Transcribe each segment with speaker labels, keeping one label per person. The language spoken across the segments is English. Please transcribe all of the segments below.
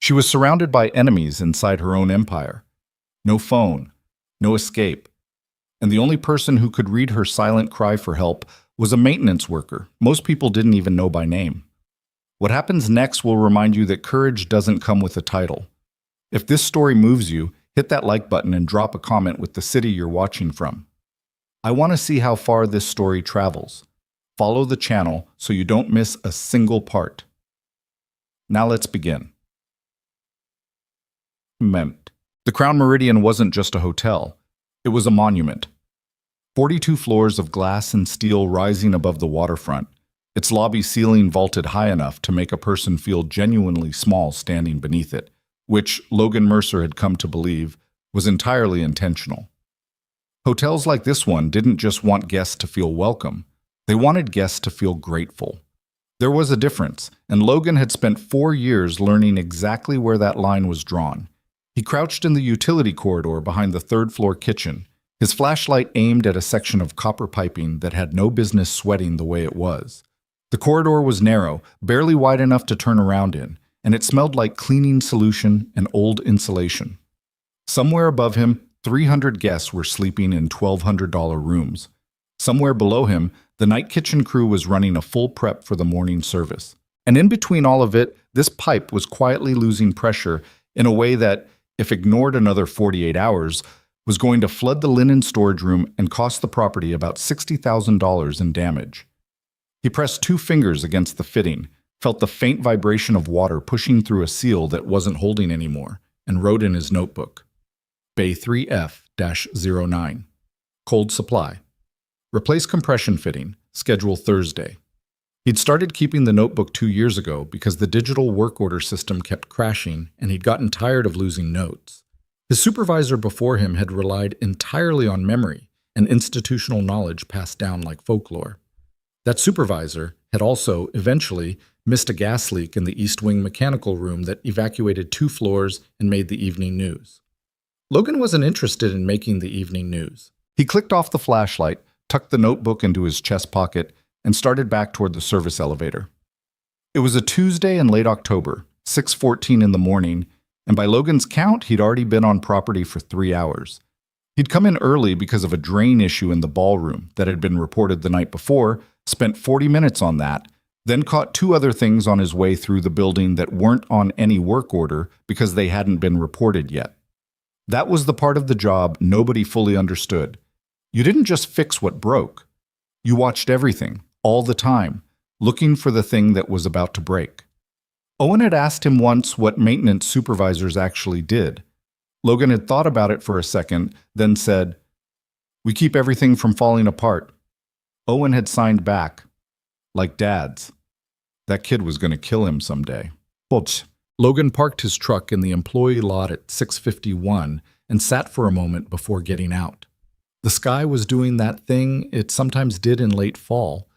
Speaker 1: She was surrounded by enemies inside her own empire. No phone, no escape. And the only person who could read her silent cry for help was a maintenance worker most people didn't even know by name. What happens next will remind you that courage doesn't come with a title. If this story moves you, hit that like button and drop a comment with the city you're watching from. I want to see how far this story travels. Follow the channel so you don't miss a single part. Now let's begin. The Crown Meridian wasn't just a hotel. It was a monument. 42 floors of glass and steel rising above the waterfront, its lobby ceiling vaulted high enough to make a person feel genuinely small standing beneath it, which Logan Mercer had come to believe was entirely intentional. Hotels like this one didn't just want guests to feel welcome, they wanted guests to feel grateful. There was a difference, and Logan had spent 4 years learning exactly where that line was drawn. He crouched in the utility corridor behind the third-floor kitchen, his flashlight aimed at a section of copper piping that had no business sweating the way it was. The corridor was narrow, barely wide enough to turn around in, and it smelled like cleaning solution and old insulation. Somewhere above him, 300 guests were sleeping in $1,200 rooms. Somewhere below him, the night kitchen crew was running a full prep for the morning service. And in between all of it, this pipe was quietly losing pressure in a way that, if ignored another 48 hours, was going to flood the linen storage room and cost the property about $60,000 in damage. He pressed 2 fingers against the fitting, felt the faint vibration of water pushing through a seal that wasn't holding anymore, and wrote in his notebook, Bay 3F-09, cold supply. Replace compression fitting, schedule Thursday. He'd started keeping the notebook 2 years ago because the digital work order system kept crashing and he'd gotten tired of losing notes. His supervisor before him had relied entirely on memory and institutional knowledge passed down like folklore. That supervisor had also, eventually, missed a gas leak in the East Wing mechanical room that evacuated 2 floors and made the evening news. Logan wasn't interested in making the evening news. He clicked off the flashlight, tucked the notebook into his chest pocket, and started back toward the service elevator. It was a Tuesday in late October, 6:14 in the morning, and by Logan's count, he'd already been on property for 3 hours. He'd come in early because of a drain issue in the ballroom that had been reported the night before, spent 40 minutes on that, then caught 2 other things on his way through the building that weren't on any work order because they hadn't been reported yet. That was the part of the job nobody fully understood. You didn't just fix what broke. You watched everything, all the time, looking for the thing that was about to break. Owen had asked him once what maintenance supervisors actually did. Logan had thought about it for a second, then said, "We keep everything from falling apart." Owen had signed back, like dads. That kid was going to kill him someday. But Logan parked his truck in the employee lot at 6:51 and sat for a moment before getting out. The sky was doing that thing it sometimes did in late fall,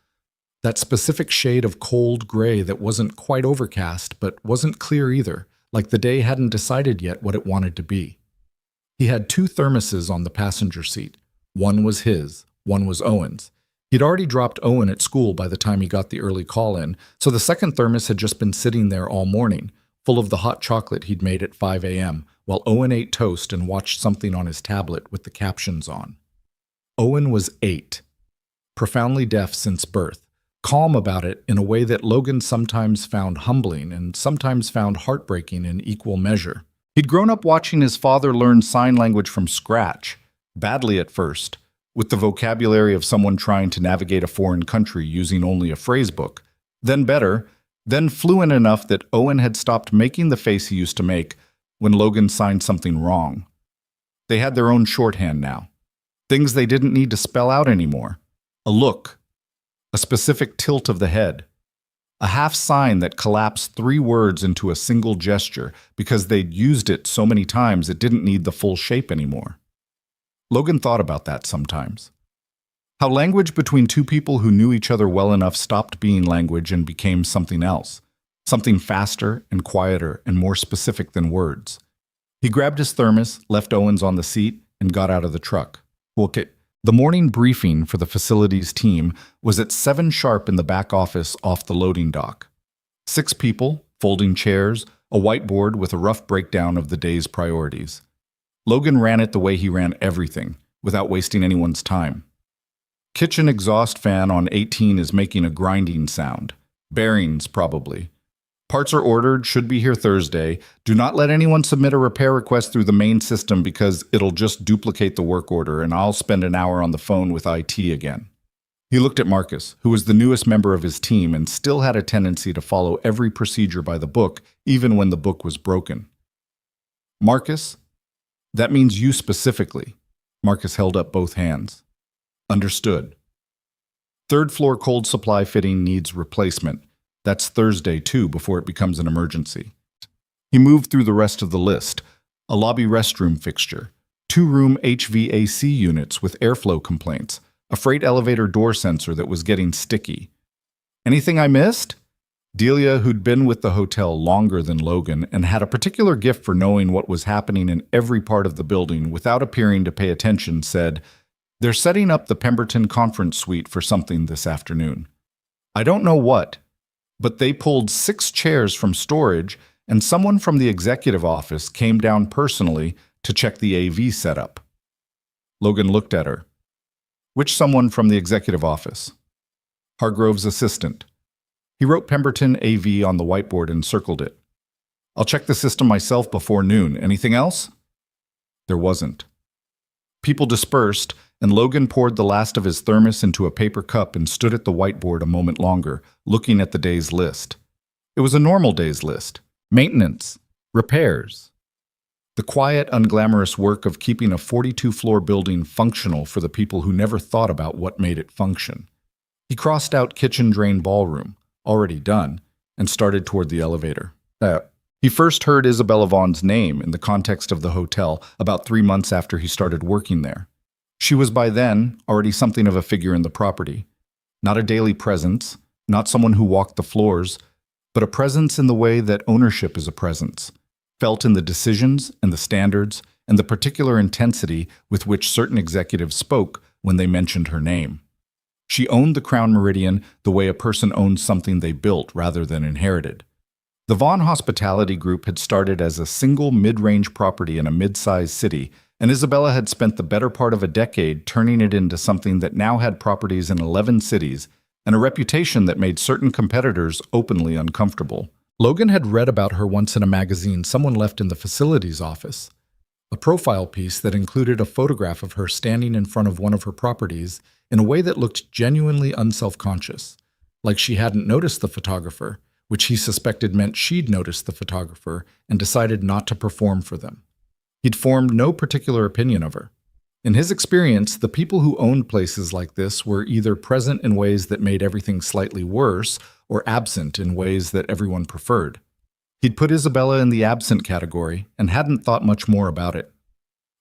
Speaker 1: that specific shade of cold gray that wasn't quite overcast but wasn't clear either, like the day hadn't decided yet what it wanted to be. He had 2 thermoses on the passenger seat. One was his, one was Owen's. He'd already dropped Owen at school by the time he got the early call in, so the second thermos had just been sitting there all morning, full of the hot chocolate he'd made at 5 a.m., while Owen ate toast and watched something on his tablet with the captions on. Owen was 8, profoundly deaf since birth, calm about it in a way that Logan sometimes found humbling and sometimes found heartbreaking in equal measure. He'd grown up watching his father learn sign language from scratch, badly at first, with the vocabulary of someone trying to navigate a foreign country using only a phrasebook, then better, then fluent enough that Owen had stopped making the face he used to make when Logan signed something wrong. They had their own shorthand now. Things they didn't need to spell out anymore. A look, a specific tilt of the head, a half sign that collapsed 3 words into a single gesture because they'd used it so many times it didn't need the full shape anymore. Logan thought about that sometimes. How language between 2 people who knew each other well enough stopped being language and became something else, something faster and quieter and more specific than words. He grabbed his thermos, left Owens on the seat, and got out of the truck. Okay. The morning briefing for the facilities team was at 7 sharp in the back office off the loading dock. 6 people, folding chairs, a whiteboard with a rough breakdown of the day's priorities. Logan ran it the way he ran everything, without wasting anyone's time. Kitchen exhaust fan on 18 is making a grinding sound. Bearings, probably. Parts are ordered, should be here Thursday. Do not let anyone submit a repair request through the main system because it'll just duplicate the work order and I'll spend an hour on the phone with IT again. He looked at Marcus, who was the newest member of his team and still had a tendency to follow every procedure by the book, even when the book was broken. Marcus? That means you specifically. Marcus held up both hands. Understood. Third floor cold supply fitting needs replacement. That's Thursday, too, before it becomes an emergency. He moved through the rest of the list. A lobby restroom fixture, 2-room HVAC units with airflow complaints, a freight elevator door sensor that was getting sticky. Anything I missed? Delia, who'd been with the hotel longer than Logan and had a particular gift for knowing what was happening in every part of the building without appearing to pay attention, said, "They're setting up the Pemberton conference suite for something this afternoon. I don't know what, but they pulled 6 chairs from storage and someone from the executive office came down personally to check the AV setup." Logan looked at her. "Which someone from the executive office?" "Hargrove's assistant. He wrote Pemberton AV on the whiteboard and circled it. I'll check the system myself before noon. Anything else?" There wasn't. People dispersed, and Logan poured the last of his thermos into a paper cup and stood at the whiteboard a moment longer, looking at the day's list. It was a normal day's list. Maintenance. Repairs. The quiet, unglamorous work of keeping a 42-floor building functional for the people who never thought about what made it function. He crossed out kitchen drain ballroom, already done, and started toward the elevator. He first heard Isabella Vaughn's name in the context of the hotel about 3 months after he started working there. She was by then already something of a figure in the property. Not a daily presence, not someone who walked the floors, but a presence in the way that ownership is a presence, felt in the decisions and the standards and the particular intensity with which certain executives spoke when they mentioned her name. She owned the Crown Meridian the way a person owns something they built rather than inherited. The Vaughn Hospitality Group had started as a single mid-range property in a mid-sized city, and Isabella had spent the better part of a decade turning it into something that now had properties in 11 cities and a reputation that made certain competitors openly uncomfortable. Logan had read about her once in a magazine someone left in the facilities office, a profile piece that included a photograph of her standing in front of one of her properties in a way that looked genuinely unself-conscious, like she hadn't noticed the photographer, which he suspected meant she'd noticed the photographer and decided not to perform for them. He'd formed no particular opinion of her. In his experience, the people who owned places like this were either present in ways that made everything slightly worse or absent in ways that everyone preferred. He'd put Isabella in the absent category and hadn't thought much more about it.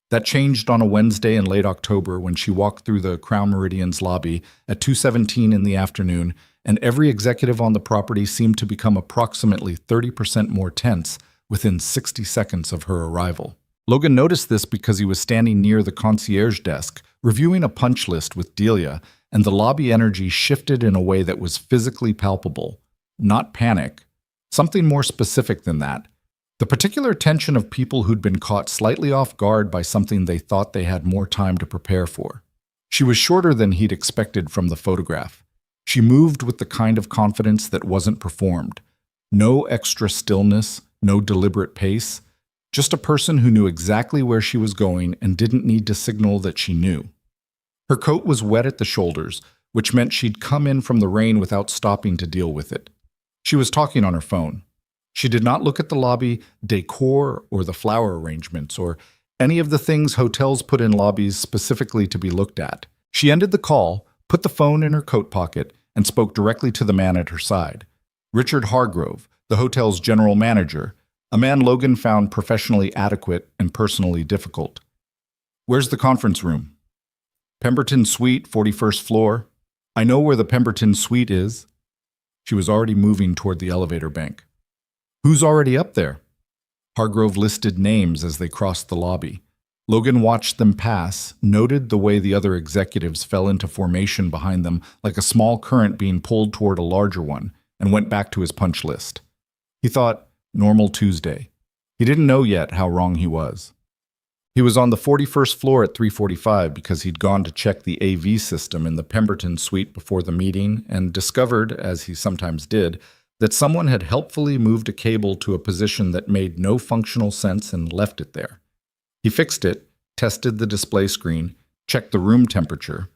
Speaker 1: That changed on a Wednesday in late October when she walked through the Crown Meridian's lobby at 2:17 in the afternoon, and every executive on the property seemed to become approximately 30% more tense within 60 seconds of her arrival. Logan noticed this because he was standing near the concierge desk, reviewing a punch list with Delia, and the lobby energy shifted in a way that was physically palpable. Not panic. Something more specific than that. The particular tension of people who'd been caught slightly off guard by something they thought they had more time to prepare for. She was shorter than he'd expected from the photograph. She moved with the kind of confidence that wasn't performed. No extra stillness, no deliberate pace. Just a person who knew exactly where she was going and didn't need to signal that she knew. Her coat was wet at the shoulders, which meant she'd come in from the rain without stopping to deal with it. She was talking on her phone. She did not look at the lobby decor or the flower arrangements or any of the things hotels put in lobbies specifically to be looked at. She ended the call, put the phone in her coat pocket, and spoke directly to the man at her side. Richard Hargrove, the hotel's general manager, a man Logan found professionally adequate and personally difficult. "Where's the conference room?" "Pemberton Suite, 41st floor. I know where the Pemberton Suite is." She was already moving toward the elevator bank. "Who's already up there?" Hargrove listed names as they crossed the lobby. Logan watched them pass, noted the way the other executives fell into formation behind them like a small current being pulled toward a larger one, and went back to his punch list. He thought, Normal Tuesday. He didn't know yet how wrong he was. He was on the 41st floor at 3:45 because he'd gone to check the AV system in the Pemberton suite before the meeting and discovered, as he sometimes did, that someone had helpfully moved a cable to a position that made no functional sense and left it there. He fixed it, tested the display screen, checked the room temperature.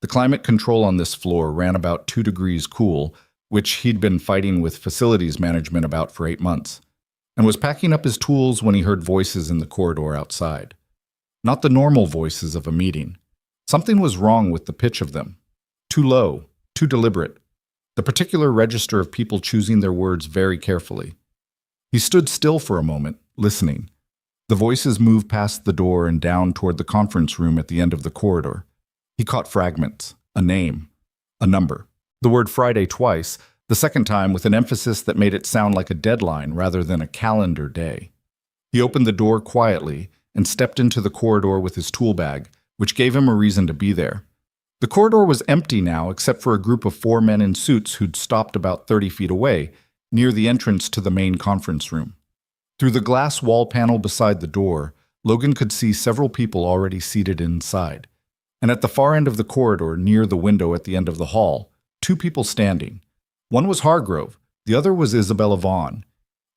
Speaker 1: The climate control on this floor ran about 2 degrees cool, which he'd been fighting with facilities management about for 8 months, and was packing up his tools when he heard voices in the corridor outside. Not the normal voices of a meeting. Something was wrong with the pitch of them. Too low, too deliberate. The particular register of people choosing their words very carefully. He stood still for a moment, listening. The voices moved past the door and down toward the conference room at the end of the corridor. He caught fragments, a name, a number, the word Friday twice, the second time with an emphasis that made it sound like a deadline rather than a calendar day. He opened the door quietly and stepped into the corridor with his tool bag, which gave him a reason to be there. The corridor was empty now except for a group of 4 men in suits who'd stopped about 30 feet away, near the entrance to the main conference room. Through the glass wall panel beside the door, Logan could see several people already seated inside. And at the far end of the corridor, near the window at the end of the hall, 2 people standing. One was Hargrove, the other was Isabella Vaughn.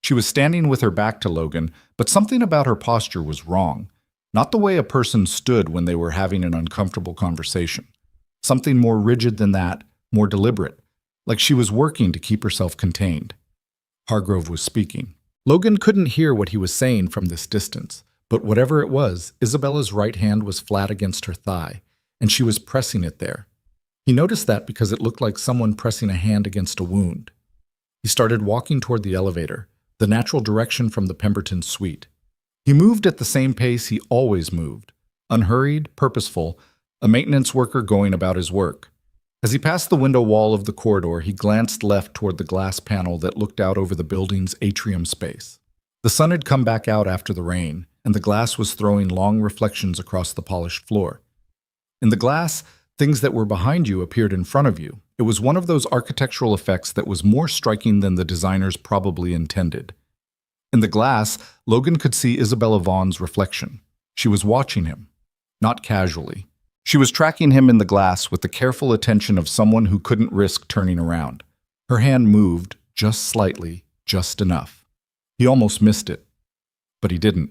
Speaker 1: She was standing with her back to Logan, but something about her posture was wrong. Not the way a person stood when they were having an uncomfortable conversation. Something more rigid than that, more deliberate, like she was working to keep herself contained. Hargrove was speaking. Logan couldn't hear what he was saying from this distance, but whatever it was, Isabella's right hand was flat against her thigh, and she was pressing it there. He noticed that because it looked like someone pressing a hand against a wound. He started walking toward the elevator, the natural direction from the Pemberton suite. He moved at the same pace he always moved, unhurried, purposeful, a maintenance worker going about his work. As he passed the window wall of the corridor, he glanced left toward the glass panel that looked out over the building's atrium space. The sun had come back out after the rain, and the glass was throwing long reflections across the polished floor. In the glass, things that were behind you appeared in front of you. It was one of those architectural effects that was more striking than the designers probably intended. In the glass, Logan could see Isabella Vaughn's reflection. She was watching him, not casually. She was tracking him in the glass with the careful attention of someone who couldn't risk turning around. Her hand moved, just slightly, just enough. He almost missed it, but he didn't.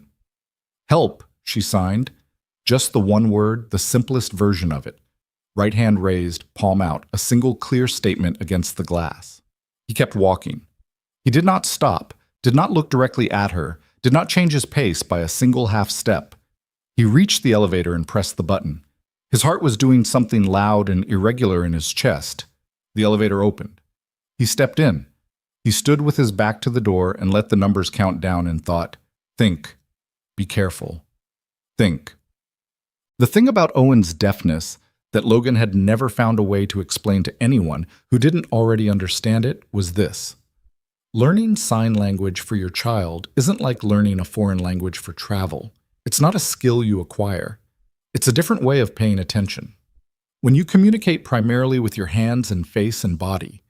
Speaker 1: "Help," she signed. Just the one word, the simplest version of it. Right hand raised, palm out, a single clear statement against the glass. He kept walking. He did not stop, did not look directly at her, did not change his pace by a single half step. He reached the elevator and pressed the button. His heart was doing something loud and irregular in his chest. The elevator opened. He stepped in. He stood with his back to the door and let the numbers count down and thought, "Think. Be careful. Think." The thing about Owen's deafness that Logan had never found a way to explain to anyone who didn't already understand it was this. Learning sign language for your child isn't like learning a foreign language for travel. It's not a skill you acquire. It's a different way of paying attention. When you communicate primarily with your hands and face and body,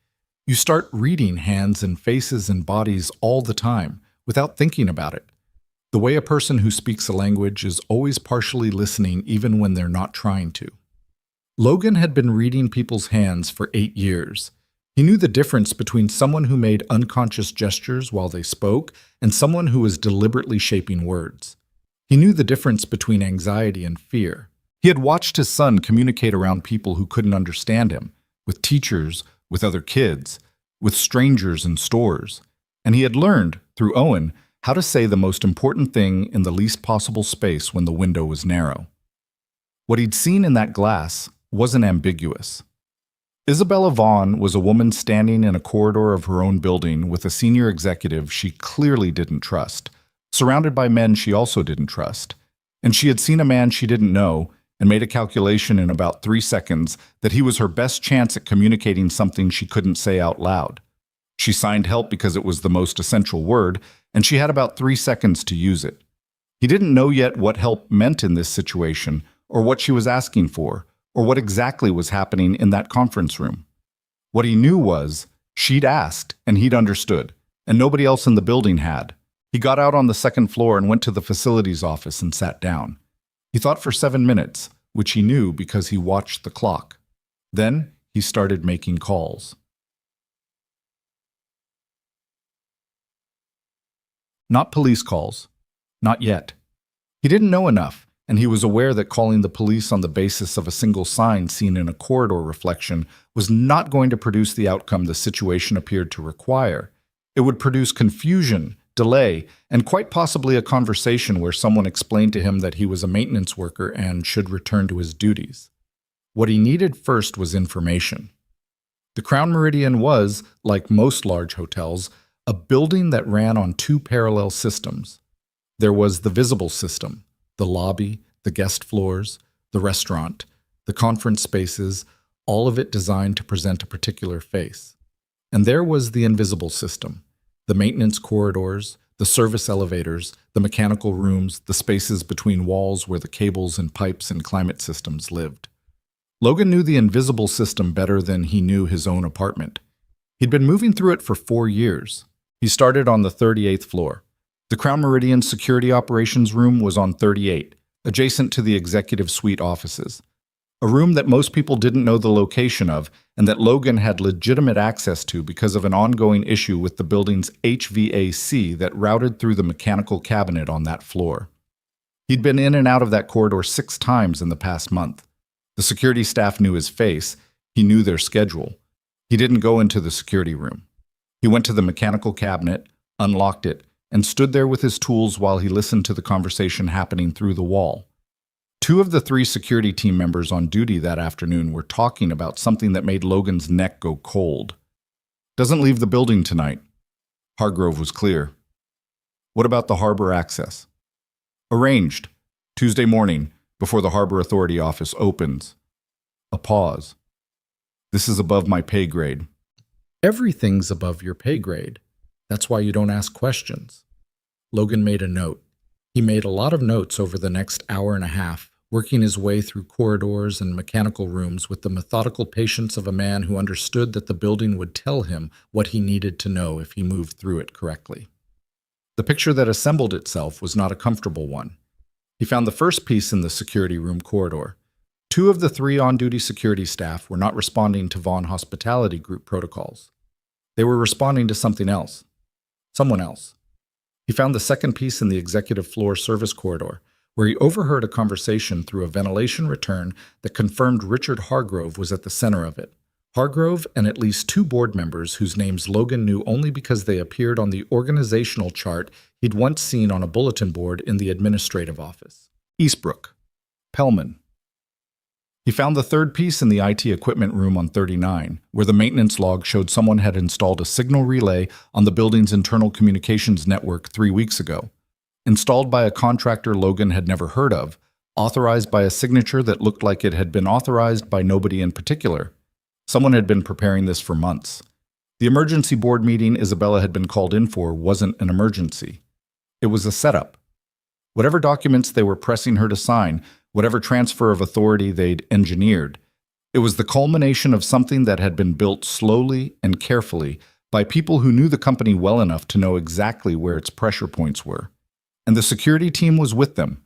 Speaker 1: you start reading hands and faces and bodies all the time without thinking about it. The way a person who speaks a language is always partially listening even when they're not trying to. Logan had been reading people's hands for 8 years. He knew the difference between someone who made unconscious gestures while they spoke and someone who was deliberately shaping words. He knew the difference between anxiety and fear. He had watched his son communicate around people who couldn't understand him, with teachers, with other kids, with strangers in stores. And he had learned, through Owen, how to say the most important thing in the least possible space when the window was narrow. What he'd seen in that glass wasn't ambiguous. Isabella Vaughn was a woman standing in a corridor of her own building with a senior executive she clearly didn't trust, surrounded by men she also didn't trust. And she had seen a man she didn't know and made a calculation in about 3 seconds that he was her best chance at communicating something she couldn't say out loud. She signed help because it was the most essential word, and she had about 3 seconds to use it. He didn't know yet what help meant in this situation, or what she was asking for, or what exactly was happening in that conference room. What he knew was, she'd asked, and he'd understood. and nobody else in the building had. He got out on the second floor and went to the facilities office and sat down. He thought for 7 minutes, which he knew because he watched the clock. Then he started making calls. Not police calls. Not yet. He didn't know enough, and he was aware that calling the police on the basis of a single sign seen in a corridor reflection was not going to produce the outcome the situation appeared to require. It would produce confusion, delay, and quite possibly a conversation where someone explained to him that he was a maintenance worker and should return to his duties. What he needed first was information. The Crown Meridian was, like most large hotels, a building that ran on 2 parallel systems. There was the visible system, the lobby, the guest floors, the restaurant, the conference spaces, all of it designed to present a particular face. And there was the invisible system, the maintenance corridors, the service elevators, the mechanical rooms, the spaces between walls where the cables and pipes and climate systems lived. Logan knew the invisible system better than he knew his own apartment. He'd been moving through it for 4 years. He started on the 38th floor. The Crown Meridian Security Operations Room was on 38, adjacent to the executive suite offices. A room that most people didn't know the location of and that Logan had legitimate access to because of an ongoing issue with the building's HVAC that routed through the mechanical cabinet on that floor. He'd been in and out of that corridor 6 times in the past month. The security staff knew his face. He knew their schedule. He didn't go into the security room. He went to the mechanical cabinet, unlocked it, and stood there with his tools while he listened to the conversation happening through the wall. 2 of the 3 security team members on duty that afternoon were talking about something that made Logan's neck go cold. "Doesn't leave the building tonight." Hargrove was clear. "What about the harbor access?" "Arranged. Tuesday morning, before the Harbor Authority office opens." A pause. "This is above my pay grade." "Everything's above your pay grade. That's why you don't ask questions." Logan made a note. He made a lot of notes over the next hour and a half, working his way through corridors and mechanical rooms with the methodical patience of a man who understood that the building would tell him what he needed to know if he moved through it correctly. The picture that assembled itself was not a comfortable one. He found the first piece in the security room corridor. 2 of the 3 on-duty security staff were not responding to Vaughn Hospitality Group protocols. They were responding to something else. Someone else. He found the second piece in the executive floor service corridor, where he overheard a conversation through a ventilation return that confirmed Richard Hargrove was at the center of it. Hargrove and at least 2 board members whose names Logan knew only because they appeared on the organizational chart he'd once seen on a bulletin board in the administrative office. Eastbrook. Pellman. He found the third piece in the IT equipment room on 39, where the maintenance log showed someone had installed a signal relay on the building's internal communications network 3 weeks ago. Installed by a contractor Logan had never heard of, authorized by a signature that looked like it had been authorized by nobody in particular. Someone had been preparing this for months. The emergency board meeting Isabella had been called in for wasn't an emergency. It was a setup. Whatever documents they were pressing her to sign, whatever transfer of authority they'd engineered, it was the culmination of something that had been built slowly and carefully by people who knew the company well enough to know exactly where its pressure points were. And the security team was with them,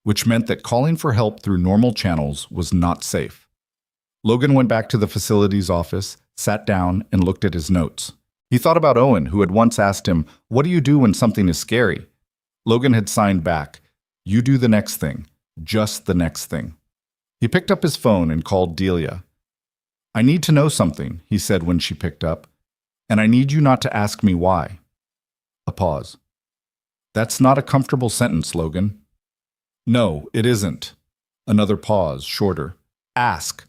Speaker 1: which meant that calling for help through normal channels was not safe. Logan went back to the facilities office, sat down, and looked at his notes. He thought about Owen, who had once asked him, "What do you do when something is scary?" Logan had signed back, "You do the next thing. Just the next thing." He picked up his phone and called Delia. "I need to know something," he said when she picked up, "and I need you not to ask me why." A pause. "That's not a comfortable sentence, Logan." "No, it isn't." Another pause, shorter. "Ask.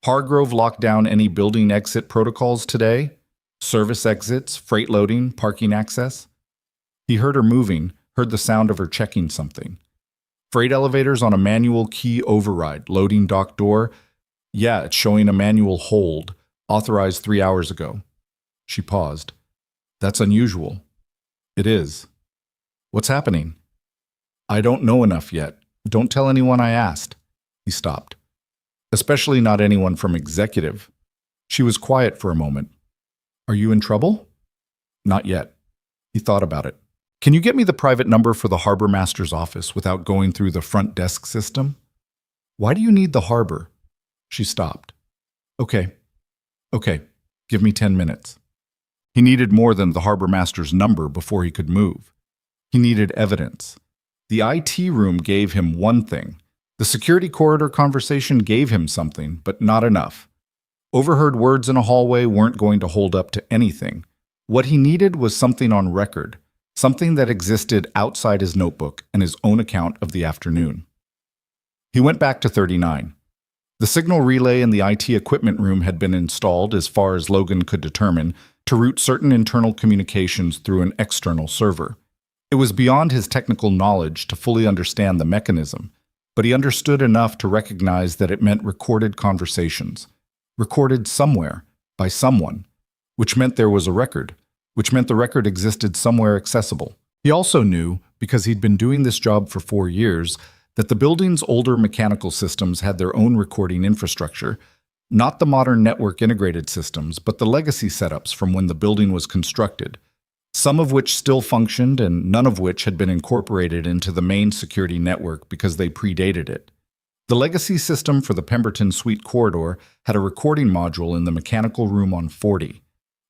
Speaker 1: Hargrove locked down any building exit protocols today? Service exits, freight loading, parking access?" He heard her moving, heard the sound of her checking something. "Freight elevators on a manual key override, loading dock door. Yeah, it's showing a manual hold, authorized 3 hours ago." She paused. "That's unusual." "It is." "What's happening?" "I don't know enough yet. Don't tell anyone I asked." He stopped. "Especially not anyone from executive." She was quiet for a moment. "Are you in trouble?" "Not yet." He thought about it. Can you get me the private number for the harbor master's office without going through the front desk system? Why do you need the harbor? She stopped. Okay, give me 10 minutes. He needed more than the harbor master's number before he could move. He needed evidence. The IT room gave him one thing. The security corridor conversation gave him something, but not enough. Overheard words in a hallway weren't going to hold up to anything. What he needed was something on record, something that existed outside his notebook and his own account of the afternoon. He went back to 39. The signal relay in the IT equipment room had been installed, as far as Logan could determine, to route certain internal communications through an external server. It was beyond his technical knowledge to fully understand the mechanism, but he understood enough to recognize that it meant recorded conversations, recorded somewhere, by someone, which meant there was a record, which meant the record existed somewhere accessible. He also knew, because he'd been doing this job for 4 years, that the building's older mechanical systems had their own recording infrastructure, not the modern network integrated systems, but the legacy setups from when the building was constructed, some of which still functioned and none of which had been incorporated into the main security network because they predated it. The legacy system for the Pemberton Suite corridor had a recording module in the mechanical room on 40.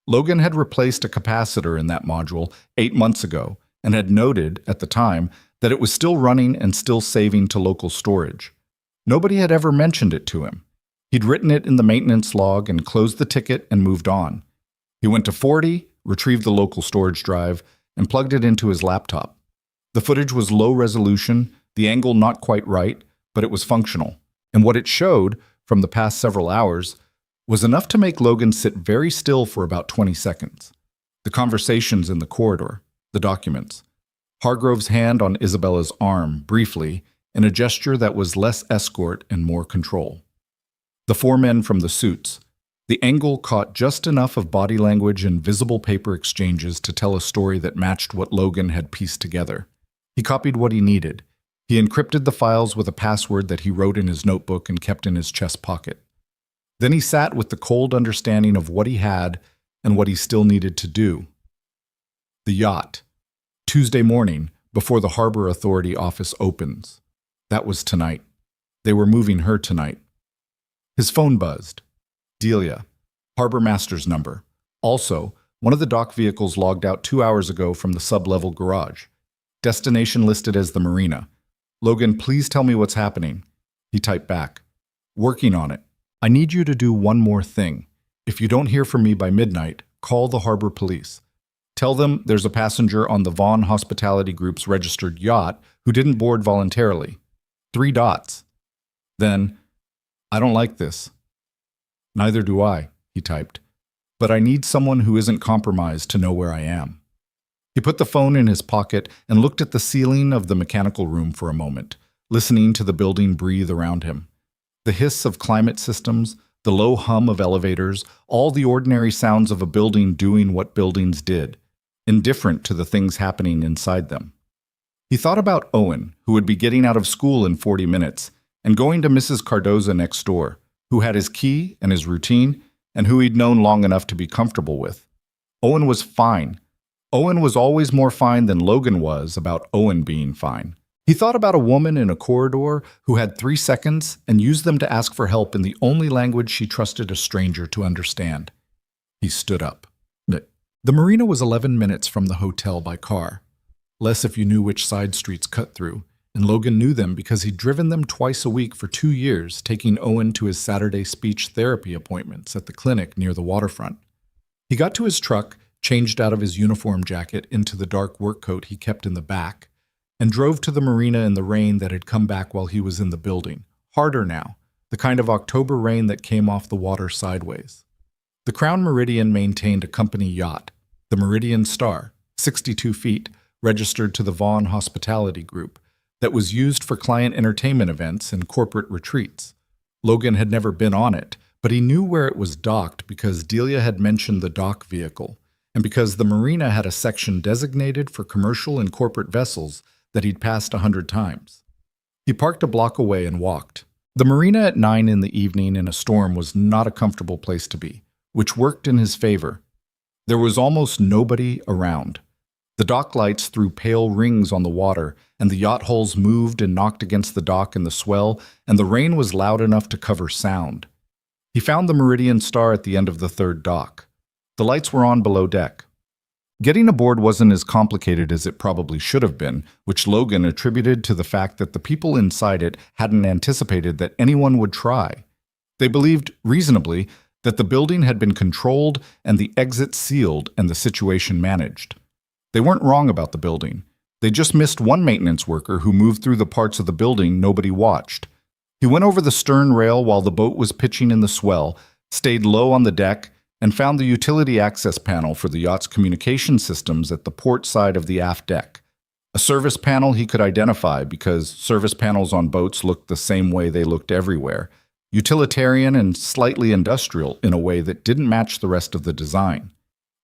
Speaker 1: Logan had replaced a capacitor in that module 8 months ago and had noted, at the time, that it was still running and still saving to local storage. Nobody had ever mentioned it to him. He'd written it in the maintenance log and closed the ticket and moved on. He went to 40, retrieved the local storage drive, and plugged it into his laptop. The footage was low resolution, the angle not quite right, but it was functional. And what it showed, from the past several hours, was enough to make Logan sit very still for about 20 seconds. The conversations in the corridor, the documents. Hargrove's hand on Isabella's arm, briefly, in a gesture that was less escort and more control. The 4 men from the suits. The angle caught just enough of body language and visible paper exchanges to tell a story that matched what Logan had pieced together. He copied what he needed. He encrypted the files with a password that he wrote in his notebook and kept in his chest pocket. Then he sat with the cold understanding of what he had and what he still needed to do. The yacht. Tuesday morning, before the Harbor Authority office opens. That was tonight. They were moving her tonight. His phone buzzed. Delia. Harbor Master's number. Also, one of the dock vehicles logged out 2 hours ago from the sub-level garage. Destination listed as the marina. Logan, please tell me what's happening. He typed back. Working on it. I need you to do one more thing. If you don't hear from me by midnight, call the harbor police. Tell them there's a passenger on the Vaughn Hospitality Group's registered yacht who didn't board voluntarily. 3 dots. Then, I don't like this. Neither do I, he typed. But I need someone who isn't compromised to know where I am. He put the phone in his pocket and looked at the ceiling of the mechanical room for a moment, listening to the building breathe around him. The hiss of climate systems, the low hum of elevators, all the ordinary sounds of a building doing what buildings did, indifferent to the things happening inside them. He thought about Owen, who would be getting out of school in 40 minutes, and going to Mrs. Cardoza next door, who had his key and his routine, and who he'd known long enough to be comfortable with. Owen was fine. Owen was always more fine than Logan was about Owen being fine. He thought about a woman in a corridor who had 3 seconds and used them to ask for help in the only language she trusted a stranger to understand. He stood up. The marina was 11 minutes from the hotel by car. Less if you knew which side streets cut through, and Logan knew them because he'd driven them twice a week for 2 years, taking Owen to his Saturday speech therapy appointments at the clinic near the waterfront. He got to his truck, changed out of his uniform jacket into the dark work coat he kept in the back, and drove to the marina in the rain that had come back while he was in the building. Harder now, the kind of October rain that came off the water sideways. The Crown Meridian maintained a company yacht, the Meridian Star, 62 feet, registered to the Vaughn Hospitality Group, that was used for client entertainment events and corporate retreats. Logan had never been on it, but he knew where it was docked because Delia had mentioned the dock vehicle, and because the marina had a section designated for commercial and corporate vessels that he'd passed 100 times. He parked a block away and walked. The marina at 9 in the evening in a storm was not a comfortable place to be, which worked in his favor. There was almost nobody around. The dock lights threw pale rings on the water, and the yacht hulls moved and knocked against the dock in the swell, and the rain was loud enough to cover sound. He found the Meridian Star at the end of the third dock. The lights were on below deck. Getting aboard wasn't as complicated as it probably should have been, which Logan attributed to the fact that the people inside it hadn't anticipated that anyone would try. They believed, reasonably, that the building had been controlled and the exit sealed and the situation managed. They weren't wrong about the building. They just missed one maintenance worker who moved through the parts of the building nobody watched. He went over the stern rail while the boat was pitching in the swell, stayed low on the deck, and found the utility access panel for the yacht's communication systems at the port side of the aft deck. A service panel he could identify because service panels on boats looked the same way they looked everywhere, utilitarian and slightly industrial in a way that didn't match the rest of the design.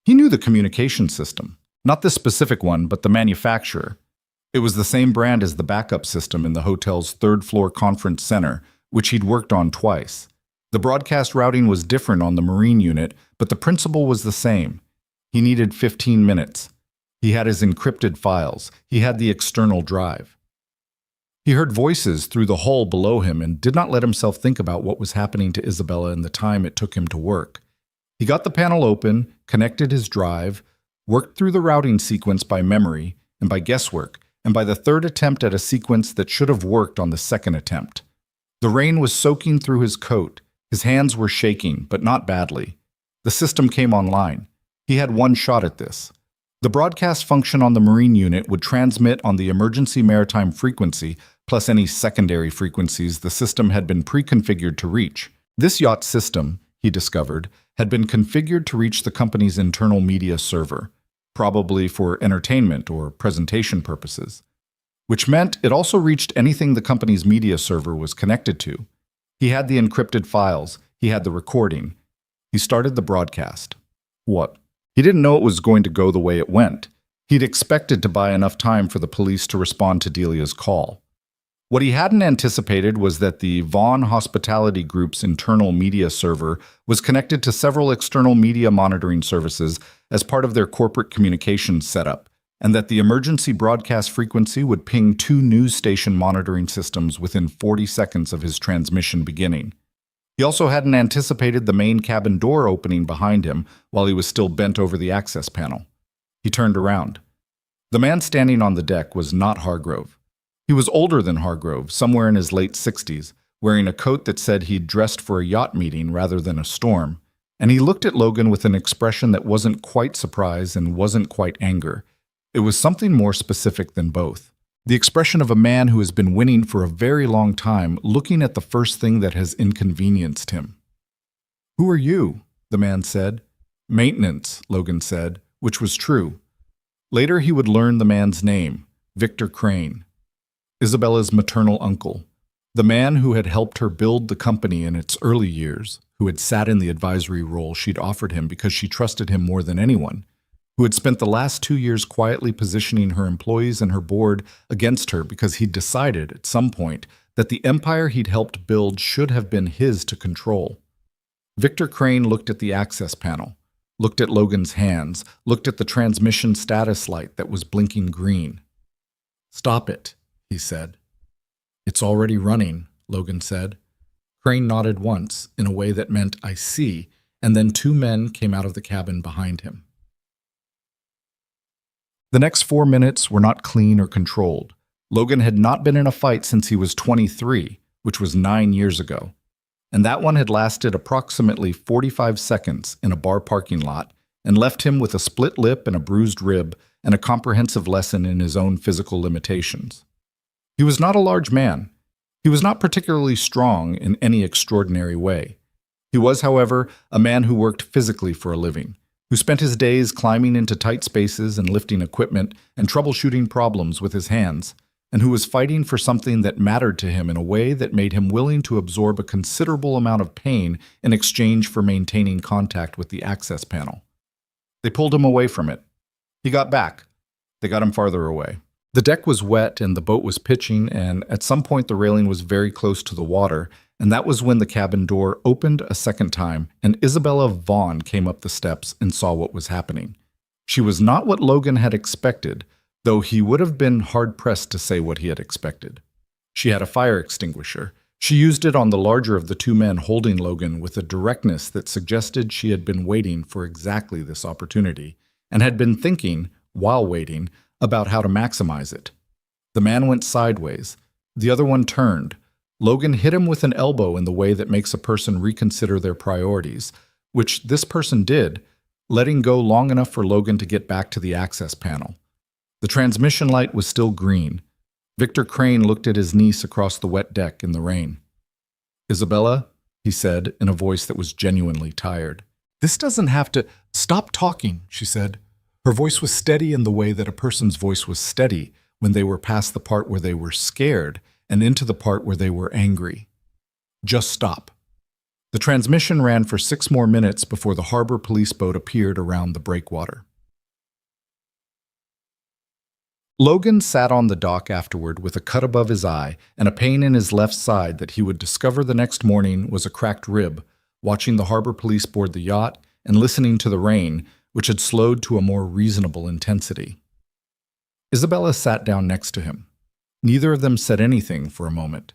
Speaker 1: He knew the communication system, not this specific one, but the manufacturer. It was the same brand as the backup system in the hotel's third-floor conference center, which he'd worked on twice. The broadcast routing was different on the Marine unit, but the principle was the same. He needed 15 minutes. He had his encrypted files. He had the external drive. He heard voices through the hull below him and did not let himself think about what was happening to Isabella in the time it took him to work. He got the panel open, connected his drive, worked through the routing sequence by memory and by guesswork, and by the third attempt at a sequence that should have worked on the second attempt. The rain was soaking through his coat. His hands were shaking, but not badly. The system came online. He had one shot at this. The broadcast function on the Marine unit would transmit on the emergency maritime frequency, plus any secondary frequencies the system had been pre-configured to reach. This yacht system, he discovered, had been configured to reach the company's internal media server, probably for entertainment or presentation purposes, which meant it also reached anything the company's media server was connected to. He had the encrypted files. He had the recording. He started the broadcast. What? He didn't know it was going to go the way it went. He'd expected to buy enough time for the police to respond to Delia's call. What he hadn't anticipated was that the Vaughn Hospitality Group's internal media server was connected to several external media monitoring services as part of their corporate communications setup, and that the emergency broadcast frequency would ping 2 news station monitoring systems within 40 seconds of his transmission beginning. He also hadn't anticipated the main cabin door opening behind him while he was still bent over the access panel. He turned around. The man standing on the deck was not Hargrove. He was older than Hargrove, somewhere in his late 60s, wearing a coat that said he'd dressed for a yacht meeting rather than a storm, and he looked at Logan with an expression that wasn't quite surprise and wasn't quite anger. It was something more specific than both. The expression of a man who has been winning for a very long time, looking at the first thing that has inconvenienced him. "Who are you?" the man said. "Maintenance," Logan said, which was true. Later he would learn the man's name, Victor Crane, Isabella's maternal uncle, the man who had helped her build the company in its early years, who had sat in the advisory role she'd offered him because she trusted him more than anyone, who had spent the last 2 years quietly positioning her employees and her board against her because he'd decided at some point that the empire he'd helped build should have been his to control. Victor Crane looked at the access panel, looked at Logan's hands, looked at the transmission status light that was blinking green. "Stop it," he said. "It's already running," Logan said. Crane nodded once, in a way that meant, "I see," and then 2 men came out of the cabin behind him. The next 4 minutes were not clean or controlled. Logan had not been in a fight since he was 23, which was 9 years ago. And that one had lasted approximately 45 seconds in a bar parking lot and left him with a split lip and a bruised rib and a comprehensive lesson in his own physical limitations. He was not a large man. He was not particularly strong in any extraordinary way. He was, however, a man who worked physically for a living, who spent his days climbing into tight spaces and lifting equipment and troubleshooting problems with his hands, and who was fighting for something that mattered to him in a way that made him willing to absorb a considerable amount of pain in exchange for maintaining contact with the access panel. They pulled him away from it. He got back. They got him farther away. The deck was wet and the boat was pitching, and at some point the railing was very close to the water, and that was when the cabin door opened a second time and Isabella Vaughn came up the steps and saw what was happening. She was not what Logan had expected, though he would have been hard-pressed to say what he had expected. She had a fire extinguisher. She used it on the larger of the two men holding Logan with a directness that suggested she had been waiting for exactly this opportunity, and had been thinking, while waiting, about how to maximize it. The man went sideways. The other one turned. Logan hit him with an elbow in the way that makes a person reconsider their priorities, which this person did, letting go long enough for Logan to get back to the access panel. The transmission light was still green. Victor Crane looked at his niece across the wet deck in the rain. "Isabella," he said in a voice that was genuinely tired. "This doesn't have to—" "Stop talking," she said. Her voice was steady in the way that a person's voice was steady when they were past the part where they were scared and into the part where they were angry. "Just stop." The transmission ran for 6 more minutes before the harbor police boat appeared around the breakwater. Logan sat on the dock afterward with a cut above his eye and a pain in his left side that he would discover the next morning was a cracked rib, watching the harbor police board the yacht and listening to the rain, which had slowed to a more reasonable intensity. Isabella sat down next to him. Neither of them said anything for a moment.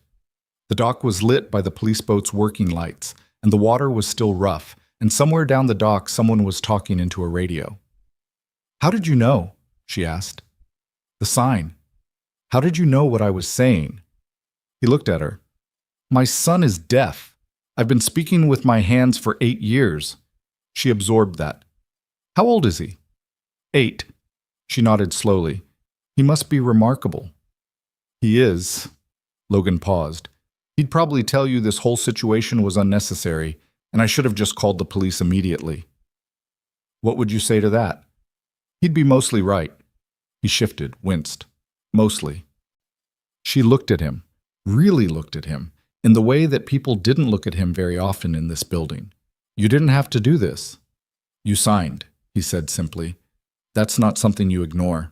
Speaker 1: The dock was lit by the police boat's working lights, and the water was still rough, and somewhere down the dock someone was talking into a radio. "How did you know?" she asked. "The sign. How did you know what I was saying?" He looked at her. "My son is deaf. I've been speaking with my hands for 8 years. She absorbed that. "How old is he?" 8. She nodded slowly. "He must be remarkable." "He is." Logan paused. "He'd probably tell you this whole situation was unnecessary, and I should have just called the police immediately." "What would you say to that?" "He'd be mostly right." He shifted, winced. "Mostly." She looked at him, really looked at him, in the way that people didn't look at him very often in this building. "You didn't have to do this." "You signed," he said simply. "That's not something you ignore."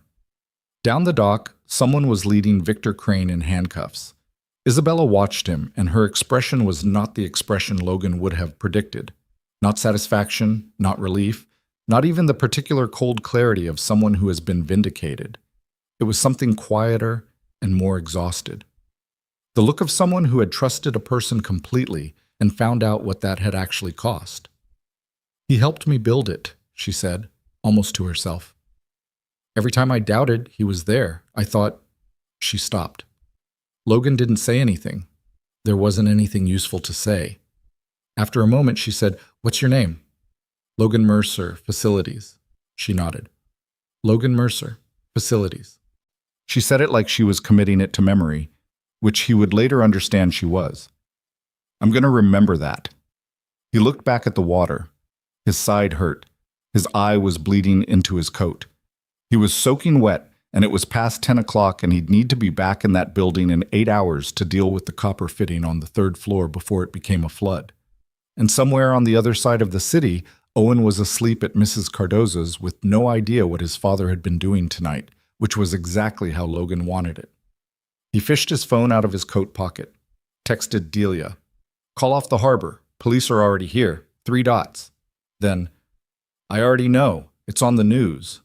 Speaker 1: Down the dock, someone was leading Victor Crane in handcuffs. Isabella watched him, and her expression was not the expression Logan would have predicted. Not satisfaction, not relief, not even the particular cold clarity of someone who has been vindicated. It was something quieter and more exhausted. The look of someone who had trusted a person completely and found out what that had actually cost. "He helped me build it," she said, almost to herself. "Every time I doubted, he was there. I thought—" She stopped. Logan didn't say anything. There wasn't anything useful to say. After a moment, she said, "What's your name?" "Logan Mercer, Facilities." She nodded. "Logan Mercer, Facilities." She said it like she was committing it to memory, which he would later understand she was. "I'm going to remember that." He looked back at the water. His side hurt. His eye was bleeding into his coat. He was soaking wet, and it was past 10 o'clock, and he'd need to be back in that building in 8 hours to deal with the copper fitting on the 3rd floor before it became a flood. And somewhere on the other side of the city, Owen was asleep at Mrs. Cardoza's with no idea what his father had been doing tonight, which was exactly how Logan wanted it. He fished his phone out of his coat pocket, texted Delia, "Call off the harbor. Police are already here. 3 dots. Then, "I already know. It's on the news."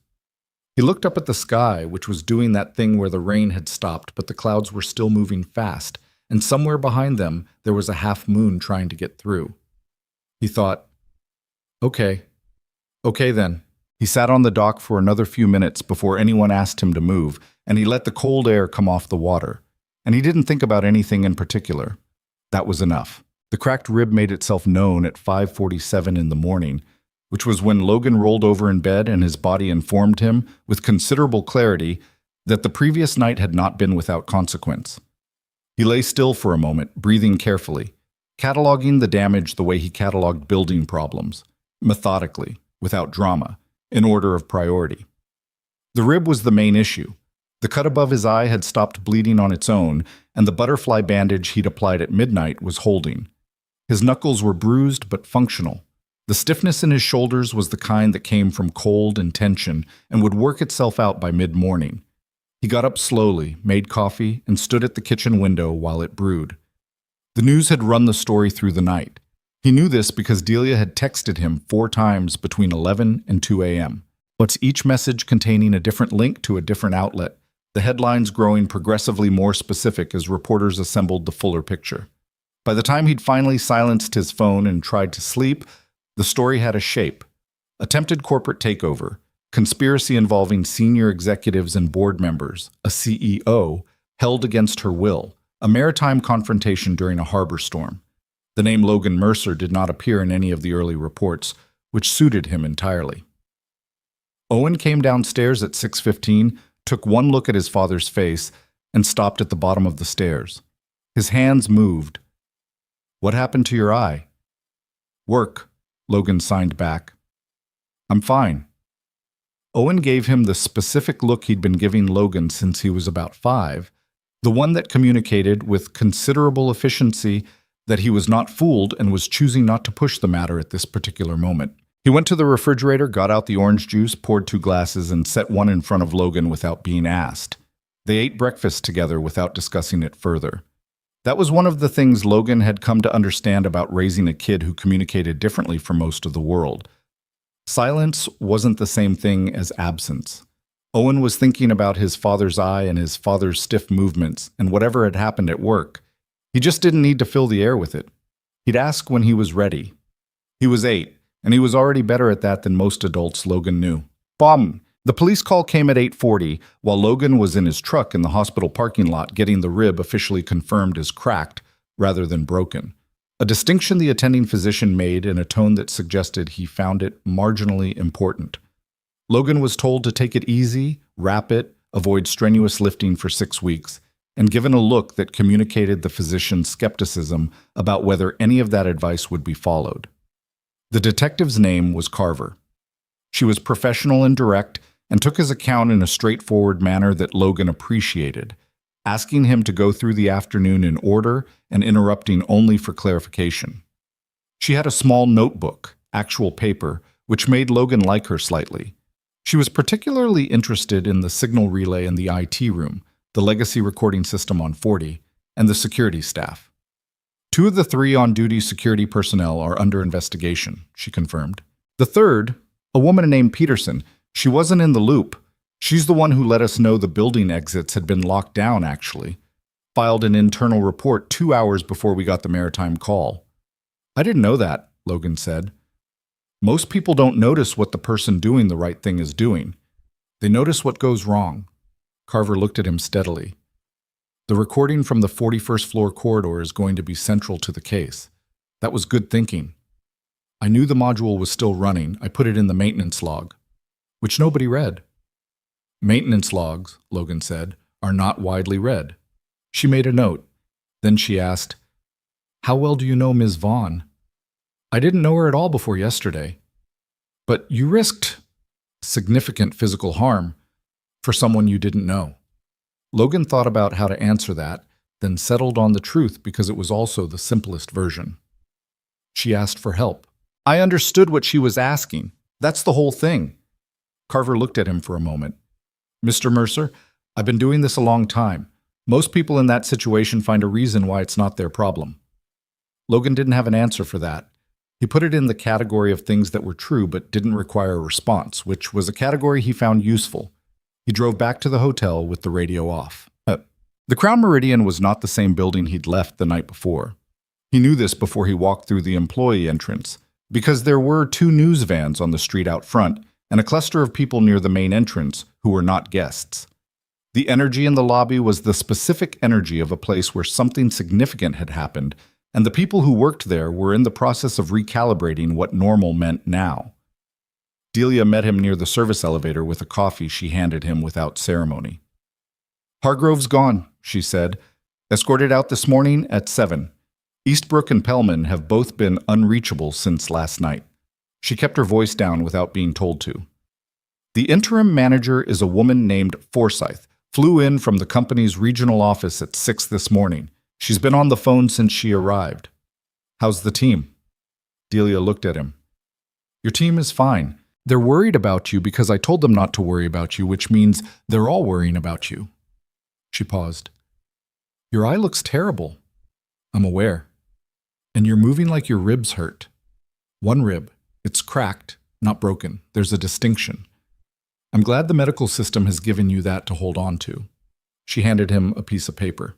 Speaker 1: He looked up at the sky, which was doing that thing where the rain had stopped, but the clouds were still moving fast, and somewhere behind them there was a half moon trying to get through. He thought, Okay then. He sat on the dock for another few minutes before anyone asked him to move, and he let the cold air come off the water. And he didn't think about anything in particular. That was enough. The cracked rib made itself known at 5:47 in the morning, which was when Logan rolled over in bed and his body informed him, with considerable clarity, that the previous night had not been without consequence. He lay still for a moment, breathing carefully, cataloging the damage the way he cataloged building problems, methodically, without drama, in order of priority. The rib was the main issue. The cut above his eye had stopped bleeding on its own, and the butterfly bandage he'd applied at midnight was holding. His knuckles were bruised but functional. The stiffness in his shoulders was the kind that came from cold and tension and would work itself out by mid-morning. He got up slowly, made coffee, and stood at the kitchen window while it brewed. The news had run the story through the night. He knew this because Delia had texted him 4 times between 11 and 2 a.m. What's each message containing a different link to a different outlet, the headlines growing progressively more specific as reporters assembled the fuller picture. By the time he'd finally silenced his phone and tried to sleep, the story had a shape. Attempted corporate takeover, conspiracy involving senior executives and board members, a CEO, held against her will, a maritime confrontation during a harbor storm. The name Logan Mercer did not appear in any of the early reports, which suited him entirely. Owen came downstairs at 6:15, took one look at his father's face, and stopped at the bottom of the stairs. His hands moved. "What happened to your eye?" "Work," Logan signed back. "I'm fine." Owen gave him the specific look he'd been giving Logan since he was about 5, the one that communicated with considerable efficiency that he was not fooled and was choosing not to push the matter at this particular moment. He went to the refrigerator, got out the orange juice, poured 2 glasses, and set one in front of Logan without being asked. They ate breakfast together without discussing it further. That was one of the things Logan had come to understand about raising a kid who communicated differently from most of the world. Silence wasn't the same thing as absence. Owen was thinking about his father's eye and his father's stiff movements and whatever had happened at work. He just didn't need to fill the air with it. He'd ask when he was ready. He was 8, and he was already better at that than most adults Logan knew. Bomb! The police call came at 8:40, while Logan was in his truck in the hospital parking lot getting the rib officially confirmed as cracked rather than broken. A distinction the attending physician made in a tone that suggested he found it marginally important. Logan was told to take it easy, wrap it, avoid strenuous lifting for 6 weeks, and given a look that communicated the physician's skepticism about whether any of that advice would be followed. The detective's name was Carver. She was professional and direct, and took his account in a straightforward manner that Logan appreciated, asking him to go through the afternoon in order and interrupting only for clarification. She had a small notebook, actual paper, which made Logan like her slightly. She was particularly interested in the signal relay in the IT room, the legacy recording system on 40, and the security staff. 2 of the 3 on-duty security personnel are under investigation, she confirmed. The third, a woman named Peterson, she wasn't in the loop. She's the one who let us know the building exits had been locked down, actually. Filed an internal report 2 hours before we got the maritime call. I didn't know that, Logan said. Most people don't notice what the person doing the right thing is doing. They notice what goes wrong. Carver looked at him steadily. The recording from the 41st floor corridor is going to be central to the case. That was good thinking. I knew the module was still running. I put it in the maintenance log, which nobody read. Maintenance logs, Logan said, are not widely read. She made a note. Then she asked, "How well do you know Ms. Vaughn?" "I didn't know her at all before yesterday." "But you risked significant physical harm for someone you didn't know." Logan thought about how to answer that, then settled on the truth because it was also the simplest version. She asked for help. I understood what she was asking. That's the whole thing. Carver looked at him for a moment. "Mr. Mercer, I've been doing this a long time. Most people in that situation find a reason why it's not their problem." Logan didn't have an answer for that. He put it in the category of things that were true but didn't require a response, which was a category he found useful. He drove back to the hotel with the radio off. The Crown Meridian was not the same building he'd left the night before. He knew this before he walked through the employee entrance, because there were 2 news vans on the street out front and a cluster of people near the main entrance who were not guests. The energy in the lobby was the specific energy of a place where something significant had happened, and the people who worked there were in the process of recalibrating what normal meant now. Delia met him near the service elevator with a coffee she handed him without ceremony. "Hargrove's gone," she said. "Escorted out this morning at 7. Eastbrook and Pellman have both been unreachable since last night." She kept her voice down without being told to. "The interim manager is a woman named Forsyth. Flew in from the company's regional office at 6 this morning. She's been on the phone since she arrived." "How's the team?" Delia looked at him. "Your team is fine. They're worried about you because I told them not to worry about you, which means they're all worrying about you." She paused. "Your eye looks terrible." "I'm aware. And you're moving like your ribs hurt." "One rib. It's cracked, not broken. There's a distinction." I'm glad the medical system has given you that to hold on to. She handed him a piece of paper.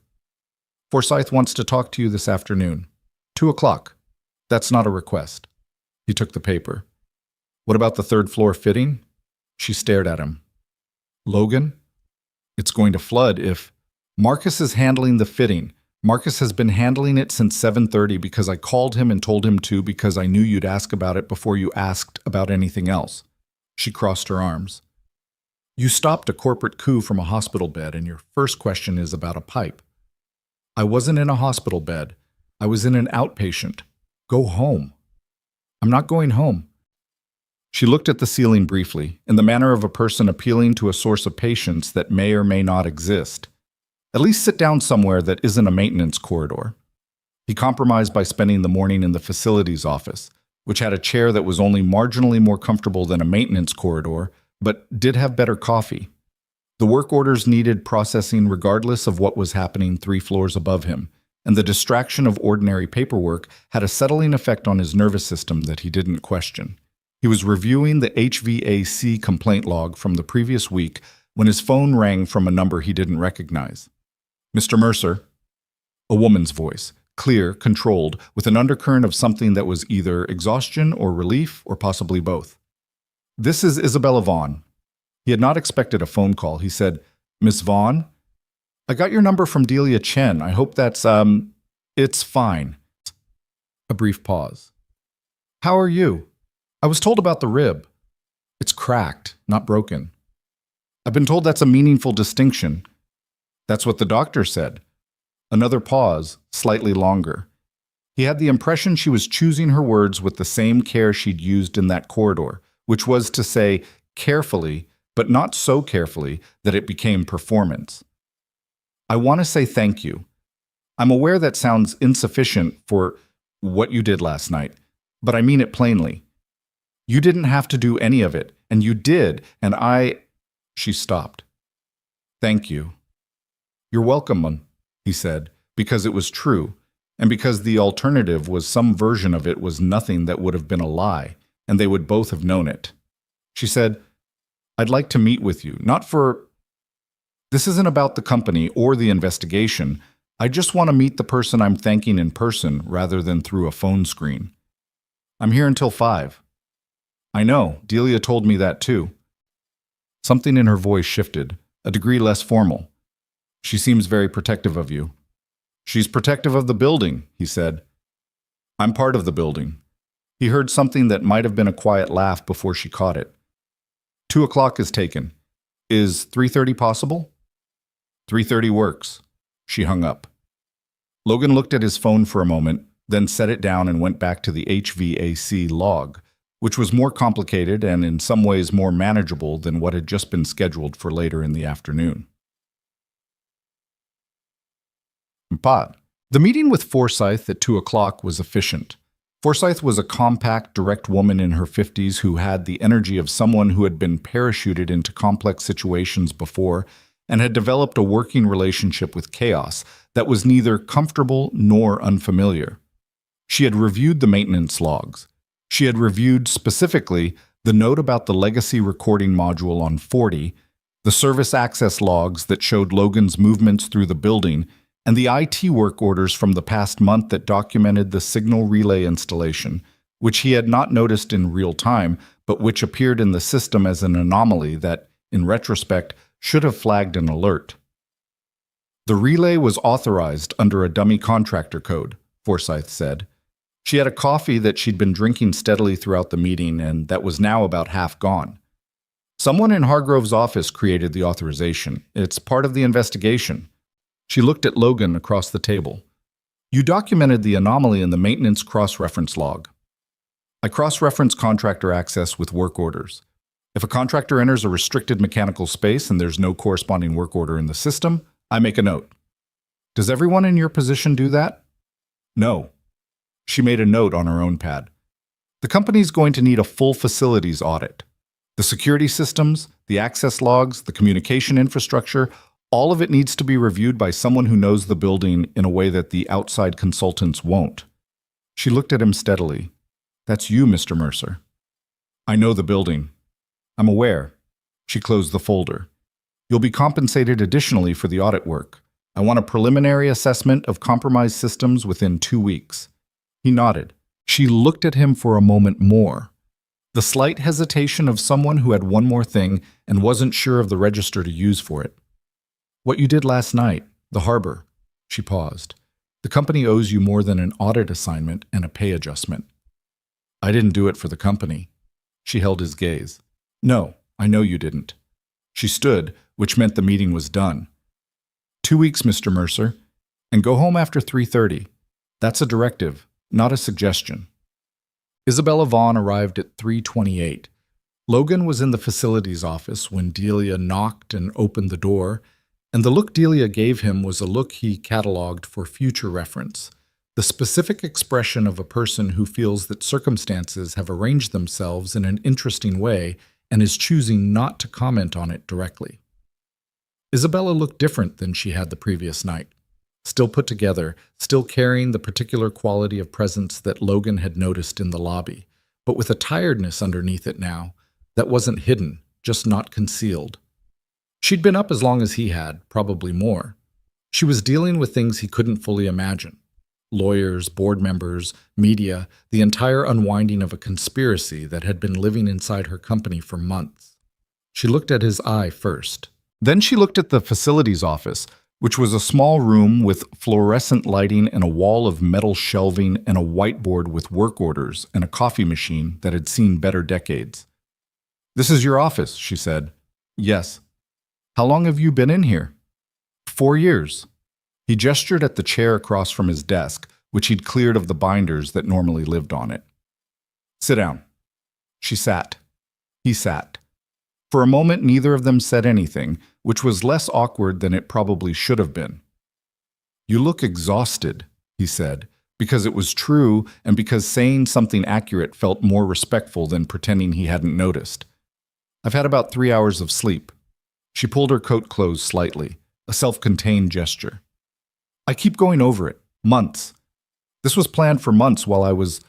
Speaker 1: Forsyth wants to talk to you this afternoon. 2:00. That's not a request. He took the paper. What about the third floor fitting? She stared at him. Logan? It's going to flood if... Marcus is handling the fitting. Marcus has been handling it since 7:30 because I called him and told him to because I knew you'd ask about it before you asked about anything else. She crossed her arms. You stopped a corporate coup from a hospital bed and your first question is about a pipe. I wasn't in a hospital bed. I was in an outpatient. Go home. I'm not going home. She looked at the ceiling briefly, in the manner of a person appealing to a source of patience that may or may not exist. At least sit down somewhere that isn't a maintenance corridor. He compromised by spending the morning in the facilities office, which had a chair that was only marginally more comfortable than a maintenance corridor, but did have better coffee. The work orders needed processing regardless of what was happening 3 floors above him, and the distraction of ordinary paperwork had a settling effect on his nervous system that he didn't question. He was reviewing the HVAC complaint log from the previous week when his phone rang from a number he didn't recognize. Mr. Mercer. A woman's voice, clear, controlled, with an undercurrent of something that was either exhaustion or relief or possibly both. This is Isabella Vaughn. He had not expected a phone call. He said, Miss Vaughn? I got your number from Delia Chen. I hope that's, it's fine. A brief pause. How are you? I was told about the rib. It's cracked, not broken. I've been told that's a meaningful distinction. That's what the doctor said. Another pause, slightly longer. He had the impression she was choosing her words with the same care she'd used in that corridor, which was to say carefully, but not so carefully that it became performance. I want to say thank you. I'm aware that sounds insufficient for what you did last night, but I mean it plainly. You didn't have to do any of it, and you did, and I... She stopped. Thank you. You're welcome, he said, because it was true, and because the alternative was some version of it was nothing that would have been a lie, and they would both have known it. She said, I'd like to meet with you, not for... This isn't about the company or the investigation. I just want to meet the person I'm thanking in person rather than through a phone screen. I'm here until 5. I know, Delia told me that too. Something in her voice shifted, a degree less formal. She seems very protective of you. She's protective of the building, he said. I'm part of the building. He heard something that might have been a quiet laugh before she caught it. 2:00 is taken. Is 3:30 possible? 3:30 works. She hung up. Logan looked at his phone for a moment, then set it down and went back to the HVAC log, which was more complicated and in some ways more manageable than what had just been scheduled for later in the afternoon. The meeting with Forsyth at 2:00 was efficient. Forsyth was a compact, direct woman in her 50s who had the energy of someone who had been parachuted into complex situations before and had developed a working relationship with chaos that was neither comfortable nor unfamiliar. She had reviewed the maintenance logs. She had reviewed specifically the note about the legacy recording module on 40, the service access logs that showed Logan's movements through the building, and the IT work orders from the past month that documented the signal relay installation, which he had not noticed in real time, but which appeared in the system as an anomaly that, in retrospect, should have flagged an alert. The relay was authorized under a dummy contractor code, Forsyth said. She had a coffee that she'd been drinking steadily throughout the meeting and that was now about half gone. Someone in Hargrove's office created the authorization. It's part of the investigation. She looked at Logan across the table. You documented the anomaly in the maintenance cross-reference log. I cross-reference contractor access with work orders. If a contractor enters a restricted mechanical space and there's no corresponding work order in the system, I make a note. Does everyone in your position do that? No. She made a note on her own pad. The company's going to need a full facilities audit. The security systems, the access logs, the communication infrastructure, all of it needs to be reviewed by someone who knows the building in a way that the outside consultants won't. She looked at him steadily. That's you, Mr. Mercer. I know the building. I'm aware. She closed the folder. You'll be compensated additionally for the audit work. I want a preliminary assessment of compromised systems within 2 weeks. He nodded. She looked at him for a moment more. The slight hesitation of someone who had one more thing and wasn't sure of the register to use for it. What you did last night, the harbor. She paused. The company owes you more than an audit assignment and a pay adjustment. I didn't do it for the company. She held his gaze. No, I know you didn't. She stood, which meant the meeting was done. 2 weeks, Mr. Mercer, and go home after 3:30. That's a directive, not a suggestion. Isabella Vaughn arrived at 3:28. Logan was in the facilities office when Delia knocked and opened the door, and the look Delia gave him was a look he catalogued for future reference, the specific expression of a person who feels that circumstances have arranged themselves in an interesting way and is choosing not to comment on it directly. Isabella looked different than she had the previous night, still put together, still carrying the particular quality of presence that Logan had noticed in the lobby, but with a tiredness underneath it now that wasn't hidden, just not concealed. She'd been up as long as he had, probably more. She was dealing with things he couldn't fully imagine. Lawyers, board members, media, the entire unwinding of a conspiracy that had been living inside her company for months. She looked at his eye first. Then she looked at the facilities office, which was a small room with fluorescent lighting and a wall of metal shelving and a whiteboard with work orders and a coffee machine that had seen better decades. "This is your office," she said. "Yes." "How long have you been in here?" 4 years. He gestured at the chair across from his desk, which he'd cleared of the binders that normally lived on it. "Sit down." She sat. He sat. For a moment, neither of them said anything, which was less awkward than it probably should have been. "You look exhausted," he said, because it was true and because saying something accurate felt more respectful than pretending he hadn't noticed. "I've had about 3 hours of sleep." She pulled her coat closed slightly, a self-contained gesture. "I keep going over it. Months. This was planned for months while I was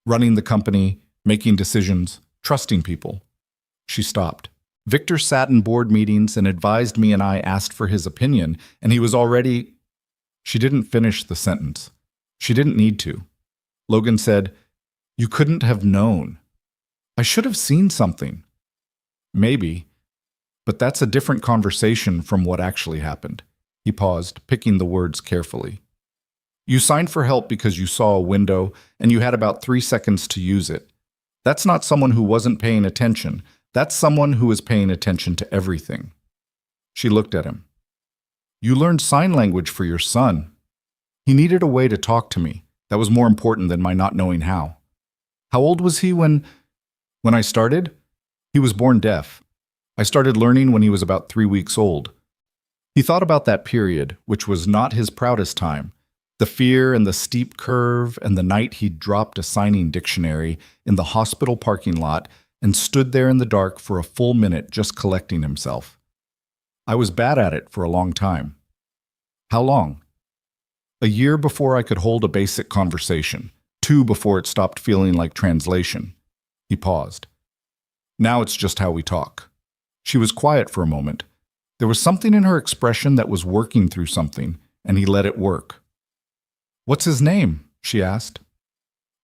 Speaker 1: running the company, making decisions, trusting people." She stopped. "Victor sat in board meetings and advised me and I asked for his opinion, and he was already—" She didn't finish the sentence. She didn't need to. Logan said, "You couldn't have known." "I should have seen something." "Maybe. But that's a different conversation from what actually happened." He paused, picking the words carefully. "You signed for help because you saw a window and you had about 3 seconds to use it. That's not someone who wasn't paying attention. That's someone who was paying attention to everything." She looked at him. "You learned sign language for your son. He needed a way to talk to me. That was more important than my not knowing how." "How old was he when I started?" "He was born deaf. I started learning when he was about 3 weeks old." He thought about that period, which was not his proudest time. The fear and the steep curve and the night he'd dropped a signing dictionary in the hospital parking lot and stood there in the dark for a full minute just collecting himself. "I was bad at it for a long time." "How long?" "A year before I could hold a basic conversation. 2 before it stopped feeling like translation." He paused. "Now it's just how we talk." She was quiet for a moment. There was something in her expression that was working through something, and he let it work. "What's his name?" she asked.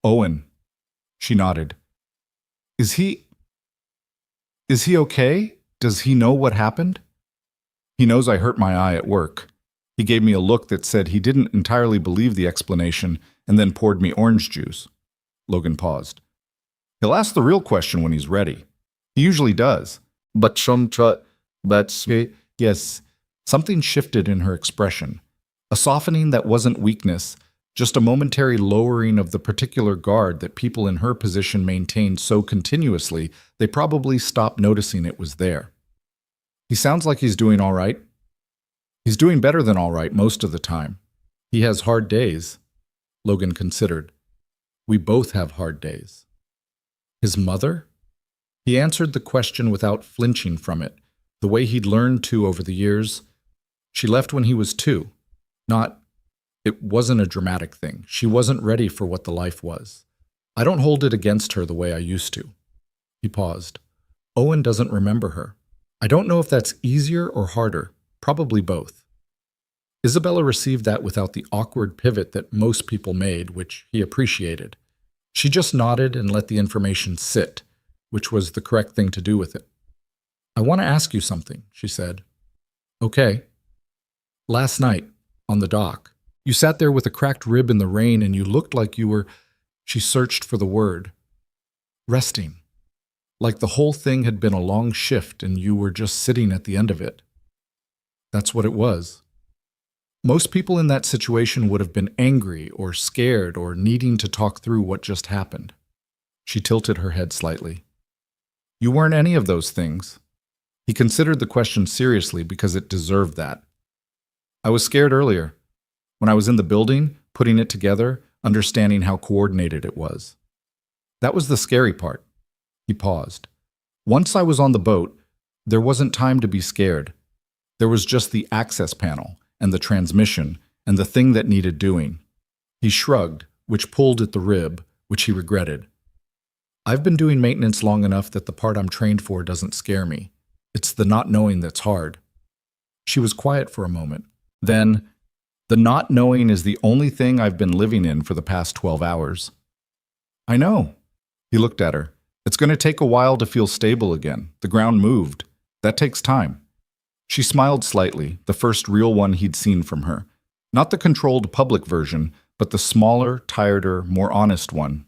Speaker 1: "Owen." She nodded. Is he okay? Does he know what happened?" "He knows I hurt my eye at work." He gave me a look that said he didn't entirely believe the explanation and then poured me orange juice. Logan paused. "He'll ask the real question when he's ready. He usually does." Yes, something shifted in her expression. A softening that wasn't weakness, just a momentary lowering of the particular guard that people in her position maintained so continuously they probably stopped noticing it was there. "He sounds like he's doing all right." "He's doing better than all right most of the time. He has hard days." Logan considered. "We both have hard days." "His mother?" He answered the question without flinching from it, the way he'd learned to over the years. "She left when he was 2. It wasn't a dramatic thing. She wasn't ready for what the life was. I don't hold it against her the way I used to." He paused. "Owen doesn't remember her."
Speaker 2: I don't know if that's easier or harder, probably both. Isabella received that without the awkward pivot that most people made, which he appreciated. She just nodded and let the information sit, which was the correct thing to do with it. I want to ask you something, she said. Okay. Last night, on the dock, you sat there with a cracked rib in the rain and you looked like you were, she searched for the word, resting. Like the whole thing had been a long shift and you were just sitting at the end of it. That's what it was. Most people in that situation would have been angry or scared or needing to talk through what just happened. She tilted her head slightly. You weren't any of those things. He considered the question seriously because it deserved that. I was scared earlier. When I was in the building, putting it together, understanding how coordinated it was. That was the scary part. He paused. Once I was on the boat, there wasn't time to be scared. There was just the access panel and the transmission and the thing that needed doing. He shrugged, which pulled at the rib, which he regretted. I've been doing maintenance long enough that the part I'm trained for doesn't scare me. It's the not knowing that's hard. She was quiet for a moment. Then, the not knowing is the only thing I've been living in for the past 12 hours. I know. He looked at her. It's going to take a while to feel stable again. The ground moved. That takes time. She smiled slightly, the first real one he'd seen from her. Not the controlled public version, but the smaller, tireder, more honest one.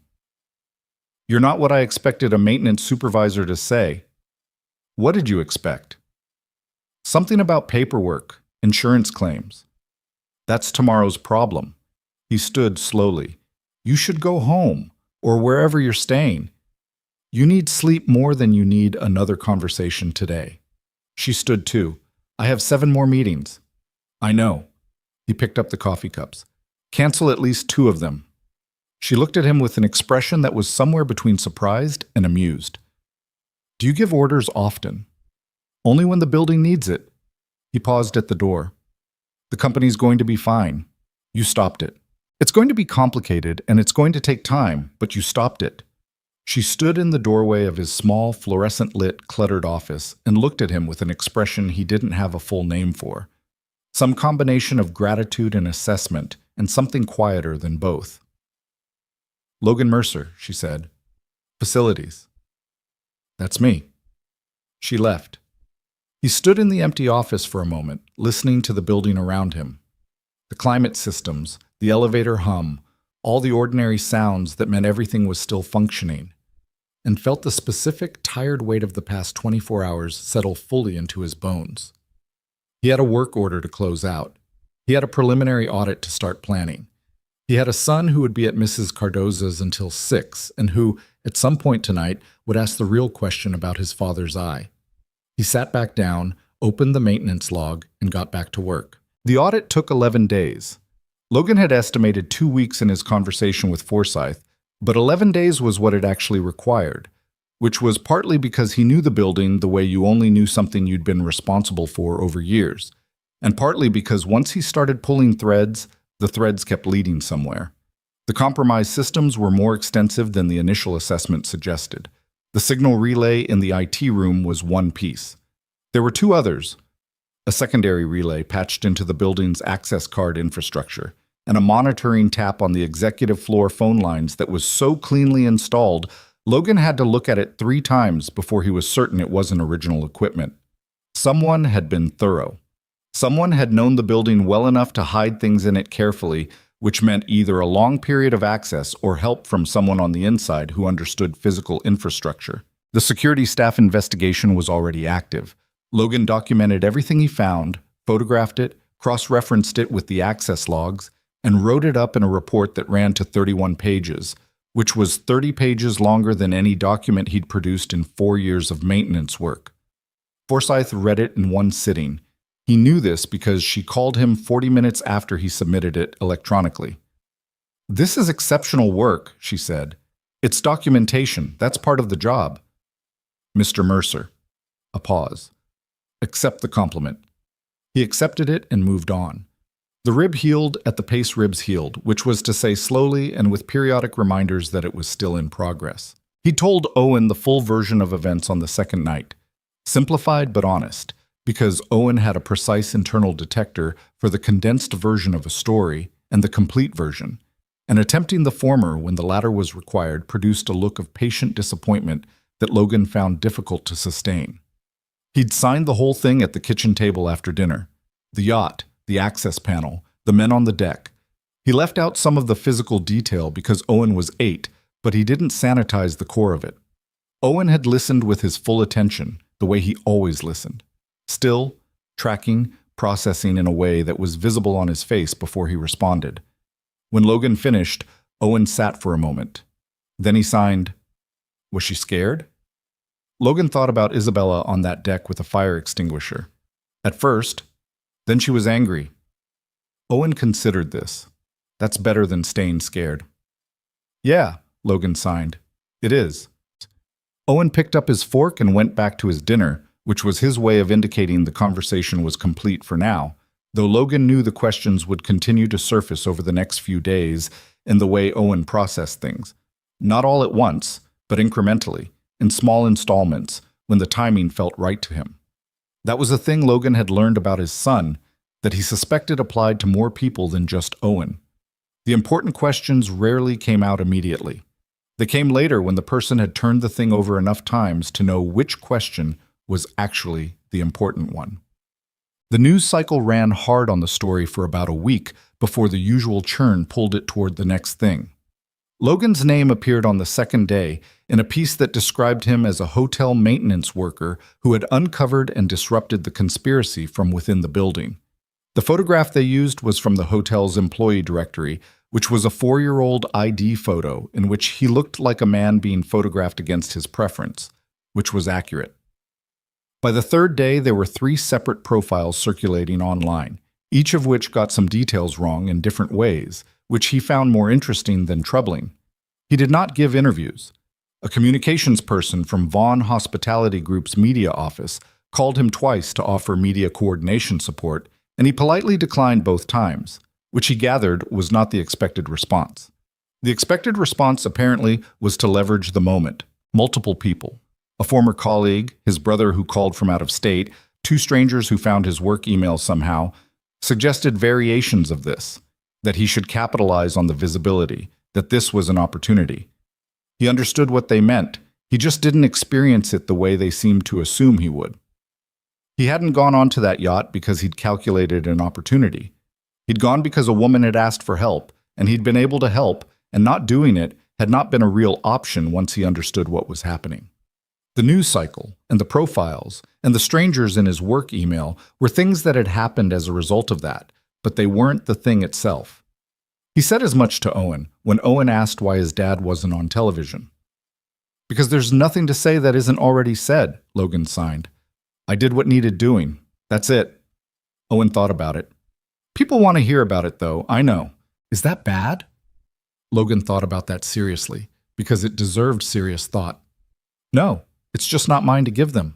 Speaker 2: You're not what I expected a maintenance supervisor to say. What did you expect? Something about paperwork, insurance claims. That's tomorrow's problem. He stood slowly. You should go home, or wherever you're staying. You need sleep more than you need another conversation today. She stood too. I have 7 more meetings. I know. He picked up the coffee cups. Cancel at least 2 of them. She looked at him with an expression that was somewhere between surprised and amused. Do you give orders often? Only when the building needs it. He paused at the door. The company's going to be fine. You stopped it. It's going to be complicated and it's going to take time, but you stopped it. She stood in the doorway of his small, fluorescent-lit, cluttered office and looked at him with an expression he didn't have a full name for. Some combination of gratitude and assessment, and something quieter than both. Logan Mercer, she said. Facilities. That's me. She left. He stood in the empty office for a moment, listening to the building around him. The climate systems, the elevator hum, all the ordinary sounds that meant everything was still functioning, and felt the specific, tired weight of the past 24 hours settle fully into his bones. He had a work order to close out. He had a preliminary audit to start planning. He had a son who would be at Mrs. Cardoza's until 6, and who, at some point tonight, would ask the real question about his father's eye. He sat back down, opened the maintenance log, and got back to work. The audit took 11 days. Logan had estimated 2 weeks in his conversation with Forsyth, but 11 days was what it actually required, which was partly because he knew the building the way you only knew something you'd been responsible for over years, and partly because once he started pulling threads, the threads kept leading somewhere. The compromised systems were more extensive than the initial assessment suggested. The signal relay in the IT room was one piece. There were 2 others, a secondary relay patched into the building's access card infrastructure, and a monitoring tap on the executive floor phone lines that was so cleanly installed, Logan had to look at it 3 times before he was certain it wasn't original equipment. Someone had been thorough. Someone had known the building well enough to hide things in it carefully, which meant either a long period of access or help from someone on the inside who understood physical infrastructure. The security staff investigation was already active. Logan documented everything he found, photographed it, cross-referenced it with the access logs, and wrote it up in a report that ran to 31 pages, which was 30 pages longer than any document he'd produced in 4 years of maintenance work. Forsyth read it in one sitting. He knew this because she called him 40 minutes after he submitted it electronically. This is exceptional work, she said. It's documentation. That's part of the job. Mr. Mercer. A pause. Accept the compliment. He accepted it and moved on. The rib healed at the pace ribs healed, which was to say slowly and with periodic reminders that it was still in progress. He told Owen the full version of events on the second night.
Speaker 1: Simplified but honest, because Owen had a precise internal detector for the condensed version of a story and the complete version, and attempting the former when the latter was required produced a look of patient disappointment that Logan found difficult to sustain. He'd signed the whole thing at the kitchen table after dinner. The yacht, the access panel, the men on the deck. He left out some of the physical detail because Owen was 8, but he didn't sanitize the core of it. Owen had listened with his full attention, the way he always listened. Still, tracking, processing in a way that was visible on his face before he responded. When Logan finished, Owen sat for a moment. Then he signed, "Was she scared?" Logan thought about Isabella on that deck with a fire extinguisher. At first, then she was angry. Owen considered this. That's better than staying scared. "Yeah," Logan signed. "It is." Owen picked up his fork and went back to his dinner, which was his way of indicating the conversation was complete for now, though Logan knew the questions would continue to surface over the next few days in the way Owen processed things. Not all at once, but incrementally, in small installments, when the timing felt right to him. That was a thing Logan had learned about his son that he suspected applied to more people than just Owen. The important questions rarely came out immediately. They came later when the person had turned the thing over enough times to know which question was actually the important one. The news cycle ran hard on the story for about a week before the usual churn pulled it toward the next thing. Logan's name appeared on the second day in a piece that described him as a hotel maintenance worker who had uncovered and disrupted the conspiracy from within the building. The photograph they used was from the hotel's employee directory, which was a 4-year-old ID photo in which he looked like a man being photographed against his preference, which was accurate. By the third day, there were 3 separate profiles circulating online, each of which got some details wrong in different ways, which he found more interesting than troubling. He did not give interviews. A communications person from Vaughn Hospitality Group's media office called him twice to offer media coordination support, and he politely declined both times, which he gathered was not the expected response. The expected response apparently was to leverage the moment. Multiple people. A former colleague, his brother who called from out of state, 2 strangers who found his work email somehow, suggested variations of this, that he should capitalize on the visibility, that this was an opportunity. He understood what they meant. He just didn't experience it the way they seemed to assume he would. He hadn't gone onto that yacht because he'd calculated an opportunity. He'd gone because a woman had asked for help, and he'd been able to help, and not doing it had not been a real option once he understood what was happening. The news cycle, and the profiles, and the strangers in his work email were things that had happened as a result of that, but they weren't the thing itself. He said as much to Owen when Owen asked why his dad wasn't on television. "Because there's nothing to say that isn't already said," Logan signed. "I did what needed doing. That's it." Owen thought about it. "People want to hear about it, though, I know. Is that bad?" Logan thought about that seriously, because it deserved serious thought. "No, it's just not mine to give them."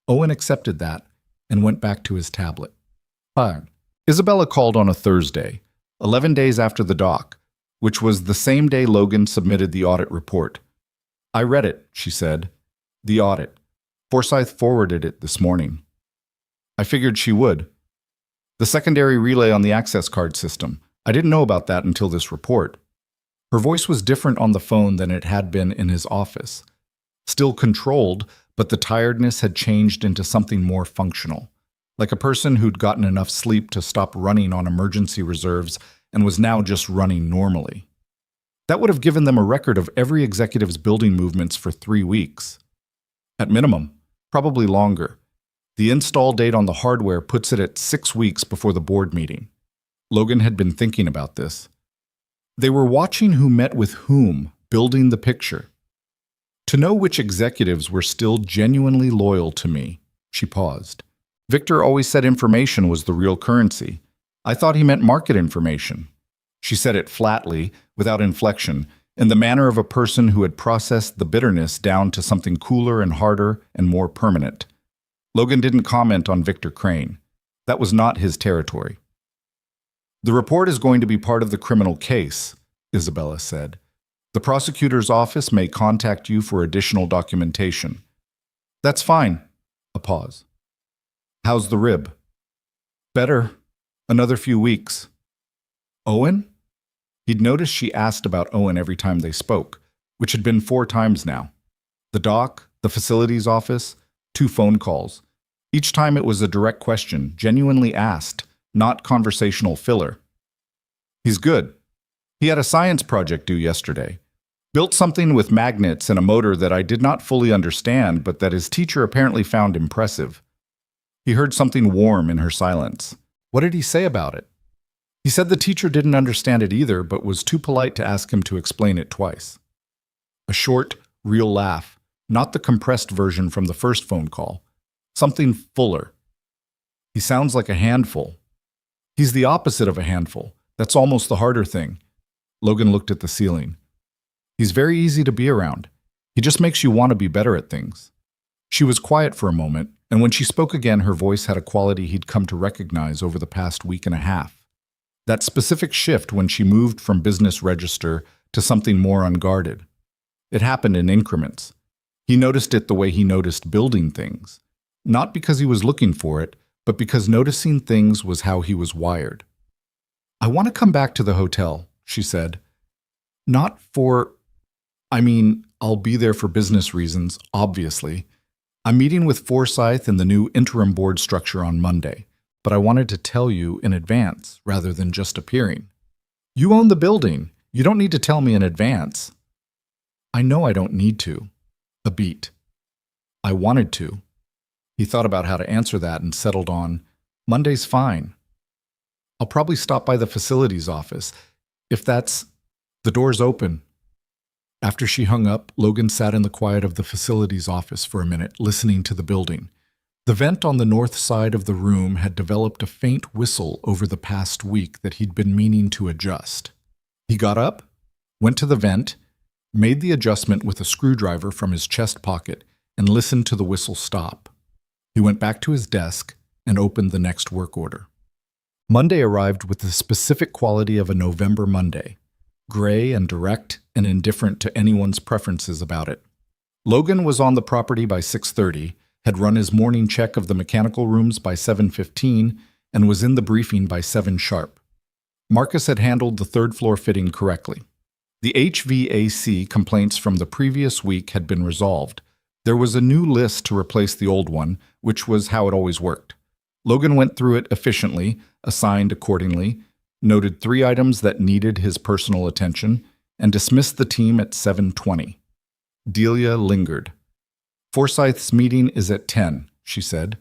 Speaker 1: Owen accepted that and went back to his tablet. Fine. Isabella called on a Thursday, 11 days after the doc, which was the same day Logan submitted the audit report. "I read it," she said. "The audit. Forsyth forwarded it this morning." "I figured she would. The secondary relay on the access card system. I didn't know about that until this report." Her voice was different on the phone than it had been in his office. Still controlled, but the tiredness had changed into something more functional. Like a person who'd gotten enough sleep to stop running on emergency reserves and was now just running normally. That would have given them a record of every executive's building movements for 3 weeks. At minimum, probably longer. The install date on the hardware puts it at 6 weeks before the board meeting. Logan had been thinking about this. They were watching who met with whom, building the picture. To know which executives were still genuinely loyal to me, she paused. Victor always said information was the real currency. I thought he meant market information. She said it flatly, without inflection, in the manner of a person who had processed the bitterness down to something cooler and harder and more permanent. Logan didn't comment on Victor Crane. That was not his territory. "The report is going to be part of the criminal case," Isabella said. "The prosecutor's office may contact you for additional documentation." "That's fine," A pause. How's the rib? Better. Another few weeks. Owen? He'd noticed she asked about Owen every time they spoke, which had been 4 times now. The doc, the facilities office, 2 phone calls. Each time it was a direct question, genuinely asked, not conversational filler. He's good. He had a science project due yesterday. Built something with magnets and a motor that I did not fully understand, but that his teacher apparently found impressive. He heard something warm in her silence. What did he say about it? He said the teacher didn't understand it either, but was too polite to ask him to explain it twice. A short, real laugh, not the compressed version from the first phone call. Something fuller. He sounds like a handful. He's the opposite of a handful. That's almost the harder thing. Logan looked at the ceiling. He's very easy to be around. He just makes you want to be better at things. She was quiet for a moment, and when she spoke again, her voice had a quality he'd come to recognize over the past week and a half. That specific shift when she moved from business register to something more unguarded. It happened in increments. He noticed it the way he noticed building things. Not because he was looking for it, but because noticing things was how he was wired. I want to come back to the hotel, she said. Not for... I'll be there for business reasons, obviously. I'm meeting with Forsyth and the new interim board structure on Monday, but I wanted to tell you in advance rather than just appearing. You own the building. You don't need to tell me in advance. I know I don't need to. A beat. I wanted to. He thought about how to answer that and settled on, Monday's fine. I'll probably stop by the facilities office. If that's... The door's open. After she hung up, Logan sat in the quiet of the facilities office for a minute, listening to the building. The vent on the north side of the room had developed a faint whistle over the past week that he'd been meaning to adjust. He got up, went to the vent, made the adjustment with a screwdriver from his chest pocket, and listened to the whistle stop. He went back to his desk and opened the next work order. Monday arrived with the specific quality of a November Monday. Gray and direct and indifferent to anyone's preferences about it. Logan was on the property by 6:30, had run his morning check of the mechanical rooms by 7:15, and was in the briefing by 7 sharp. Marcus had handled the 3rd floor fitting correctly. The HVAC complaints from the previous week had been resolved. There was a new list to replace the old one, which was how it always worked. Logan went through it efficiently, assigned accordingly, noted 3 items that needed his personal attention, and dismissed the team at 7:20. Delia lingered. Forsyth's meeting is at 10, she said.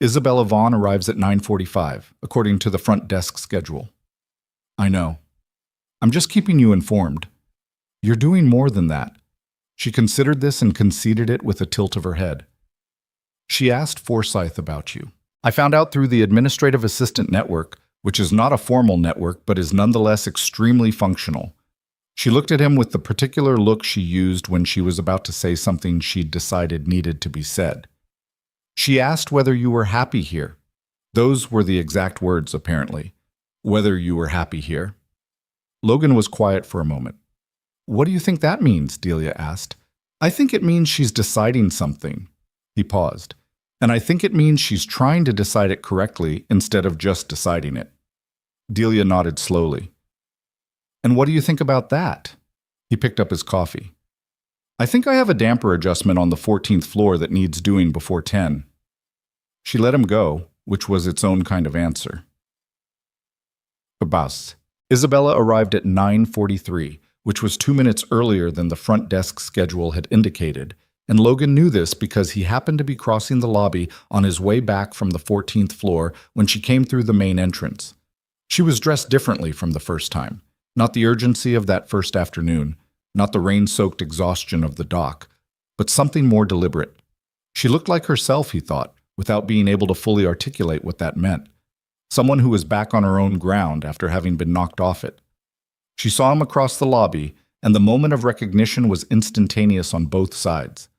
Speaker 1: Isabella Vaughn arrives at 9:45, according to the front desk schedule. I know. I'm just keeping you informed. You're doing more than that. She considered this and conceded it with a tilt of her head. She asked Forsyth about you. I found out through the administrative assistant network, which is not a formal network but is nonetheless extremely functional. She looked at him with the particular look she used when she was about to say something she'd decided needed to be said. She asked whether you were happy here. Those were the exact words, apparently. Whether you were happy here. Logan was quiet for a moment. What do you think that means? Delia asked. I think it means she's deciding something. He paused. And I think it means she's trying to decide it correctly instead of just deciding it. Delia nodded slowly. And what do you think about that? He picked up his coffee. I think I have a damper adjustment on the 14th floor that needs doing before 10. She let him go, which was its own kind of answer. Babas. Isabella arrived at 9:43, which was 2 minutes earlier than the front desk schedule had indicated, and Logan knew this because he happened to be crossing the lobby on his way back from the 14th floor when she came through the main entrance. She was dressed differently from the first time. Not the urgency of that first afternoon, not the rain-soaked exhaustion of the dock, but something more deliberate. She looked like herself, he thought, without being able to fully articulate what that meant. Someone who was back on her own ground after having been knocked off it. She saw him across the lobby, and the moment of recognition was instantaneous on both sides.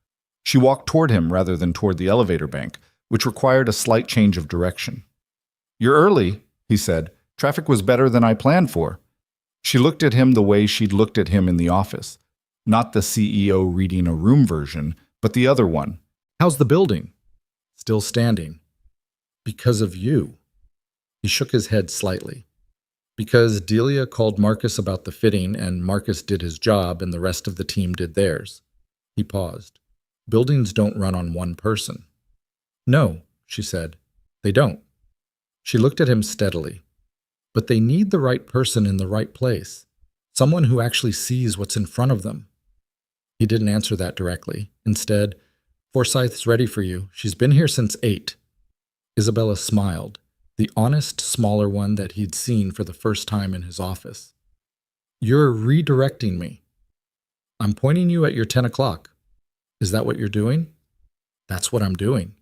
Speaker 1: She walked toward him rather than toward the elevator bank, which required a slight change of direction. You're early, he said. Traffic was better than I planned for. She looked at him the way she'd looked at him in the office. Not the CEO reading a room version, but the other one. How's the building?
Speaker 2: still standing. Because of you. He shook his head slightly. Because Delia called Marcus about the fitting and Marcus did his job and the rest of the team did theirs. He paused. Buildings don't run on one person. No, she said. They don't. She looked at him steadily. But they need the right person in the right place. Someone who actually sees what's in front of them. He didn't answer that directly. Instead, Forsyth's ready for you. She's been here since 8. Isabella smiled, the honest, smaller one that he'd seen for the first time in his office. You're redirecting me. I'm pointing you at your 10 o'clock. Is that what you're doing? That's what I'm doing.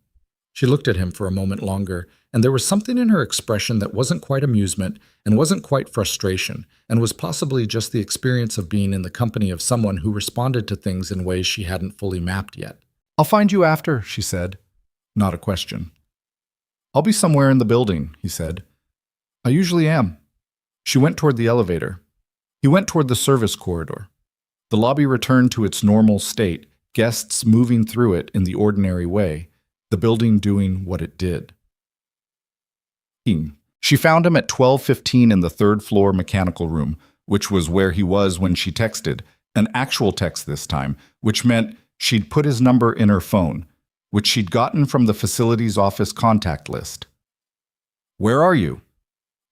Speaker 2: She looked at him for a moment longer, and there was something in her expression that wasn't quite amusement and wasn't quite frustration, and was possibly just the experience of being in the company of someone who responded to things in ways she hadn't fully mapped yet.
Speaker 1: I'll find you after, she said. Not a question. I'll be somewhere in the building, he said. I usually am. She went toward the elevator. He went toward the service corridor. The lobby returned to its normal state, guests moving through it in the ordinary way, the building doing what it did. She found him at 12:15 in the third-floor mechanical room, which was where he was when she texted, an actual text this time, which meant she'd put his number in her phone, which she'd gotten from the facility's office contact list. Where are you?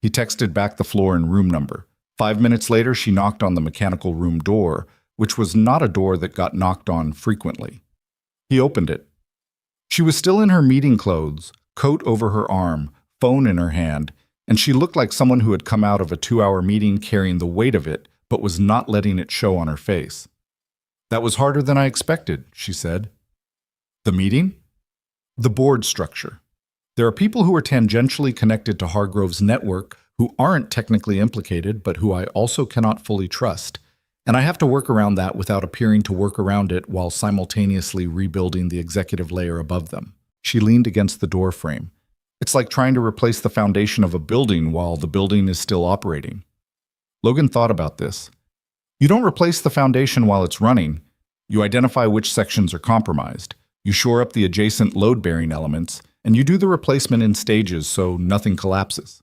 Speaker 1: He texted back the floor and room number. 5 minutes later, she knocked on the mechanical room door, which was not a door that got knocked on frequently. He opened it. She was still in her meeting clothes, coat over her arm, phone in her hand, and she looked like someone who had come out of a 2-hour meeting carrying the weight of it, but was not letting it show on her face. That was harder than I expected, she said. The meeting? The board structure. There are people who are tangentially connected to Hargrove's network who aren't technically implicated, but who I also cannot fully trust. And I have to work around that without appearing to work around it while simultaneously rebuilding the executive layer above them. She leaned against the door frame. It's like trying to replace the foundation of a building while the building is still operating. Logan thought about this. You don't replace the foundation while it's running. You identify which sections are compromised. You shore up the adjacent load-bearing elements, and you do the replacement in stages so nothing collapses.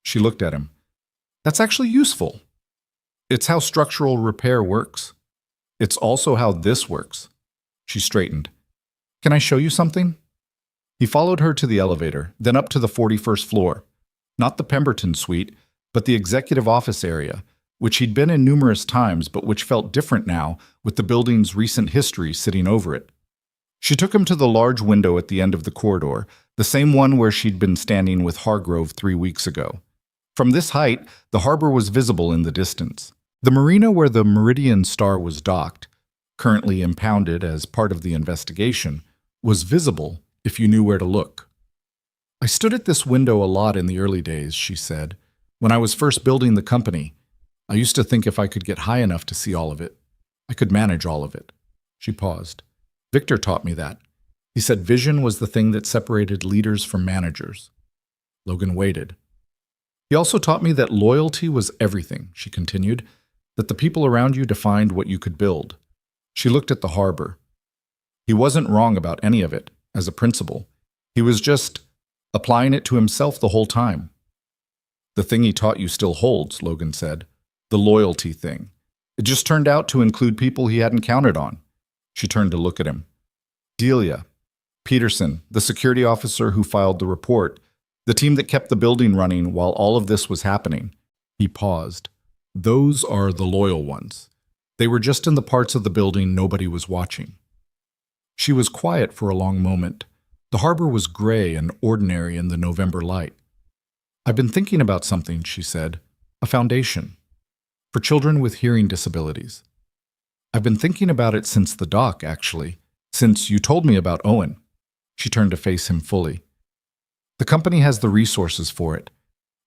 Speaker 1: She looked at him. That's actually useful. It's how structural repair works. It's also how this works. She straightened. Can I show you something? He followed her to the elevator, then up to the 41st floor. Not the Pemberton suite, but the executive office area, which he'd been in numerous times but which felt different now with the building's recent history sitting over it. She took him to the large window at the end of the corridor, the same one where she'd been standing with Hargrove 3 weeks ago. From this height, the harbor was visible in the distance. The marina where the Meridian Star was docked, currently impounded as part of the investigation, was visible if you knew where to look. I stood at this window a lot in the early days, she said. When I was first building the company, I used to think if I could get high enough to see all of it, I could manage all of it. She paused. Victor taught me that. He said vision was the thing that separated leaders from managers. Logan waited. He also taught me that loyalty was everything, she continued, that the people around you defined what you could build. She looked at the harbor. He wasn't wrong about any of it, as a principle. He was just applying it to himself the whole time. The thing he taught you still holds, Logan said. The loyalty thing. It just turned out to include people he hadn't counted on. She turned to look at him. Delia, Peterson, the security officer who filed the report, the team that kept the building running while all of this was happening. He paused. Those are the loyal ones. They were just in the parts of the building nobody was watching. She was quiet for a long moment. The harbor was gray and ordinary in the November light. I've been thinking about something, she said. A foundation. For children with hearing disabilities. I've been thinking about it since the doc, actually. Since you told me about Owen. She turned to face him fully. The company has the resources for it.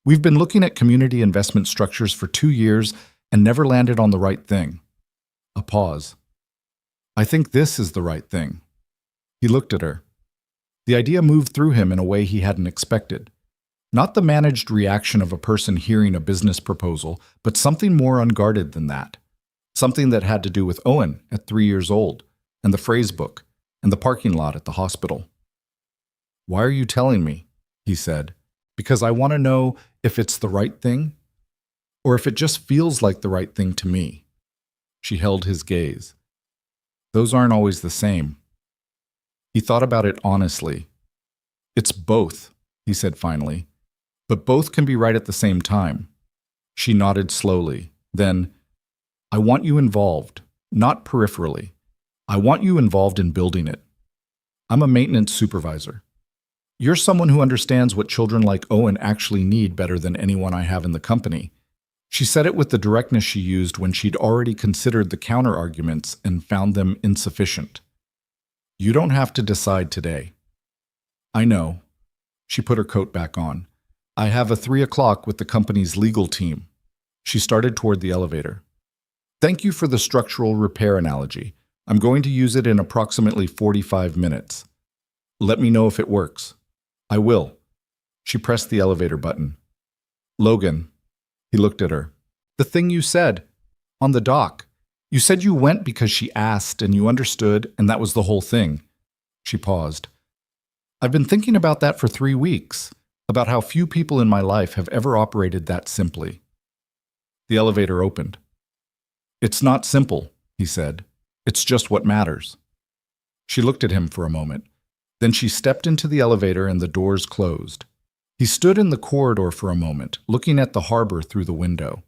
Speaker 1: We've been looking at community investment structures for 2 years and never landed on the right thing. A pause. I think this is the right thing. He looked at her. The idea moved through him in a way he hadn't expected. Not the managed reaction of a person hearing a business proposal, but something more unguarded than that. Something that had to do with Owen at 3 years old, and the phrase book, and the parking lot at the hospital.
Speaker 2: "Why are you telling me?" he said. "Because I want to know if it's the right thing, or if it just feels like the right thing to me." She held his gaze. "Those aren't always the same." He thought about it honestly. "It's both," he said finally. "But both can be right at the same time." She nodded slowly. Then, "I want you involved, not peripherally. I want you involved in building it. I'm a maintenance supervisor. You're someone who understands what children like Owen actually need better than anyone I have in the company." She said it with the directness she used when she'd already considered the counter-arguments and found them insufficient. "You don't have to decide today." "I know." She put her coat back on. "I have a 3 o'clock with the company's legal team." She started toward the elevator. "Thank you for the structural repair analogy. I'm going to use it in approximately 45 minutes. Let me know if it works." "I will." She pressed the elevator button. "Logan." He looked at her. "The thing you said. On the dock. You said you went because she asked and you understood, and that was the whole thing." She paused. "I've been thinking about that for 3 weeks, about how few people in my life have ever operated that simply." The elevator opened. "It's not simple," he said. "It's just what matters." She looked at him for a moment. Then she stepped into the elevator and the doors closed. He stood in the corridor for a moment, looking at the harbor through the window.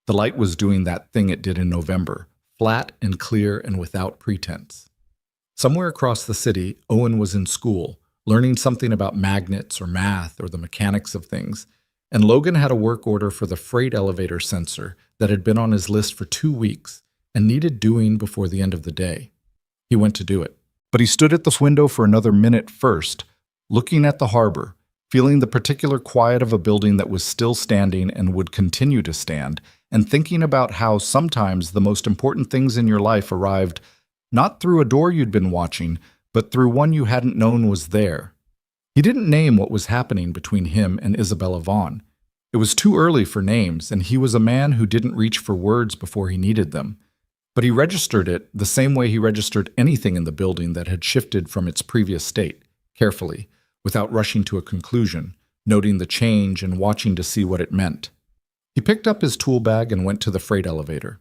Speaker 2: The light was doing that thing it did in November, flat and clear and without pretense. Somewhere across the city, Owen was in school, learning something about magnets or math or the mechanics of things, and Logan had a work order for the freight elevator sensor that had been on his list for 2 weeks and needed doing before the end of the day. He went to do it. But he stood at the window for another minute first, looking at the harbor, feeling the particular quiet of a building that was still standing and would continue to stand, and thinking about how sometimes the most important things in your life arrived not through a door you'd been watching, but through one you hadn't known was there. He didn't name what was happening between him and Isabella Vaughn. It was too early for names, and he was a man who didn't reach for words before he needed them. But he registered it the same way he registered anything in the building that had shifted from its previous state, carefully, without rushing to a conclusion, noting the change and watching to see what it meant. He picked up his tool bag and went to the freight elevator.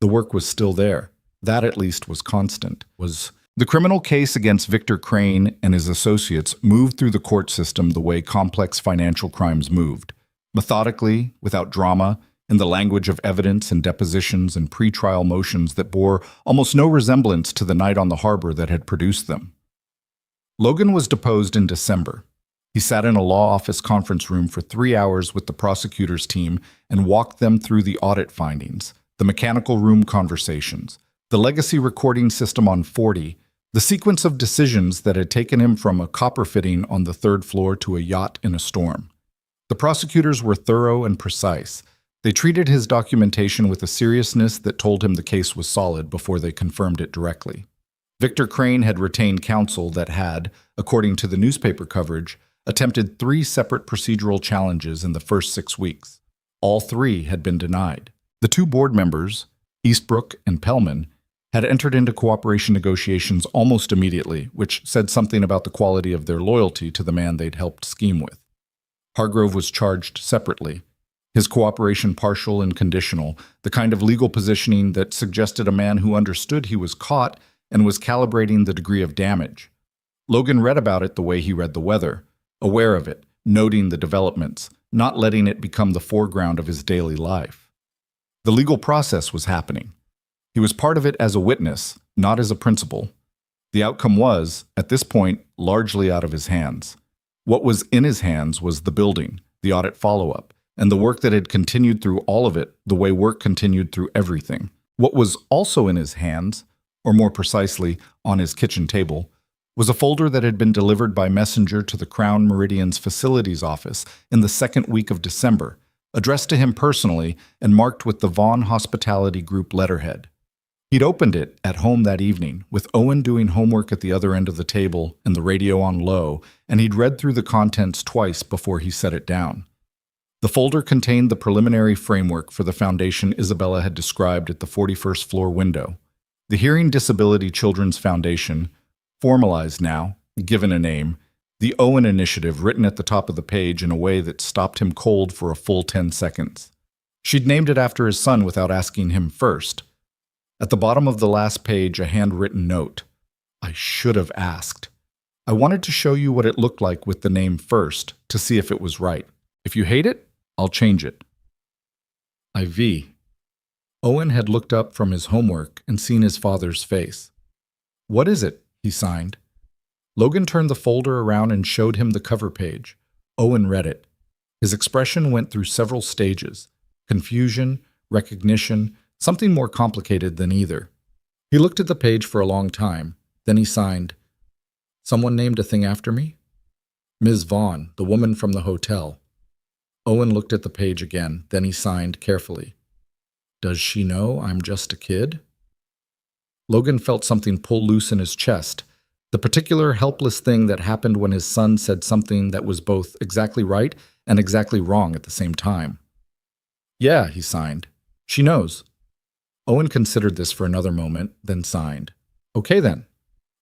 Speaker 2: The work was still there. That, at least, was constant. The criminal case against Victor Crane and his associates moved through the court system the way complex financial crimes moved, methodically, without drama, in the language of evidence and depositions and pretrial motions that bore almost no resemblance to the night on the harbor that had produced them. Logan was deposed in December. He sat in a law office conference room for 3 hours with the prosecutor's team and walked them through the audit findings, the mechanical room conversations, the legacy recording system on 40, the sequence of decisions that had taken him from a copper fitting on the 3rd floor to a yacht in a storm. The prosecutors were thorough and precise. They treated his documentation with a seriousness that told him the case was solid before they confirmed it directly. Victor Crane had retained counsel that had, according to the newspaper coverage, attempted 3 separate procedural challenges in the first 6 weeks. All 3 had been denied. The 2 board members, Eastbrook and Pellman, had entered into cooperation negotiations almost immediately, which said something about the quality of their loyalty to the man they'd helped scheme with. Hargrove was charged separately. His cooperation partial and conditional, the kind of legal positioning that suggested a man who understood he was caught and was calibrating the degree of damage. Logan read about it the way he read the weather, aware of it, noting the developments, not letting it become the foreground of his daily life. The legal process was happening. He was part of it as a witness, not as a principal. The outcome was, at this point, largely out of his hands. What was in his hands was the building, the audit follow-up, and the work that had continued through all of it, the way work continued through everything. What was also in his hands, or more precisely, on his kitchen table, was a folder that had been delivered by messenger to the Crown Meridian's facilities office in the 2nd week of December, addressed to him personally and marked with the Vaughn Hospitality Group letterhead. He'd opened it at home that evening, with Owen doing homework at the other end of the table and the radio on low, and he'd read through the contents twice before he set it down. The folder contained the preliminary framework for the foundation Isabella had described at the 41st floor window. The Hearing Disability Children's Foundation, formalized now, given a name,
Speaker 1: The Owen Initiative written at the top of the page in a way that stopped him cold for a full 10 seconds. She'd named it after his son without asking him first. At the bottom of the last page, a handwritten note. I should have asked. I wanted to show you what it looked like with the name first, to see if it was right. If you hate it, I'll change it. IV. Owen had looked up from his homework and seen his father's face. What is it? He signed. Logan turned the folder around and showed him the cover page. Owen read it. His expression went through several stages: confusion, recognition, something more complicated than either. He looked at the page for a long time. Then he signed. Someone named a thing after me? Ms. Vaughn, the woman from the hotel. Owen looked at the page again. Then he signed carefully. Does she know I'm just a kid? Logan felt something pull loose in his chest. The particular helpless thing that happened when his son said something that was both exactly right and exactly wrong at the same time. Yeah, he signed. She knows. Owen considered this for another moment, then signed. Okay then,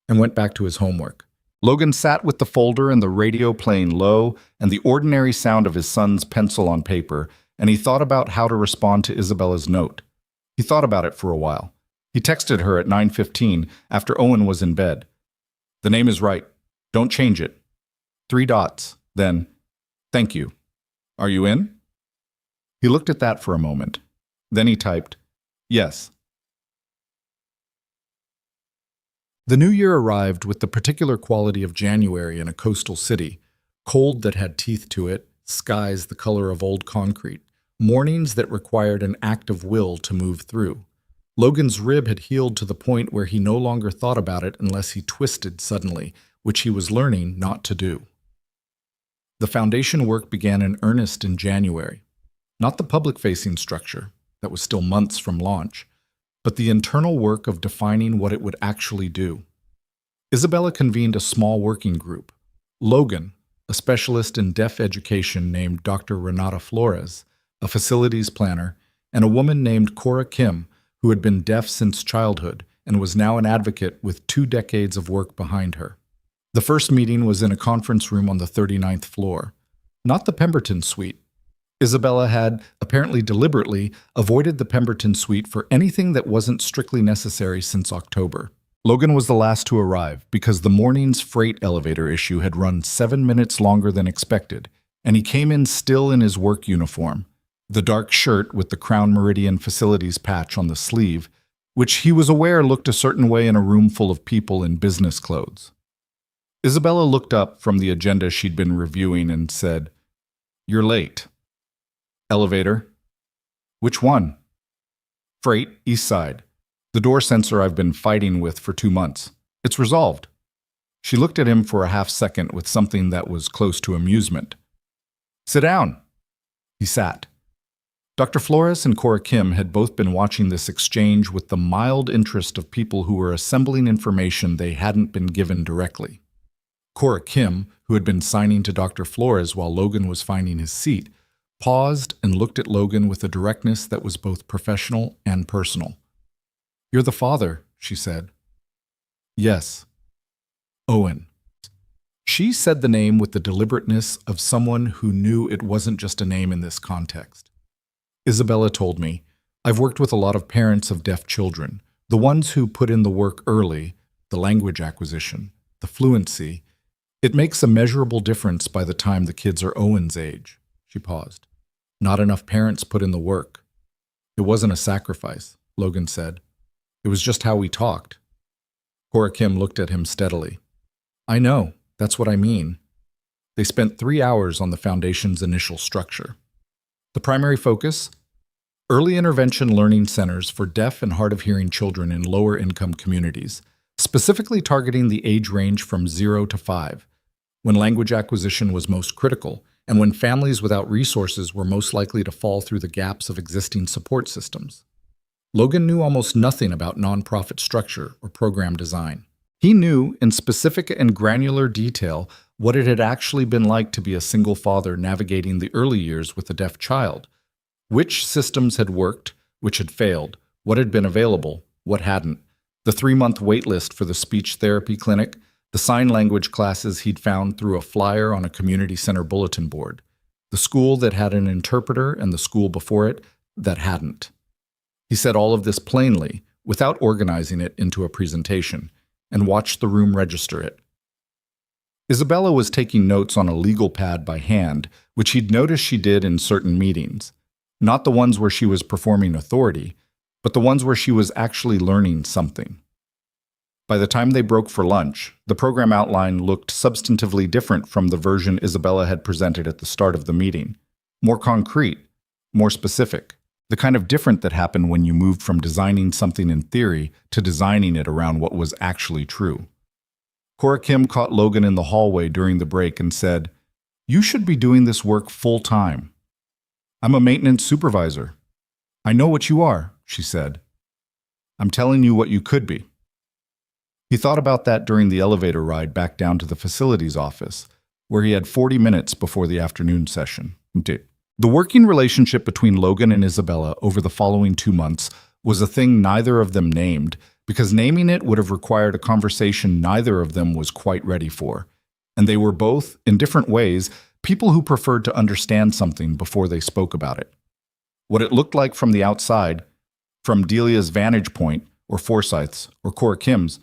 Speaker 1: and went back to his homework. Logan sat with the folder and the radio playing low and the ordinary sound of his son's pencil on paper, and he thought about how to respond to Isabella's note. He thought about it for a while. He texted her at 9:15 after Owen was in bed. The name is right. Don't change it. 3 dots. Then, thank you. Are you in? He looked at that for a moment. Then he typed, yes. The new year arrived with the particular quality of January in a coastal city, cold that had teeth to it, skies the color of old concrete, mornings that required an act of will to move through. Logan's rib had healed to the point where he no longer thought about it unless he twisted suddenly, which he was learning not to do. The foundation work began in earnest in January. Not the public-facing structure, that was still months from launch, but the internal work of defining what it would actually do. Isabella convened a small working group. Logan, a specialist in deaf education named Dr. Renata Flores, a facilities planner, and a woman named Cora Kim, who had been deaf since childhood and was now an advocate with 2 decades of work behind her. The first meeting was in a conference room on the 39th floor, not the Pemberton suite. Isabella had, apparently deliberately, avoided the Pemberton suite for anything that wasn't strictly necessary since October. Logan was the last to arrive because the morning's freight elevator issue had run 7 minutes longer than expected, and he came in still in his work uniform, the dark shirt with the Crown Meridian Facilities patch on the sleeve, which he was aware looked a certain way in a room full of people in business clothes. Isabella looked up from the agenda she'd been reviewing and said, "You're late." Elevator. Which one? Freight, east side. The door sensor I've been fighting with for 2 months. It's resolved. She looked at him for a half second with something that was close to amusement. Sit down. He sat. Dr. Flores and Cora Kim had both been watching this exchange with the mild interest of people who were assembling information they hadn't been given directly. Cora Kim, who had been signing to Dr. Flores while Logan was finding his seat, paused and looked at Logan with a directness that was both professional and personal. "You're the father," she said. "Yes." "Owen." She said the name with the deliberateness of someone who knew it wasn't just a name in this context. Isabella told me, "I've worked with a lot of parents of deaf children, the ones who put in the work early, the language acquisition, the fluency. It makes a measurable difference by the time the kids are Owen's age." She paused. "Not enough parents put in the work." "It wasn't a sacrifice," Logan said. "It was just how we talked." Cora Kim looked at him steadily. "I know, that's what I mean." They spent 3 hours on the foundation's initial structure. The primary focus? Early intervention learning centers for deaf and hard-of-hearing children in lower-income communities, specifically targeting the age range from 0 to 5, when language acquisition was most critical and when families without resources were most likely to fall through the gaps of existing support systems. Logan knew almost nothing about nonprofit structure or program design. He knew, in specific and granular detail, what it had actually been like to be a single father navigating the early years with a deaf child, which systems had worked, which had failed, what had been available, what hadn't, the 3-month wait list for the speech therapy clinic,
Speaker 2: the sign language classes he'd found through a flyer on a community center bulletin board, the school that had an interpreter and the school before it that hadn't. He said all of this plainly, without organizing it into a presentation, and watched the room register it. Isabella was taking notes on a legal pad by hand, which he'd noticed she did in certain meetings. Not the ones where she was performing authority, but the ones where she was actually learning something. By the time they broke for lunch, the program outline looked substantively different from the version Isabella had presented at the start of the meeting. More concrete, more specific, the kind of different that happened when you moved from designing something in theory to designing it around what was actually true. Cora Kim caught Logan in the hallway during the break and said, "You should be doing this work full-time." "I'm a maintenance supervisor." "I know what you are," she said. "I'm telling you what you could be." He thought about that during the elevator ride back down to the facilities office, where he had 40 minutes before the afternoon session. The working relationship between Logan and Isabella over the following 2 months was a thing neither of them named, because naming it would have required a conversation neither of them was quite ready for. And they were both, in different ways, people who preferred to understand something before they spoke about it. What it looked like from the outside, from Delia's vantage point, or Forsyth's, or Cora Kim's,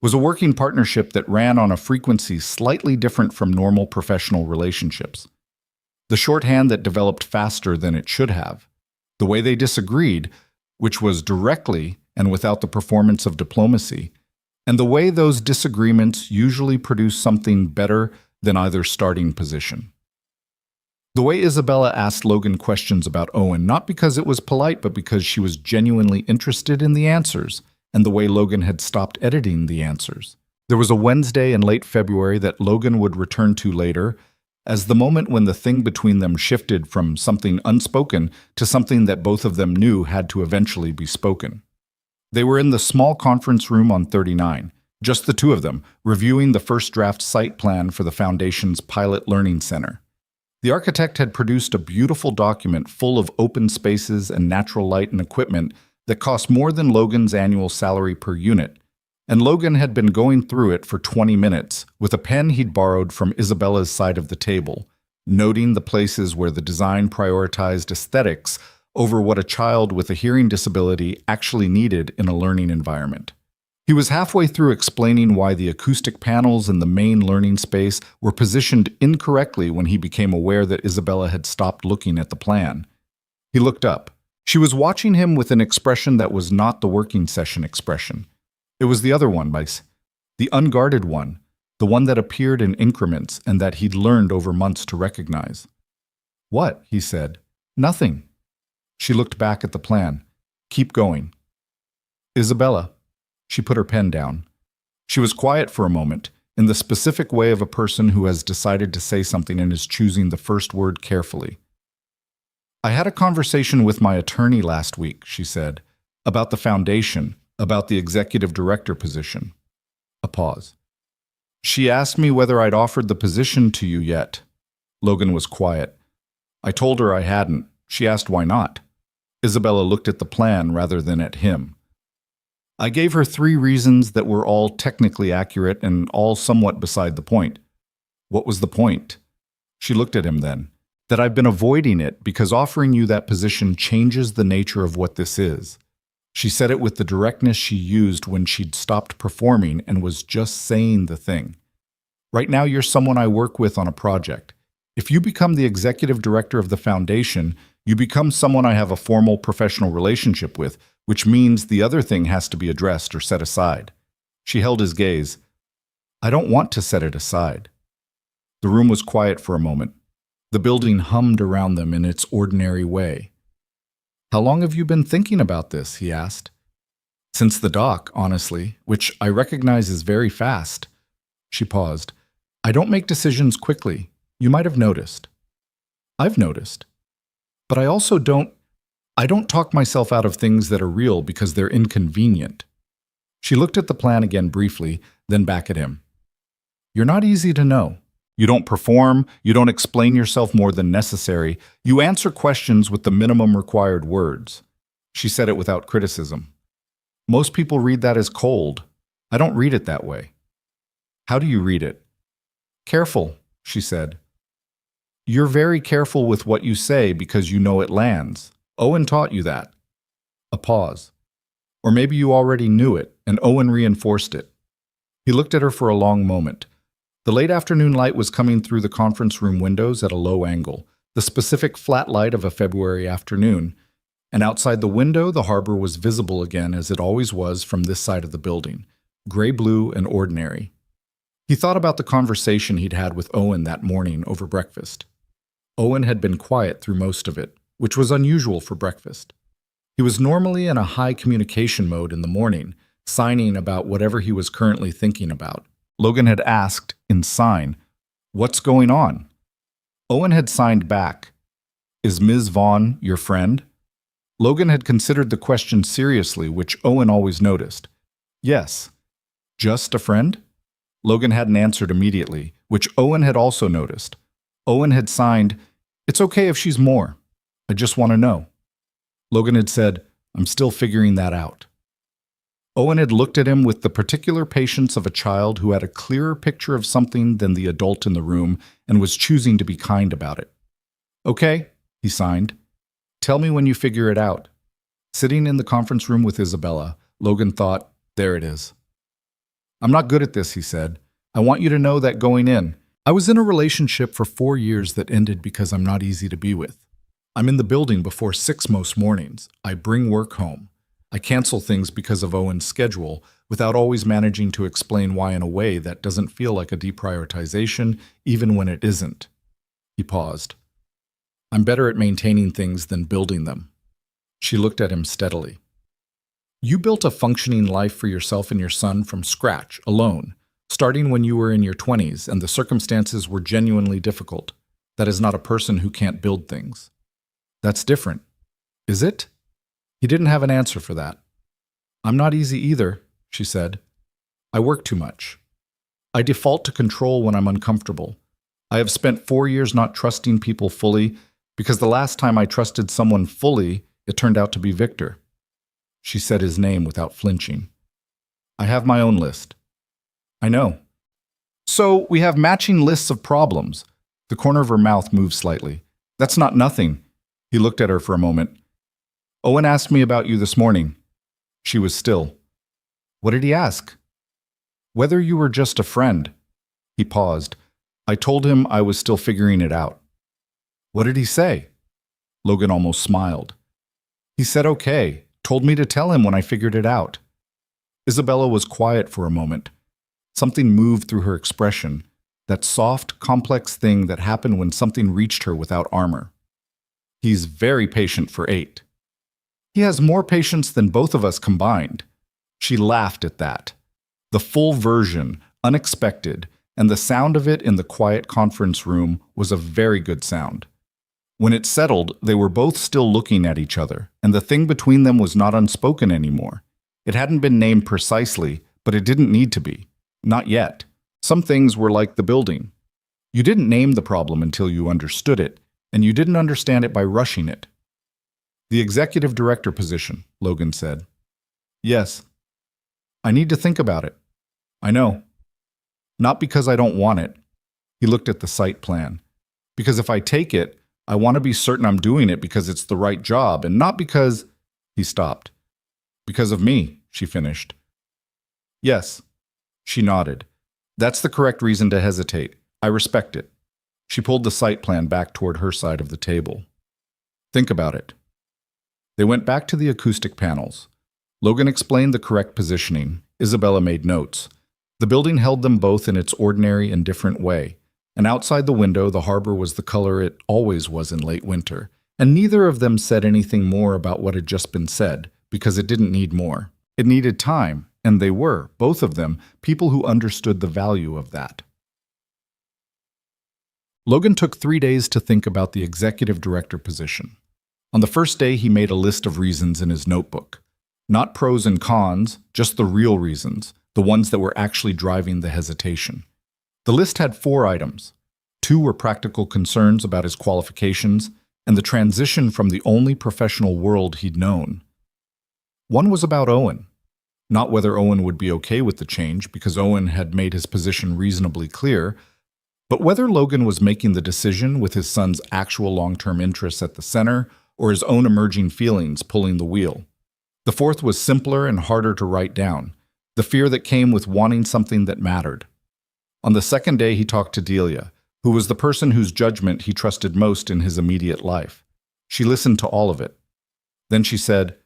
Speaker 2: was a working partnership that ran on a frequency slightly different from normal professional relationships. The shorthand that developed faster than it should have, the way they disagreed, which was directly and without the performance of diplomacy, and the way those disagreements usually produce something better than either starting position. The way Isabella asked Logan questions about Owen, not because it was polite, but because she was genuinely interested in the answers, and the way Logan had stopped editing the answers. There was a Wednesday in late February that Logan would return to later, as the moment when the thing between them shifted from something unspoken to something that both of them knew had to eventually be spoken. They were in the small conference room on 39, just the two of them, reviewing the first draft site plan for the Foundation's Pilot Learning Center. The architect had produced a beautiful document full of open spaces and natural light and equipment that cost more than Logan's annual salary per unit, and Logan had been going through it for 20 minutes with a pen he'd borrowed from Isabella's side of the table, noting the places where the design prioritized aesthetics over what a child with a hearing disability actually needed in a learning environment. He was halfway through explaining why the acoustic panels in the main learning space were positioned incorrectly when he became aware that Isabella had stopped looking at the plan. He looked up. She was watching him with an expression that was not the working session expression. It was the other one, the unguarded one, the one that appeared in increments and that he'd learned over months to recognize. "What?" he said. "Nothing." She looked back at the plan. "Keep going." "Isabella." She put her pen down. She was quiet for a moment, in the specific way of a person who has decided to say something and is choosing the first word carefully. "I had a conversation with my attorney last week," she said, "about the foundation, about the executive director position." A pause. "She asked me whether I'd offered the position to you yet." Logan was quiet. "I told her I hadn't. She asked why not." Isabella looked at the plan rather than at him. "I gave her 3 reasons that were all technically accurate and all somewhat beside the point." "What was the point?" She looked at him then. "That I've been avoiding it because offering you that position changes the nature of what this is." She said it with the directness she used when she'd stopped performing and was just saying the thing. "Right now you're someone I work with on a project. If you become the executive director of the foundation, you become someone I have a formal professional relationship with, which means the other thing has to be addressed or set aside." She held his gaze. "I don't want to set it aside." The room was quiet for a moment. The building hummed around them in its ordinary way. "How long have you been thinking about this?" he asked. "Since the doc, honestly, which I recognize is very fast." She paused. "I don't make decisions quickly. You might have noticed." "I've noticed. But I also don't talk myself out of things that are real because they're inconvenient." She looked at the plan again briefly, then back at him. "You're not easy to know. You don't perform, you don't explain yourself more than necessary, you answer questions with the minimum required words." She said it without criticism. "Most people read that as cold. I don't read it that way."
Speaker 1: How do you read it? Careful, she said. You're very careful with what you say because you know it lands. Owen taught you that. A pause. Or maybe you already knew it, and Owen reinforced it. He looked at her for a long moment. The late afternoon light was coming through the conference room windows at a low angle, the specific flat light of a February afternoon, and outside the window the harbor was visible again as it always was from this side of the building, gray-blue and ordinary. He thought about the conversation he'd had with Owen that morning over breakfast. Owen had been quiet through most of it, which was unusual for breakfast. He was normally in a high communication mode in the morning, signing about whatever he was currently thinking about. Logan had asked, in sign, "What's going on?" Owen had signed back, "Is Ms. Vaughn your friend?" Logan had considered the question seriously, which Owen always noticed. "Yes." "Just a friend?" Logan hadn't answered immediately, which Owen had also noticed. Owen had signed, "It's okay if she's more. I just want to know." Logan had said, "I'm still figuring that out." Owen had looked at him with the particular patience of a child who had a clearer picture of something than the adult in the room and was choosing to be kind about it. "Okay," he signed. "Tell me when you figure it out." Sitting in the conference room with Isabella, Logan thought, there it is. "I'm not good at this," he said. "I want you to know that going in. I was in a relationship for 4 years that ended because I'm not easy to be with. I'm in the building before 6 most mornings. I bring work home. I cancel things because of Owen's schedule without always managing to explain why in a way that doesn't feel like a deprioritization, even when it isn't." He paused. "I'm better at maintaining things than building them." She looked at him steadily. "You built a functioning life for yourself and your son from scratch, alone, starting when you were in your 20s and the circumstances were genuinely difficult. That is not a person who can't build things." "That's different." "Is it?" He didn't have an answer for that. "I'm not easy either," she said. "I work too much. I default to control when I'm uncomfortable. I have spent 4 years not trusting people fully because the last time I trusted someone fully, it turned out to be Victor." She said his name without flinching. "I have my own list." "I know." "So we have matching lists of problems." The corner of her mouth moved slightly. "That's not nothing." He looked at her for a moment. "Owen asked me about you this morning." She was still. "What did he ask?" "Whether you were just a friend." He paused. "I told him I was still figuring it out." "What did he say?" Logan almost smiled. "He said okay, told me to tell him when I figured it out." Isabella was quiet for a moment. Something moved through her expression, that soft, complex thing that happened when something reached her without armor. "He's very patient for 8. He has more patience than both of us combined." She laughed at that. The full version, unexpected, and the sound of it in the quiet conference room was a very good sound. When it settled, they were both still looking at each other, and the thing between them was not unspoken anymore. It hadn't been named precisely, but it didn't need to be. Not yet. Some things were like the building. You didn't name the problem until you understood it, and you didn't understand it by rushing it. "The executive director position," Logan said. "Yes." "I need to think about it." "I know." "Not because I don't want it." He looked at the site plan. "Because if I take it, I want to be certain I'm doing it because it's the right job, and not because—" He stopped. "Because of me," she finished. "Yes." She nodded. "That's the correct reason to hesitate. I respect it." She pulled the site plan back toward her side of the table. "Think about it." They went back to the acoustic panels. Logan explained the correct positioning. Isabella made notes. The building held them both in its ordinary and different way, and outside the window the harbor was the color it always was in late winter, and neither of them said anything more about what had just been said, because it didn't need more. It needed time, and they were, both of them, people who understood the value of that. Logan took 3 days to think about the executive director position. On the first day, he made a list of reasons in his notebook. Not pros and cons, just the real reasons, the ones that were actually driving the hesitation. The list had 4 items. 2 were practical concerns about his qualifications and the transition from the only professional world he'd known. 1 was about Owen. Not whether Owen would be okay with the change, because Owen had made his position reasonably clear, but whether Logan was making the decision with his son's actual long-term interests at the center or his own emerging feelings pulling the wheel. The fourth was simpler and harder to write down, the fear that came with wanting something that mattered. On the second day, he talked to Delia, who was the person whose judgment he trusted most in his immediate life. She listened to all of it. Then she said,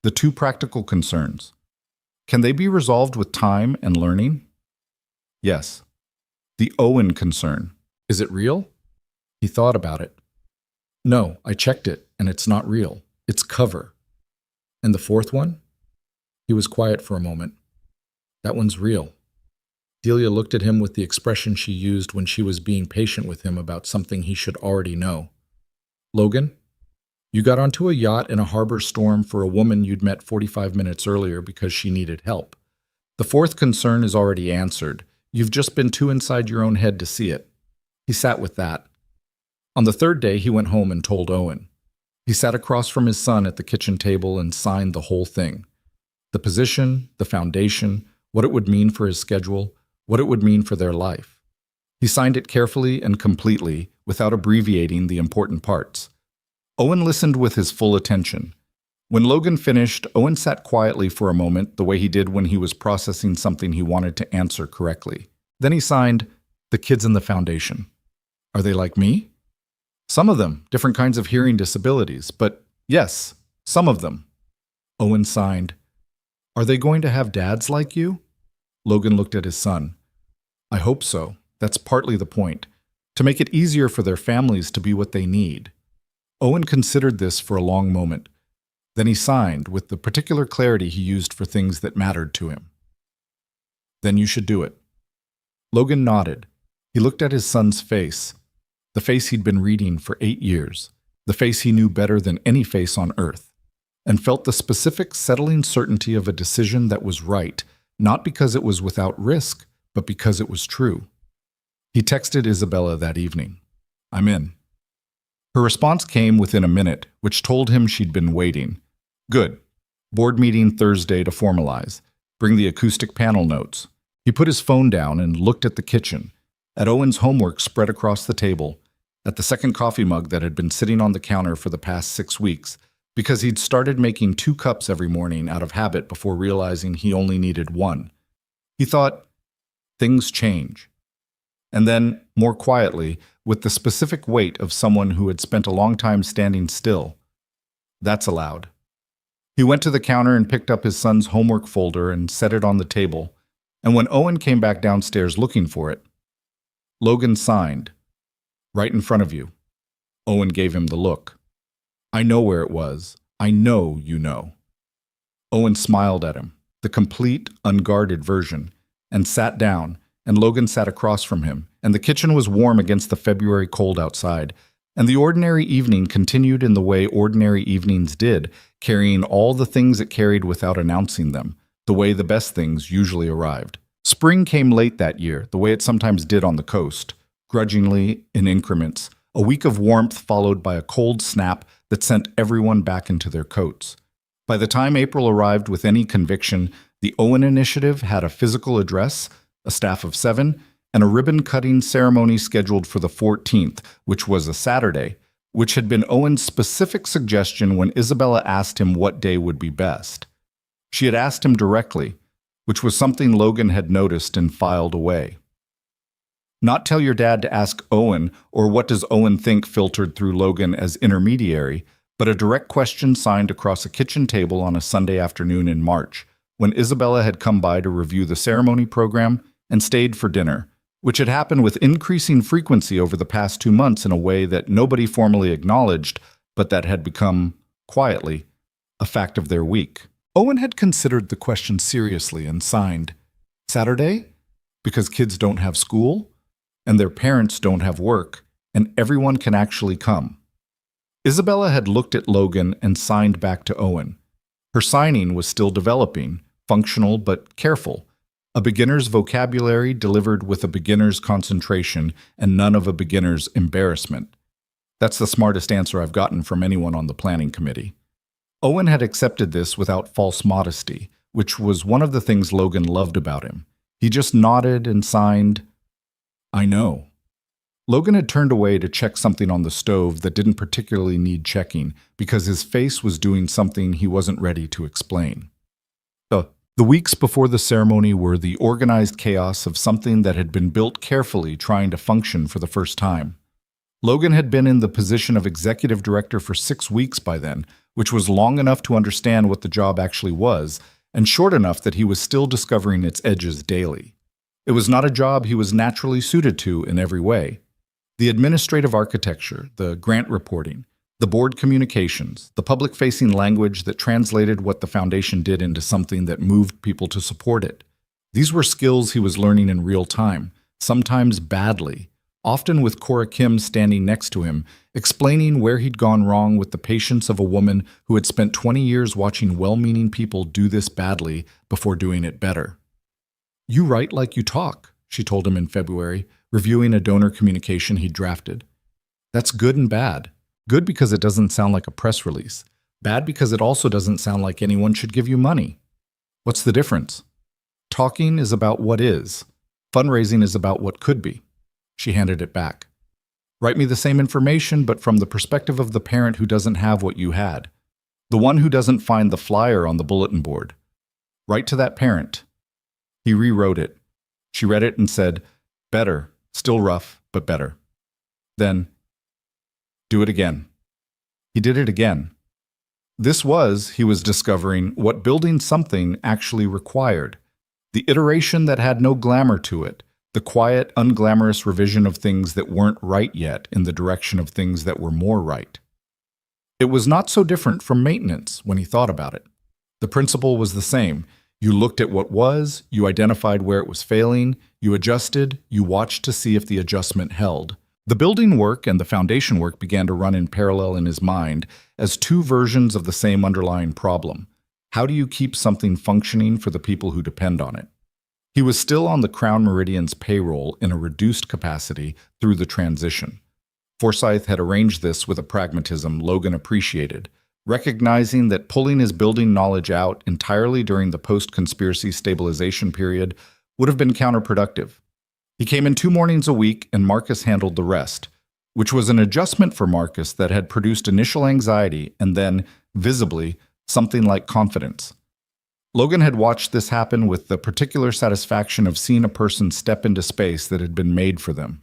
Speaker 1: "The two practical concerns. Can they be resolved with time and learning?" "Yes." "The Owen concern."
Speaker 2: Is it real? He thought about it. No, I checked it, and it's not real. It's cover. And the fourth one? He was quiet for a moment. That one's real. Delia looked at him with the expression she used when she was being patient with him about something he should already know. "Logan, you got onto a yacht in a harbor storm for a woman you'd met 45 minutes earlier because she needed help. The fourth concern is already answered. You've just been too inside your own head to see it." He sat with that. On the third day, he went home and told Owen. He sat across from his son at the kitchen table and signed the whole thing. The position, the foundation, what it would mean for his schedule, what it would mean for their life. He signed it carefully and completely, without abbreviating the important parts. Owen listened with his full attention. When Logan finished, Owen sat quietly for a moment, the way he did when he was processing something he wanted to answer correctly. Then he signed, "The kids in the foundation. Are they like me?" "Some of them, different kinds of hearing disabilities, but yes, some of them." Owen signed, "Are they going to have dads like you?" Logan looked at his son. "I hope so. That's partly the point. To make it easier for their families to be what they need." Owen considered this for a long moment. Then he signed with the particular clarity he used for things that mattered to him. "Then you should do it." Logan nodded. He looked at his son's face, the face he'd been reading for 8 years, the face he knew better than any face on earth, and felt the specific settling certainty of a decision that was right, not because it was without risk, but because it was true. He texted Isabella that evening, "I'm in." Her response came within a minute, which told him she'd been waiting. "Good. Board meeting Thursday to formalize. Bring the acoustic panel notes." He put his phone down and looked at the kitchen, at Owen's homework spread across the table, at the second coffee mug that had been sitting on the counter for the past 6 weeks, because he'd started making 2 cups every morning out of habit before realizing he only needed 1. He thought, things change. And then, more quietly, with the specific weight of someone who had spent a long time standing still, that's allowed. He went to the counter and picked up his son's homework folder and set it on the table, and when Owen came back downstairs looking for it, Logan signed, "Right in front of you." Owen gave him the look. "I know where it was. I know you know." Owen smiled at him, the complete, unguarded version, and sat down, and Logan sat across from him, and the kitchen was warm against the February cold outside, and the ordinary evening continued in the way ordinary evenings did, carrying all the things it carried without announcing them, the way the best things usually arrived. Spring came late that year, the way it sometimes did on the coast, grudgingly, in increments, a week of warmth followed by a cold snap that sent everyone back into their coats. By the time April arrived with any conviction, the Owen Initiative had a physical address, a staff of 7, and a ribbon-cutting ceremony scheduled for the 14th, which was a Saturday, which had been Owen's specific suggestion when Isabella asked him what day would be best. She had asked him directly, which was something Logan had noticed and filed away. Not tell your dad to ask Owen, or what does Owen think filtered through Logan as intermediary, but a direct question signed across a kitchen table on a Sunday afternoon in March, when Isabella had come by to review the ceremony program and stayed for dinner, which had happened with increasing frequency over the past 2 months in a way that nobody formally acknowledged, but that had become, quietly, a fact of their week. Owen had considered the question seriously and signed, "Saturday? Because kids don't have school, and their parents don't have work, and everyone can actually come." Isabella had looked at Logan and signed back to Owen. Her signing was still developing, functional but careful, a beginner's vocabulary delivered with a beginner's concentration and none of a beginner's embarrassment. That's the smartest answer I've gotten from anyone on the planning committee. Owen had accepted this without false modesty,
Speaker 1: which was one of the things Logan loved about him. He just nodded and signed, "I know." Logan had turned away to check something on the stove that didn't particularly need checking because his face was doing something he wasn't ready to explain. The weeks before the ceremony were the organized chaos of something that had been built carefully trying to function for the first time. Logan had been in the position of executive director for 6 weeks by then, which was long enough to understand what the job actually was, and short enough that he was still discovering its edges daily. It was not a job he was naturally suited to in every way. The administrative architecture, the grant reporting, the board communications, the public-facing language that translated what the foundation did into something that moved people to support it. These were skills he was learning in real time, sometimes badly, often with Cora Kim standing next to him, explaining where he'd gone wrong with the patience of a woman who had spent 20 years watching well-meaning people do this badly before doing it better. "You write like you talk," she told him in February, reviewing a donor communication he'd drafted. "That's good and bad. Good because it doesn't sound like a press release. Bad because it also doesn't sound like anyone should give you money. What's the difference? Talking is about what is. Fundraising is about what could be." She handed it back. "Write me the same information, but from the perspective of the parent who doesn't have what you had. The one who doesn't find the flyer on the bulletin board. Write to that parent." He rewrote it. She read it and said, "Better. Still rough, but better." Then, "Do it again." He did it again. This was, he was discovering, what building something actually required. The iteration that had no glamour to it, the quiet, unglamorous revision of things that weren't right yet in the direction of things that were more right. It was not so different from maintenance when he thought about it. The principle was the same. You looked at what was, you identified where it was failing, you adjusted, you watched to see if the adjustment held. The building work and the foundation work began to run in parallel in his mind as two versions of the same underlying problem. How do you keep something functioning for the people who depend on it? He was still on the Crown Meridian's payroll in a reduced capacity through the transition. Forsyth had arranged this with a pragmatism Logan appreciated, recognizing that pulling his building knowledge out entirely during the post-conspiracy stabilization period would have been counterproductive. He came in 2 mornings a week, and Marcus handled the rest, which was an adjustment for Marcus that had produced initial anxiety and then, visibly, something like confidence. Logan had watched this happen with the particular satisfaction of seeing a person step into space that had been made for them.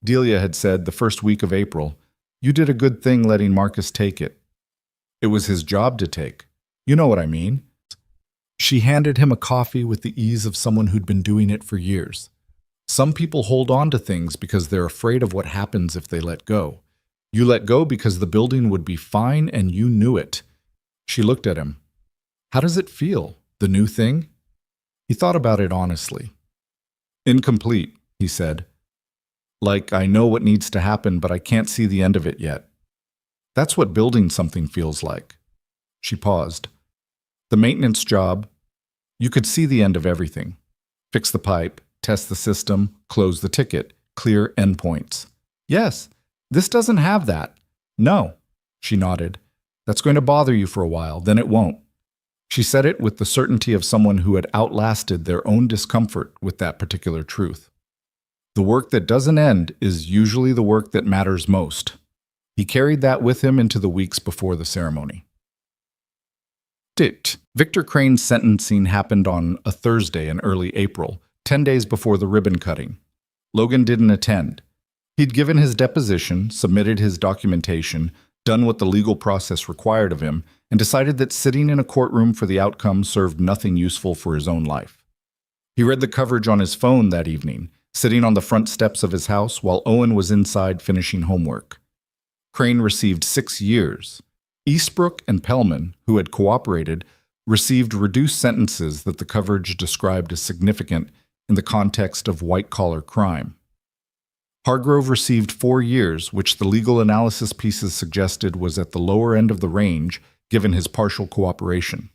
Speaker 1: Delia had said the first week of April, "You did a good thing letting Marcus take it." It was his job to take. You know what I mean. She handed him a coffee with the ease of someone who'd been doing it for years. Some people hold on to things because they're afraid of what happens if they let go. You let go because the building would be fine and you knew it. She looked at him. "How does it feel, the new thing?" He thought about it honestly. "Incomplete," he said. "Like I know what needs to happen, but I can't see the end of it yet. That's what building something feels like." She paused. "The maintenance job, you could see the end of everything. Fix the pipe, test the system, close the ticket, clear endpoints. Yes, this doesn't have that." "No," she nodded. "That's going to bother you for a while, then it won't." She said it with the certainty of someone who had outlasted their own discomfort with that particular truth. The work that doesn't end is usually the work that matters most. He carried that with him into the weeks before the ceremony. Victor Crane's sentencing happened on a Thursday in early April, 10 days before the ribbon cutting. Logan didn't attend. He'd given his deposition, submitted his documentation, done what the legal process required of him, and decided that sitting in a courtroom for the outcome served nothing useful for his own life. He read the coverage on his phone that evening, sitting on the front steps of his house while Owen was inside finishing homework. Crane received 6 years. Eastbrook and Pellman, who had cooperated, received reduced sentences that the coverage described as significant in the context of white-collar crime. Hargrove received 4 years, which the legal analysis pieces suggested was at the lower end of the range, given his partial cooperation.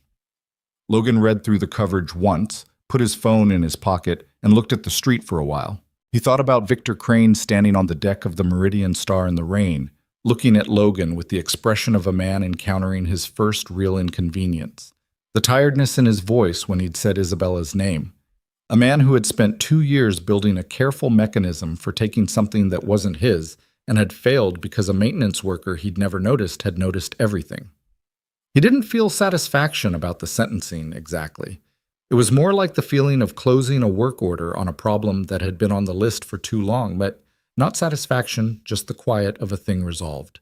Speaker 1: Logan read through the coverage once, put his phone in his pocket, and looked at the street for a while. He thought about Victor Crane standing on the deck of the Meridian Star in the rain, looking at Logan with the expression of a man encountering his first real inconvenience.
Speaker 2: the tiredness in his voice when he'd said Isabella's name. A man who had spent 2 years building a careful mechanism for taking something that wasn't his and had failed because a maintenance worker he'd never noticed had noticed everything. He didn't feel satisfaction about the sentencing exactly. It was more like the feeling of closing a work order on a problem that had been on the list for too long, but not satisfaction, just the quiet of a thing resolved.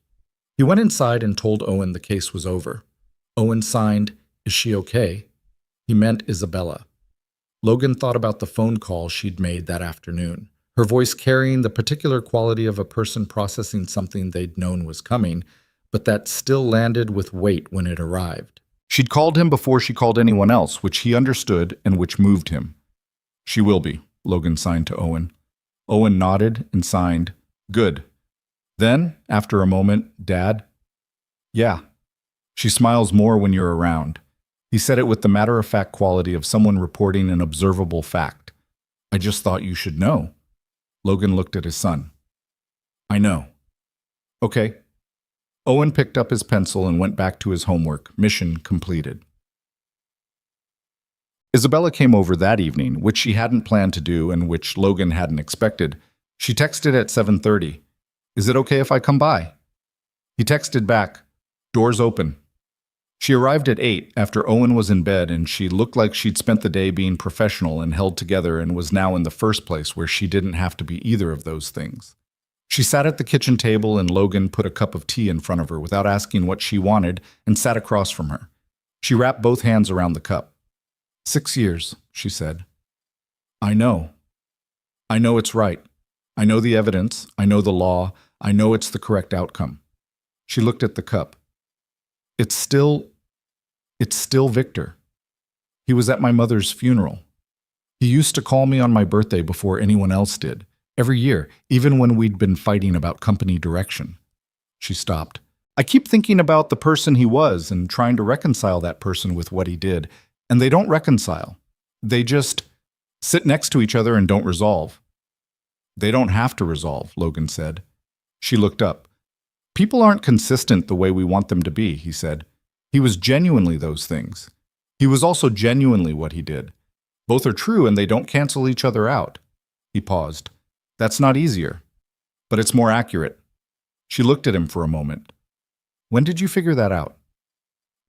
Speaker 2: He went inside and told Owen the case was over. Owen signed, "Is she okay?" He meant Isabella. Logan thought about the phone call she'd made that afternoon, her voice carrying the particular quality of a person processing something they'd known was coming, but that still landed with weight when it arrived.
Speaker 1: She'd called him before she called anyone else, which he understood and which moved him. "She will be," Logan signed to Owen. Owen nodded and signed, "Good." Then, after a moment, "Dad?" "Yeah." "She smiles more when you're around." He said it with the matter-of-fact quality of someone reporting an observable fact. "I just thought you should know." Logan looked at his son. "I know." "Okay." Owen picked up his pencil and went back to his homework. Mission completed. Isabella came over that evening, which she hadn't planned to do and which Logan hadn't expected. She texted at 7:30. "Is it okay if I come by?" He texted back, "Doors open." She arrived at 8 after Owen was in bed, and she looked like she'd spent the day being professional and held together and was now in the first place where she didn't have to be either of those things. She sat at the kitchen table and Logan put a cup of tea in front of her without asking what she wanted and sat across from her. She wrapped both hands around the cup. 6 years, she said. "I know. I know it's right. I know the evidence. I know the law. I know it's the correct outcome." She looked at the cup. It's still Victor. He was at my mother's funeral. He used to call me on my birthday before anyone else did, every year, even when we'd been fighting about company direction. She stopped. "I keep thinking about the person he was and trying to reconcile that person with what he did, and they don't reconcile. They just sit next to each other and don't resolve." "They don't have to resolve," Logan said. She looked up. "People aren't consistent the way we want them to be," he said. "He was genuinely those things. He was also genuinely what he did. Both are true and they don't cancel each other out." He paused. "That's not easier, but it's more accurate." She looked at him for a moment. "When did you figure that out?"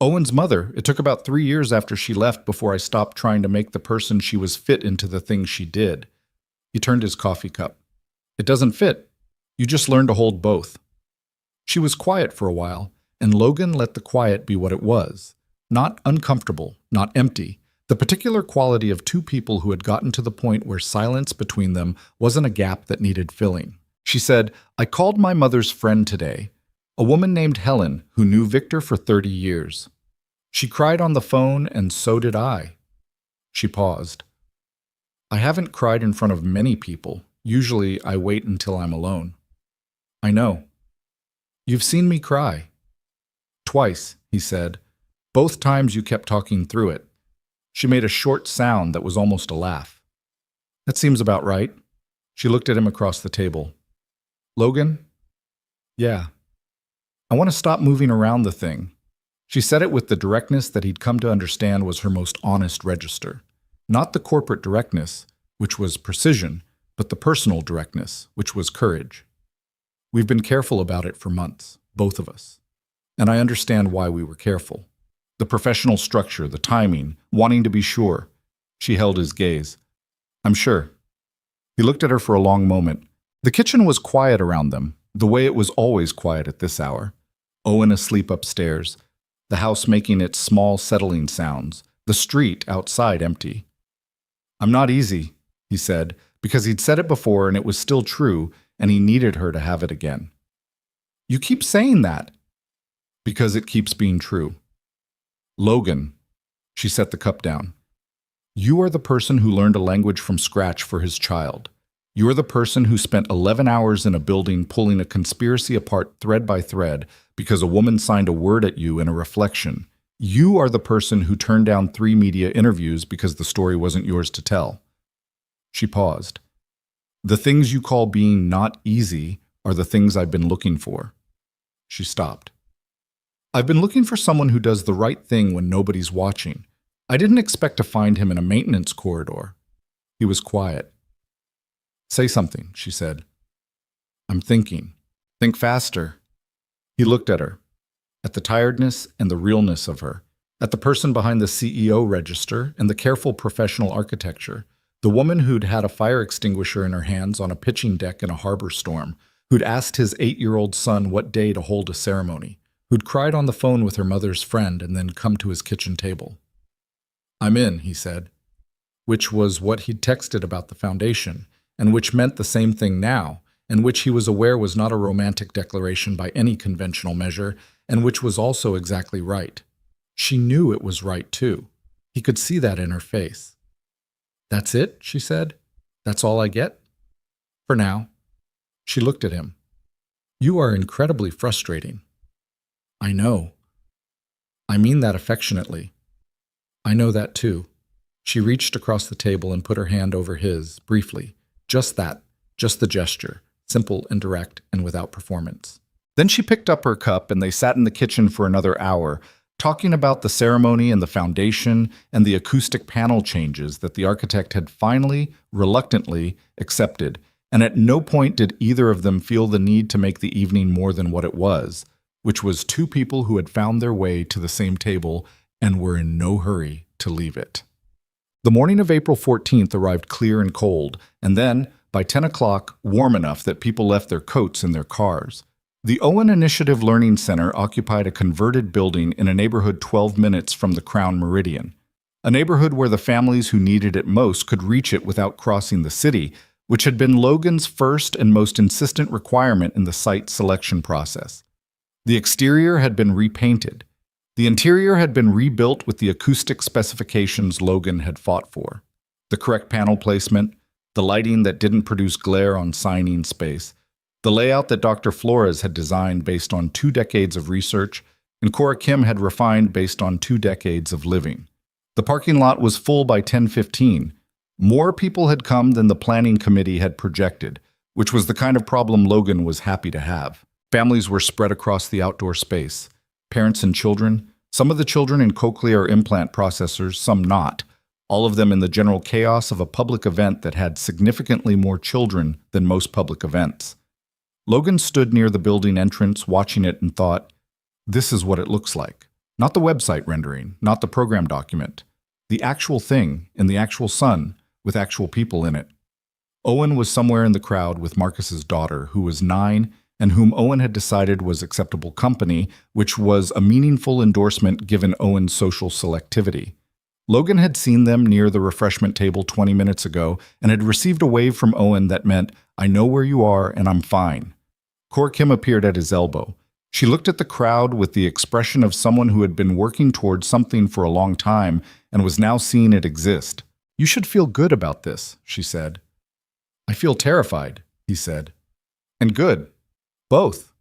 Speaker 1: "Owen's mother. It took about 3 years after she left before I stopped trying to make the person she was fit into the things she did." He turned his coffee cup. "It doesn't fit. You just learn to hold both." She was quiet for a while, and Logan let the quiet be what it was. Not uncomfortable, not empty. The particular quality of two people who had gotten to the point where silence between them wasn't a gap that needed filling. She said, "I called my mother's friend today, a woman named Helen who knew Victor for 30 years. She cried on the phone, and so did I." She paused. "I haven't cried in front of many people. Usually I wait until I'm alone." "I know. You've seen me cry." "Twice," he said. "Both times you kept talking through it." She made a short sound that was almost a laugh. "That seems about right." She looked at him across the table. "Logan?" "Yeah. I want to stop moving around the thing." She said it with the directness that he'd come to understand was her most honest register. Not the corporate directness, which was precision, but the personal directness, which was courage. "We've been careful about it for months, both of us. And I understand why we were careful. The professional structure, the timing, wanting to be sure." She held his gaze. "I'm sure." He looked at her for a long moment. The kitchen was quiet around them, the way it was always quiet at this hour. Owen asleep upstairs, the house making its small settling sounds, the street outside empty. "I'm not easy," he said, because he'd said it before and it was still true, and he needed her to have it again. "You keep saying that." "Because it keeps being true." "Logan," she set the cup down. "You are the person who learned a language from scratch for his child. You are the person who spent 11 hours in a building pulling a conspiracy apart thread by thread because a woman signed a word at you in a reflection. You are the person who turned down 3 media interviews because the story wasn't yours to tell." She paused. "The things you call being not easy are the things I've been looking for." She stopped. "I've been looking for someone who does the right thing when nobody's watching,
Speaker 2: I didn't expect to find him in a maintenance corridor. He was quiet. Say something, she said. I'm thinking. Think faster. He looked at her, at the tiredness and the realness of her, at the person behind the CEO register and the careful professional architecture, the woman who'd had a fire extinguisher in her hands on a pitching deck in a harbor storm, who'd asked his 8-year-old son what day to hold a ceremony, who'd cried on the phone with her mother's friend and then come to his kitchen table. I'm in, he said, which was what he'd texted about the foundation, and which meant the same thing now, and which he was aware was not a romantic declaration by any conventional measure, and which was also exactly right. She knew it was right, too. He could see that in her face. That's it, she said. That's all I get? For now. She looked at him. You are incredibly frustrating. I know. I mean that affectionately. I know that, too. She reached across the table and put her hand over his, briefly. Just that, just the gesture, simple and direct and without performance. Then she picked up her cup and they sat in the kitchen for another hour, talking about the ceremony and the foundation and the acoustic panel changes that the architect had finally, reluctantly, accepted, and at no point did either of them feel the need to make the evening more than what it was, which was two people who had found their way to the same table and were in no hurry to leave it. The morning of April 14th arrived clear and cold, and then, by 10 o'clock, warm enough that people left their coats in their cars. The Owen Initiative Learning Center occupied a converted building in a neighborhood 12 minutes from the Crown Meridian, a neighborhood where the families who needed it most could reach it without crossing the city, which had been Logan's first and most insistent requirement in the site selection process. The exterior had been repainted. The interior had been rebuilt with the acoustic specifications Logan had fought for. The correct panel placement, the lighting that didn't produce glare on signing space, the layout that Dr. Flores had designed based on 2 decades of research, and Cora Kim had refined based on 2 decades of living. The parking lot was full by 10:15. More people had come than the planning committee had projected, which was the kind of problem Logan was happy to have. Families were spread across the outdoor space. Parents and children, some of the children in cochlear implant processors, some not, all of them in the general chaos of a public event that had significantly more children than most public events. Logan stood near the building entrance watching it and thought, this is what it looks like. Not the website rendering, not the program document. The actual thing in the actual sun with actual people in it. Owen was somewhere in the crowd with Marcus's daughter, who was 9, and whom Owen had decided was acceptable company, which was a meaningful endorsement given Owen's social selectivity. Logan had seen them near the refreshment table 20 minutes ago and had received a wave from Owen that meant, I know where you are and I'm fine. Cora Kim appeared at his elbow. She looked at the crowd with the expression of someone who had been working towards something for a long time and was now seeing it exist. You should feel good about this, she said. I feel terrified, he said. And good. Both.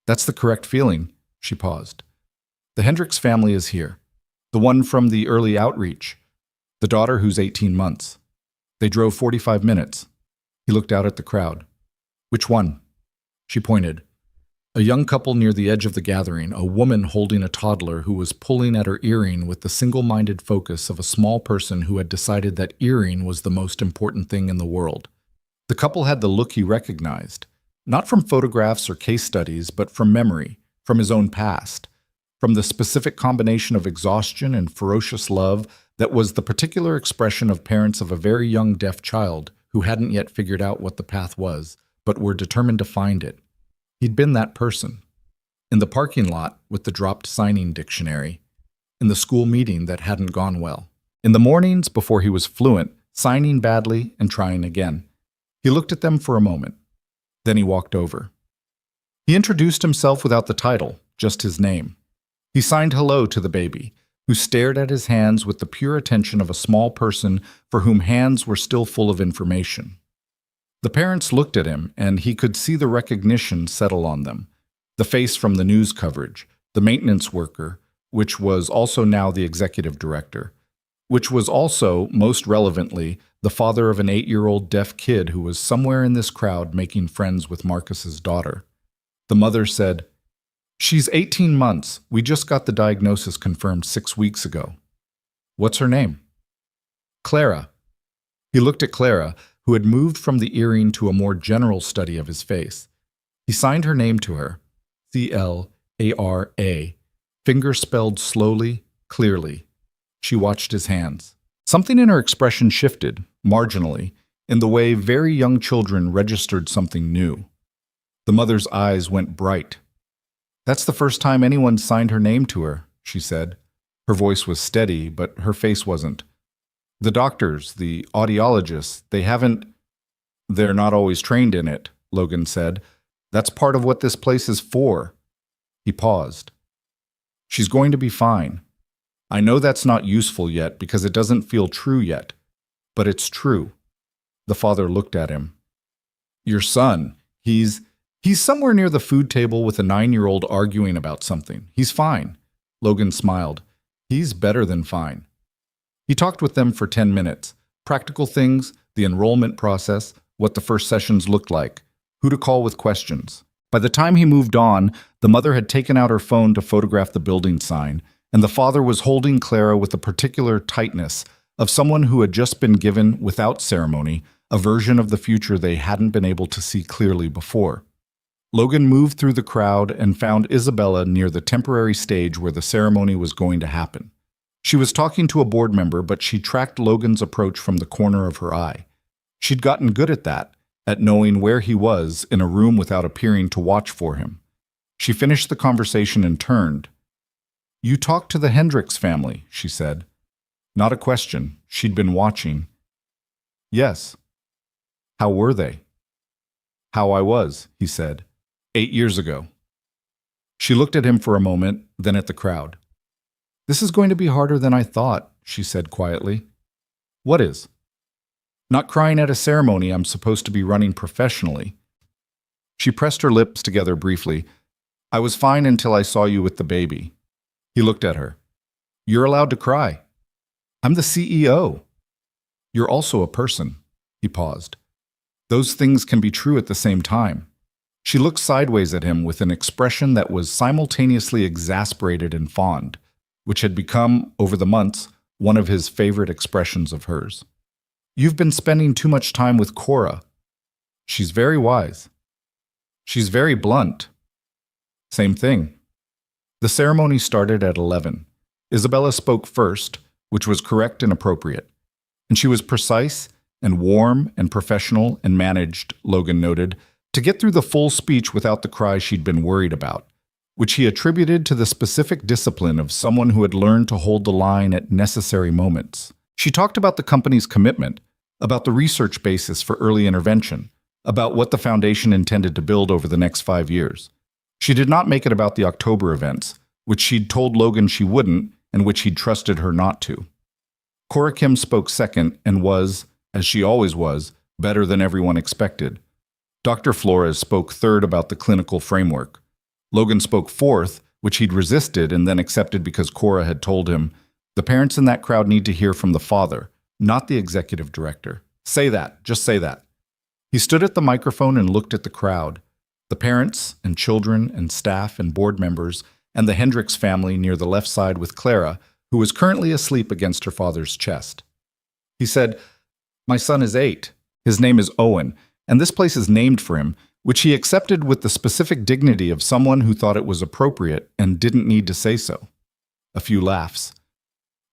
Speaker 2: That's the correct feeling, she paused. The Hendricks family is here. The one from the early outreach. The daughter who's 18 months. They drove 45 minutes. He looked out at the crowd. Which one? She pointed. A young couple near the edge of the gathering, a woman holding a toddler who was pulling at her earring with the single-minded focus of a small person who had decided that earring was the most important thing in the world. The couple had the look he recognized. Not from photographs or case studies, but from memory, from his own past, from the specific combination of exhaustion and ferocious love that was the particular expression of parents of a very young deaf child who hadn't yet figured out what the path was, but were determined to find it. He'd been that person. In the parking lot with the dropped signing dictionary, in the school meeting that hadn't gone well, in the mornings before he was fluent, signing badly and trying again. He looked at them for a moment. Then he walked over. He introduced himself without the title, just his name. He signed hello to the baby, who stared at his hands with the pure attention of a small person for whom hands were still full of information. The parents looked at him, and he could see the recognition settle on them. The face from the news coverage, the maintenance worker, which was also now the executive director, which was also, most relevantly, the father of an 8-year-old deaf kid who was somewhere in this crowd making friends with Marcus's daughter. The mother said, She's 18 months. We just got the diagnosis confirmed 6 weeks ago. What's her name? Clara. He looked at Clara, who had moved from the earring to a more general study of his face. He signed her name to her, C-L-A-R-A, finger spelled slowly, clearly. She watched his hands. Something in her expression shifted, marginally, in the way very young children registered something new. The mother's eyes went bright. "That's the first time anyone signed her name to her," she said. Her voice was steady, but her face wasn't. "The doctors, the audiologists, they're not always trained in it," Logan said. "That's part of what this place is for." He paused. "She's going to be fine. I know that's not useful yet because it doesn't feel true yet, but it's true." The father looked at him. "Your son, he's somewhere near the food table with a 9-year-old arguing about something. He's fine." Logan smiled. "He's better than fine." He talked with them for 10 minutes. Practical things, the enrollment process, what the first sessions looked like, who to call with questions. By the time he moved on, the mother had taken out her phone to photograph the building sign, and the father was holding Clara with a particular tightness of someone who had just been given, without ceremony, a version of the future they hadn't been able to see clearly before. Logan moved through the crowd and found Isabella near the temporary stage where the ceremony was going to happen. She was talking to a board member, but she tracked Logan's approach from the corner of her eye. She'd gotten good at that, at knowing where he was in a room without appearing to watch for him. She finished the conversation and turned. "You talked to the Hendricks family," she said. Not a question. She'd been watching. "Yes." "How were they?" "How I was," he said. 8 years ago." She looked at him for a moment, then at the crowd. "This is going to be harder than I thought," she said quietly. "What is?" "Not crying at a ceremony I'm supposed to be running professionally." She pressed her lips together briefly. "I was fine until I saw you with the baby." He looked at her. "You're allowed to cry." "I'm the CEO." "You're also a person." He paused. "Those things can be true at the same time." She looked sideways at him with an expression that was simultaneously exasperated and fond, which had become, over the months, one of his favorite expressions of hers. "You've been spending too much time with Cora." "She's very wise." "She's very blunt." "Same thing." The ceremony started at 11. Isabella spoke first, which was correct and appropriate. And she was precise and warm and professional and managed, Logan noted, to get through the full speech without the cry she'd been worried about, which he attributed to the specific discipline of someone who had learned to hold the line at necessary moments. She talked about the company's commitment, about the research basis for early intervention, about what the foundation intended to build over the next 5 years. She did not make it about the October events, which she'd told Logan she wouldn't and which he'd trusted her not to. Cora Kim spoke second and was, as she always was, better than everyone expected. Dr. Flores spoke third about the clinical framework. Logan spoke fourth, which he'd resisted and then accepted because Cora had told him, "The parents in that crowd need to hear from the father, not the executive director. Say that, just say that." He stood at the microphone and looked at the crowd, the parents and children and staff and board members, and the Hendricks family near the left side with Clara, who was currently asleep against her father's chest. He said, "My son is 8. His name is Owen, and this place is named for him," which he accepted with the specific dignity of someone who thought it was appropriate and didn't need to say so. A few laughs.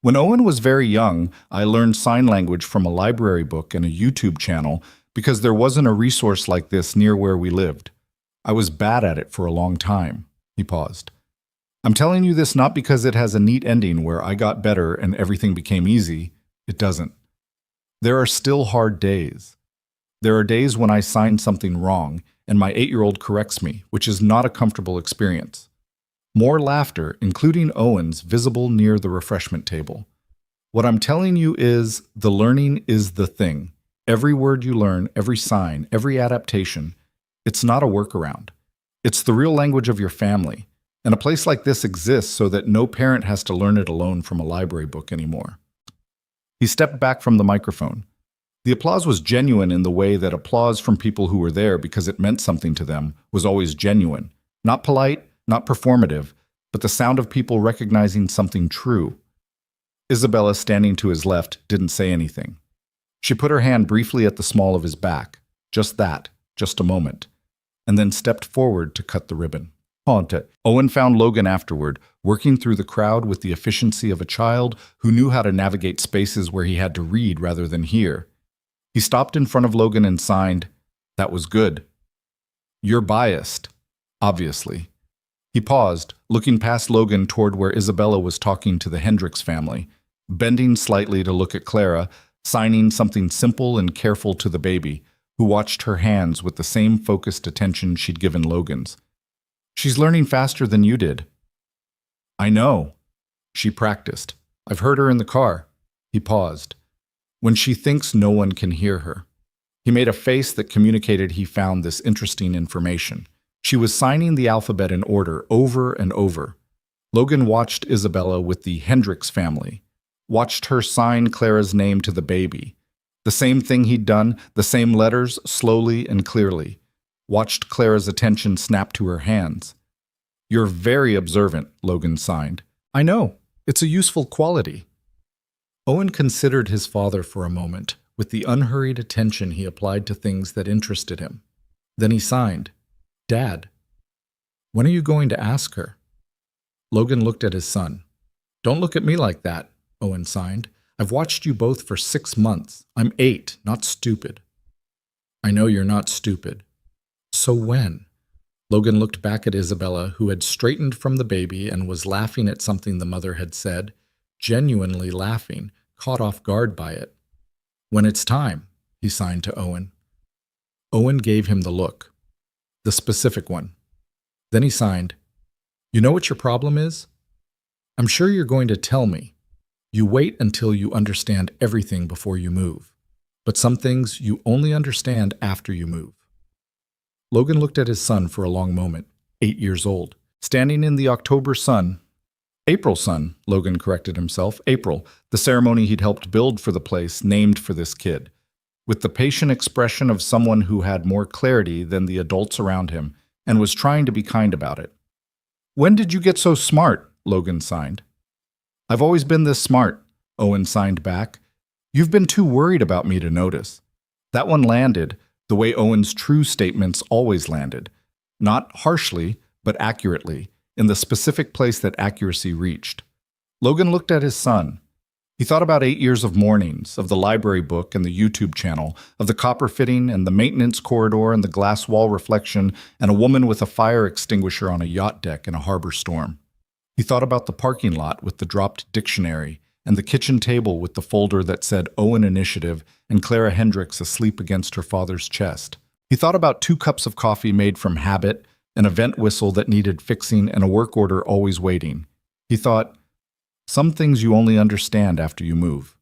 Speaker 2: "When Owen was very young, I learned sign language from a library book and a YouTube channel because there wasn't a resource like this near where we lived. I was bad at it for a long time." He paused. "I'm telling you this not because it has a neat ending where I got better and everything became easy. It doesn't. There are still hard days. There are days when I sign something wrong and my 8-year-old corrects me, which is not a comfortable experience." More laughter, including Owen's, visible near the refreshment table. "What I'm telling you is, the learning is the thing. Every word you learn, every sign, every adaptation, it's not a workaround. It's the real language of your family. And a place like this exists so that no parent has to learn it alone from a library book anymore." He stepped back from the microphone. The applause was genuine in the way that applause from people who were there because it meant something to them was always genuine. Not polite, not performative, but the sound of people recognizing something true.
Speaker 1: Isabella, standing to his left, didn't say anything. She put her hand briefly at the small of his back, just that, just a moment, and then stepped forward to cut the ribbon. Owen found Logan afterward, working through the crowd with the efficiency of a child who knew how to navigate spaces where he had to read rather than hear. He stopped in front of Logan and signed, "That was good." "You're biased, obviously." He paused, looking past Logan toward where Isabella was talking to the Hendricks family, bending slightly to look at Clara, signing something simple and careful to the baby, who watched her hands with the same focused attention she'd given Logan's. "She's learning faster than you did." "I know." "She practiced. I've heard her in the car." He paused. "When she thinks no one can hear her." He made a face that communicated he found this interesting information. She was signing the alphabet in order over and over. Logan watched Isabella with the Hendricks family, watched her sign Clara's name to the baby. The same thing he'd done, the same letters, slowly and clearly. Watched Clara's attention snap to her hands. "You're very observant," Logan signed. "I know. It's a useful quality." Owen considered his father for a moment, with the unhurried attention he applied to things that interested him. Then he signed, "Dad, when are you going to ask her?" Logan looked at his son. "Don't look at me like that," Owen signed. "I've watched you both for 6 months. I'm 8, not stupid." "I know you're not stupid." "So when?" Logan looked back at Isabella, who had straightened from the baby and was laughing at something the mother had said, genuinely laughing, caught off guard by it. "When it's time," he signed to Owen. Owen gave him the look. The specific one. Then he signed, "You know what your problem is? I'm sure you're going to tell me. You wait until you understand everything before you move. But some things you only understand after you move." Logan looked at his son for a long moment, 8 years old, standing in the October sun. April sun, Logan corrected himself. April, the ceremony he'd helped build for the place, named for this kid, with the patient expression of someone who had more clarity than the adults around him and was trying to be kind about it. "When did you get so smart?" Logan signed. "I've always been this smart," Owen signed back. "You've been too worried about me to notice." That one landed the way Owen's true statements always landed, not harshly, but accurately, in the specific place that accuracy reached. Logan looked at his son. He thought about 8 years of mornings, of the library book and the YouTube channel, of the copper fitting and the maintenance corridor and the glass wall reflection and a woman with a fire extinguisher on a yacht deck in a harbor storm. He thought about the parking lot with the dropped dictionary and the kitchen table with the folder that said Owen Initiative and Clara Hendricks asleep against her father's chest. He thought about 2 cups of coffee made from habit, an event whistle that needed fixing, and a work order always waiting. He thought, some things you only understand after you move.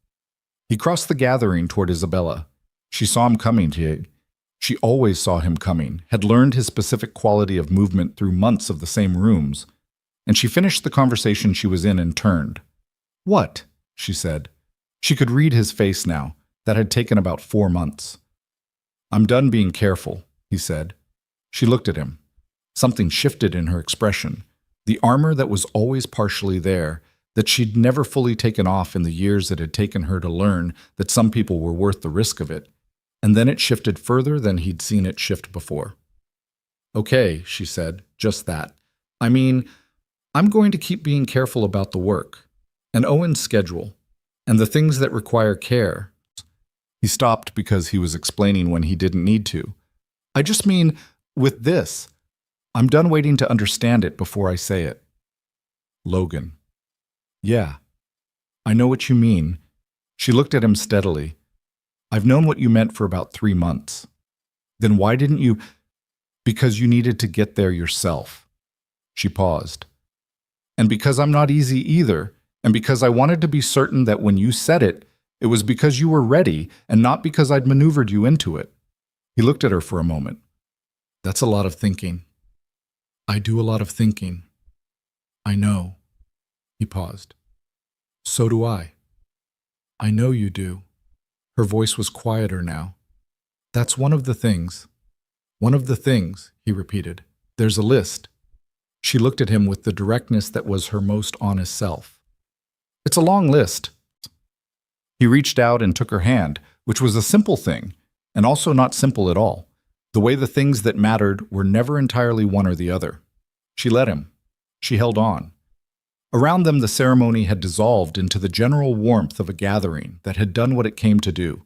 Speaker 1: He crossed the gathering toward Isabella. She saw him coming to you. She always saw him coming, had learned his specific quality of movement through months of the same rooms. And she finished the conversation she was in and turned. "What?" she said. She could read his face now. That had taken about 4 months. "I'm done being careful," he said. She looked at him. Something shifted in her expression. The armor that was always partially there, that she'd never fully taken off in the years it had taken her to learn that some people were worth the risk of it. And then it shifted further than he'd seen it shift before. "Okay," she said, "just that. I mean, I'm going to keep being careful about the work, and Owen's schedule, and the things that require care." He stopped because he was explaining when he didn't need to. "I just mean, with this, I'm done waiting to understand it before I say it." Logan. "Yeah, I know what you mean." She looked at him steadily. "I've known what you meant for about 3 months. Then why didn't you?" "Because you needed to get there yourself." She paused. "And because I'm not easy either, and because I wanted to be certain that when you said it, it was because you were ready and not because I'd maneuvered you into it." He looked at her for a moment. "That's a lot of thinking." "I do a lot of thinking." "I know." He paused. "So do I." "I know you do." Her voice was quieter now. "That's one of the things." "One of the things," he repeated. "There's a list." She looked at him with the directness that was her most honest self. "It's a long list," He reached out and took her hand, which was a simple thing, and also not simple at all. The way the things that mattered were never entirely one or the other. She let him. She held on. Around them, the ceremony had dissolved into the general warmth of a gathering that had done what it came to do.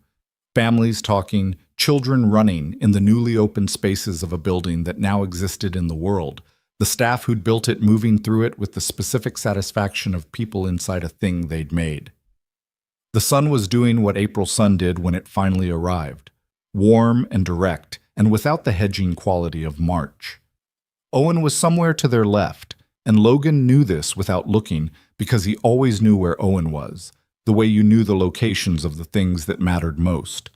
Speaker 1: Families talking, children running in the newly opened spaces of a building that now existed in the world, the staff who'd built it moving through it with the specific satisfaction of people inside a thing they'd made. The sun was doing what April sun did when it finally arrived, warm and direct, and without the hedging quality of March. Owen was somewhere to their left, and Logan knew this without looking because he always knew where Owen was, the way you knew the locations of the things that mattered most.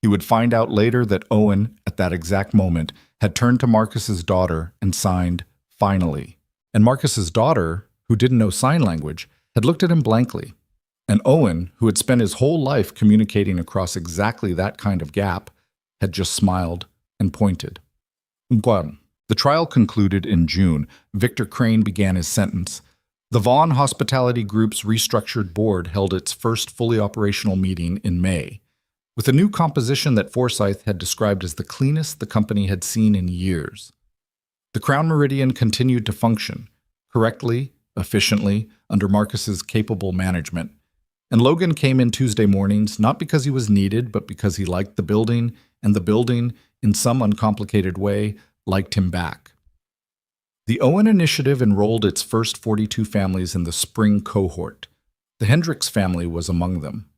Speaker 1: He would find out later that Owen, at that exact moment, had turned to Marcus's daughter and signed, "Finally." And Marcus's daughter, who didn't know sign language, had looked at him blankly. And Owen, who had spent his whole life communicating across exactly that kind of gap, had just smiled and pointed. Well, the trial concluded in June. Victor Crane began his sentence. The Vaughn Hospitality Group's restructured board held its first fully operational meeting in May, with a new composition that Forsyth had described as the cleanest the company had seen in years. The Crown Meridian continued to function, correctly, efficiently, under Marcus's capable management. And Logan came in Tuesday mornings not because he was needed, but because he liked the building, and the building, in some uncomplicated way, liked him back. The Owen Initiative enrolled its first 42 families in the spring cohort. The Hendricks family was among them.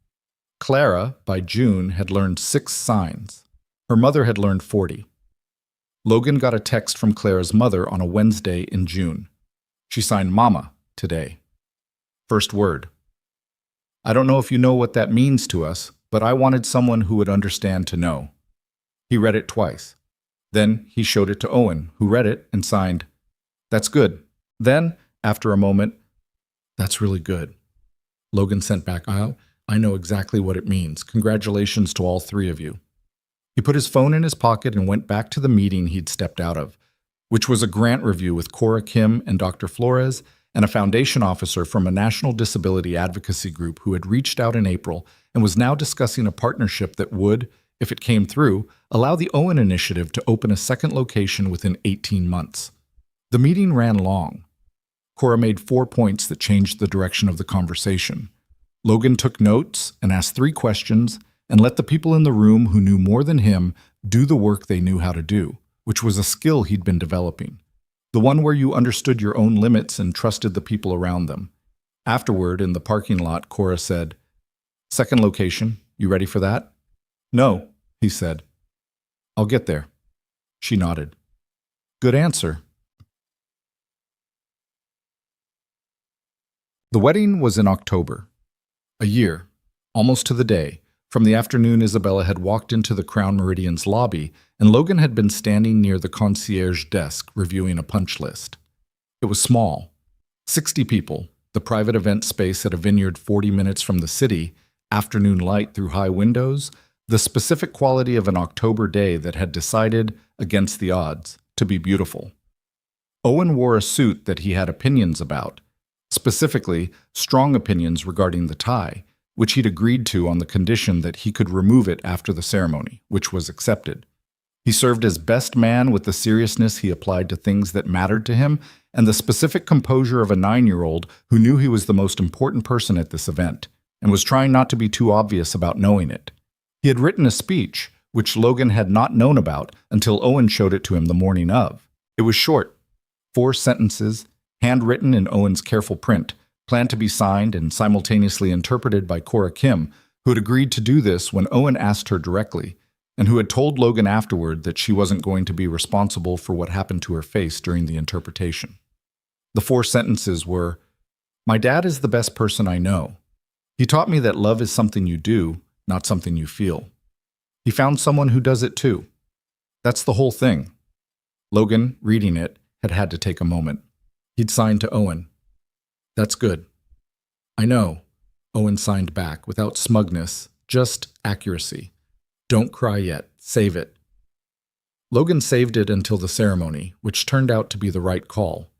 Speaker 1: Clara, by June, had learned 6 signs. Her mother had learned 40. Logan got a text from Clara's mother on a Wednesday in June. She signed Mama today. First word. I don't know if you know what that means to us, but I wanted someone who would understand to know. He read it twice. Then he showed it to Owen, who read it and signed, That's good. Then, after a moment, That's really good. Logan sent back, I know exactly what it means. Congratulations to all 3 of you. He put his phone in his pocket and went back to the meeting he'd stepped out of, which was a grant review with Cora Kim and Dr. Flores and a foundation officer from a national disability advocacy group who had reached out in April and was now discussing a partnership that would, if it came through, allow the Owen Initiative to open a second location within 18 months. The meeting ran long. Cora made 4 points that changed the direction of the conversation. Logan took notes and asked 3 questions and let the people in the room who knew more than him do the work they knew how to do, which was a skill he'd been developing. The one where you understood your own limits and trusted the people around them. Afterward, in the parking lot, Cora said, Second location, you ready for that? No, he said. I'll get there. She nodded. Good answer. The wedding was in October. A year, almost to the day, from the afternoon Isabella had walked into the Crown Meridian's lobby, and Logan had been standing near the concierge desk reviewing a punch list. It was small. 60 people, the private event space at a vineyard 40 minutes from the city, afternoon light through high windows, the specific quality of an October day that had decided, against the odds, to be beautiful. Owen wore a suit that he had opinions about, specifically strong opinions regarding the tie, which he'd agreed to on the condition that he could remove it after the ceremony, which was accepted. He served as best man with the seriousness he applied to things that mattered to him and the specific composure of a 9-year-old who knew he was the most important person at this event and was trying not to be too obvious about knowing it. He had written a speech, which Logan had not known about until Owen showed it to him the morning of. It was short, 4 sentences, handwritten in Owen's careful print, planned to be signed and simultaneously interpreted by Cora Kim, who had agreed to do this when Owen asked her directly, and who had told Logan afterward that she wasn't going to be responsible for what happened to her face during the interpretation. The 4 sentences were, My dad is the best person I know. He taught me that love is something you do, not something you feel. He found someone who does it too. That's the whole thing. Logan, reading it, had had to take a moment. He'd signed to Owen. That's good. I know, Owen signed back, without smugness, just accuracy. Don't cry yet. Save it. Logan saved it until the ceremony, which turned out to be the right call.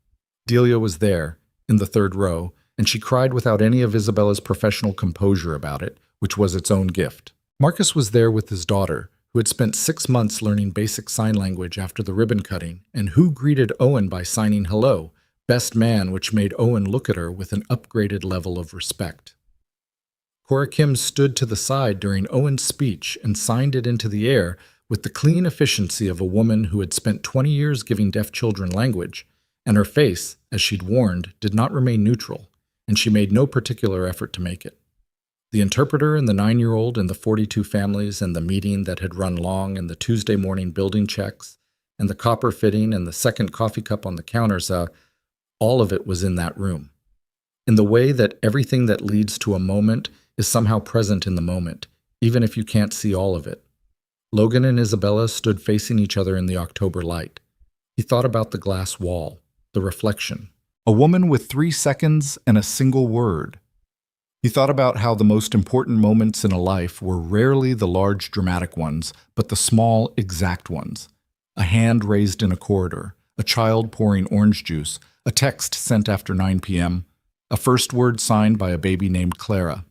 Speaker 1: Delia was there, in the 3rd row, and she cried without any of Isabella's professional composure about it,
Speaker 2: which was its own gift. Marcus was there with his daughter, who had spent 6 months learning basic sign language after the ribbon cutting, and who greeted Owen by signing hello, best man, which made Owen look at her with an upgraded level of respect. Cora Kim stood to the side during Owen's speech and signed it into the air with the clean efficiency of a woman who had spent 20 years giving deaf children language, and her face, as she'd warned, did not remain neutral, and she made no particular effort to make it. The interpreter and the 9-year-old and the 42 families and the meeting that had run long and the Tuesday morning building checks and the copper fitting and the second coffee cup on the counters, all of it was in that room. In the way that everything that leads to a moment is somehow present in the moment, even if you can't see all of it. Logan and Isabella stood facing each other in the October light. He thought about the glass wall, the reflection.
Speaker 1: A woman with 3 seconds and a single word. He thought about how the most important moments in a life were rarely the large dramatic ones, but the small, exact ones. A hand raised in a corridor, a child pouring orange juice, a text sent after 9 p.m., a first word signed by a baby named Clara.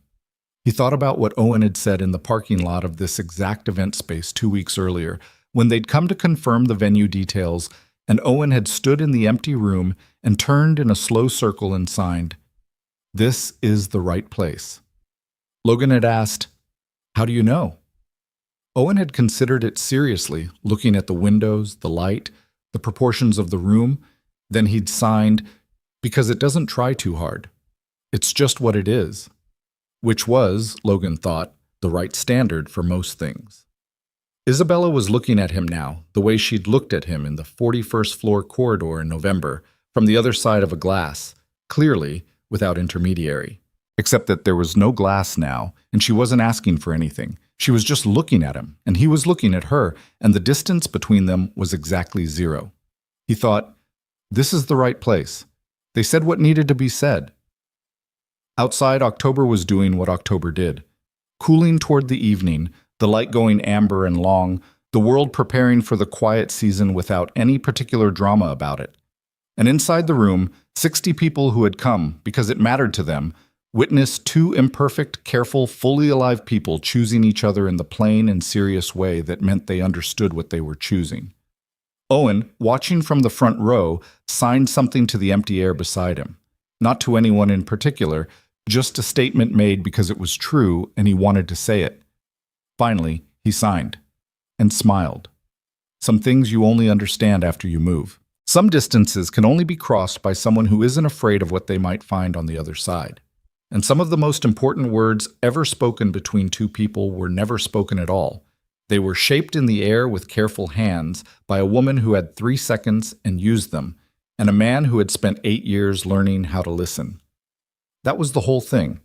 Speaker 1: He thought about what Owen had said in the parking lot of this exact event space 2 weeks earlier, when they'd come to confirm the venue details, and Owen had stood in the empty room and turned in a slow circle and signed, "This is the right place." Logan had asked, "How do you know?" Owen had considered it seriously, looking at the windows, the light, the proportions of the room. Then he'd signed, "Because it doesn't try too hard. It's just what it is." Which was, Logan thought, the right standard for most things. Isabella was looking at him now, the way she'd looked at him in the 41st floor corridor in November, from the other side of a glass, clearly without intermediary. Except that there was no glass now, and she wasn't asking for anything. She was just looking at him, and he was looking at her, and the distance between them was exactly 0. He thought, "This is the right place. They said what needed to be said." Outside, October was doing what October did. Cooling toward the evening, the light going amber and long, the world preparing for the quiet season without any particular drama about it. And inside the room, 60 people who had come, because it mattered to them, witnessed 2 imperfect, careful, fully alive people choosing each other in the plain and serious way that meant they understood what they were choosing. Owen, watching from the front row, signed something to the empty air beside him. Not to anyone in particular, just a statement made because it was true and he wanted to say it. Finally, he signed and smiled. Some things you only understand after you move. Some distances can only be crossed by someone who isn't afraid of what they might find on the other side. And some of the most important words ever spoken between 2 people were never spoken at all. They were shaped in the air with careful hands by a woman who had 3 seconds and used them, and a man who had spent 8 years learning how to listen. That was the whole thing.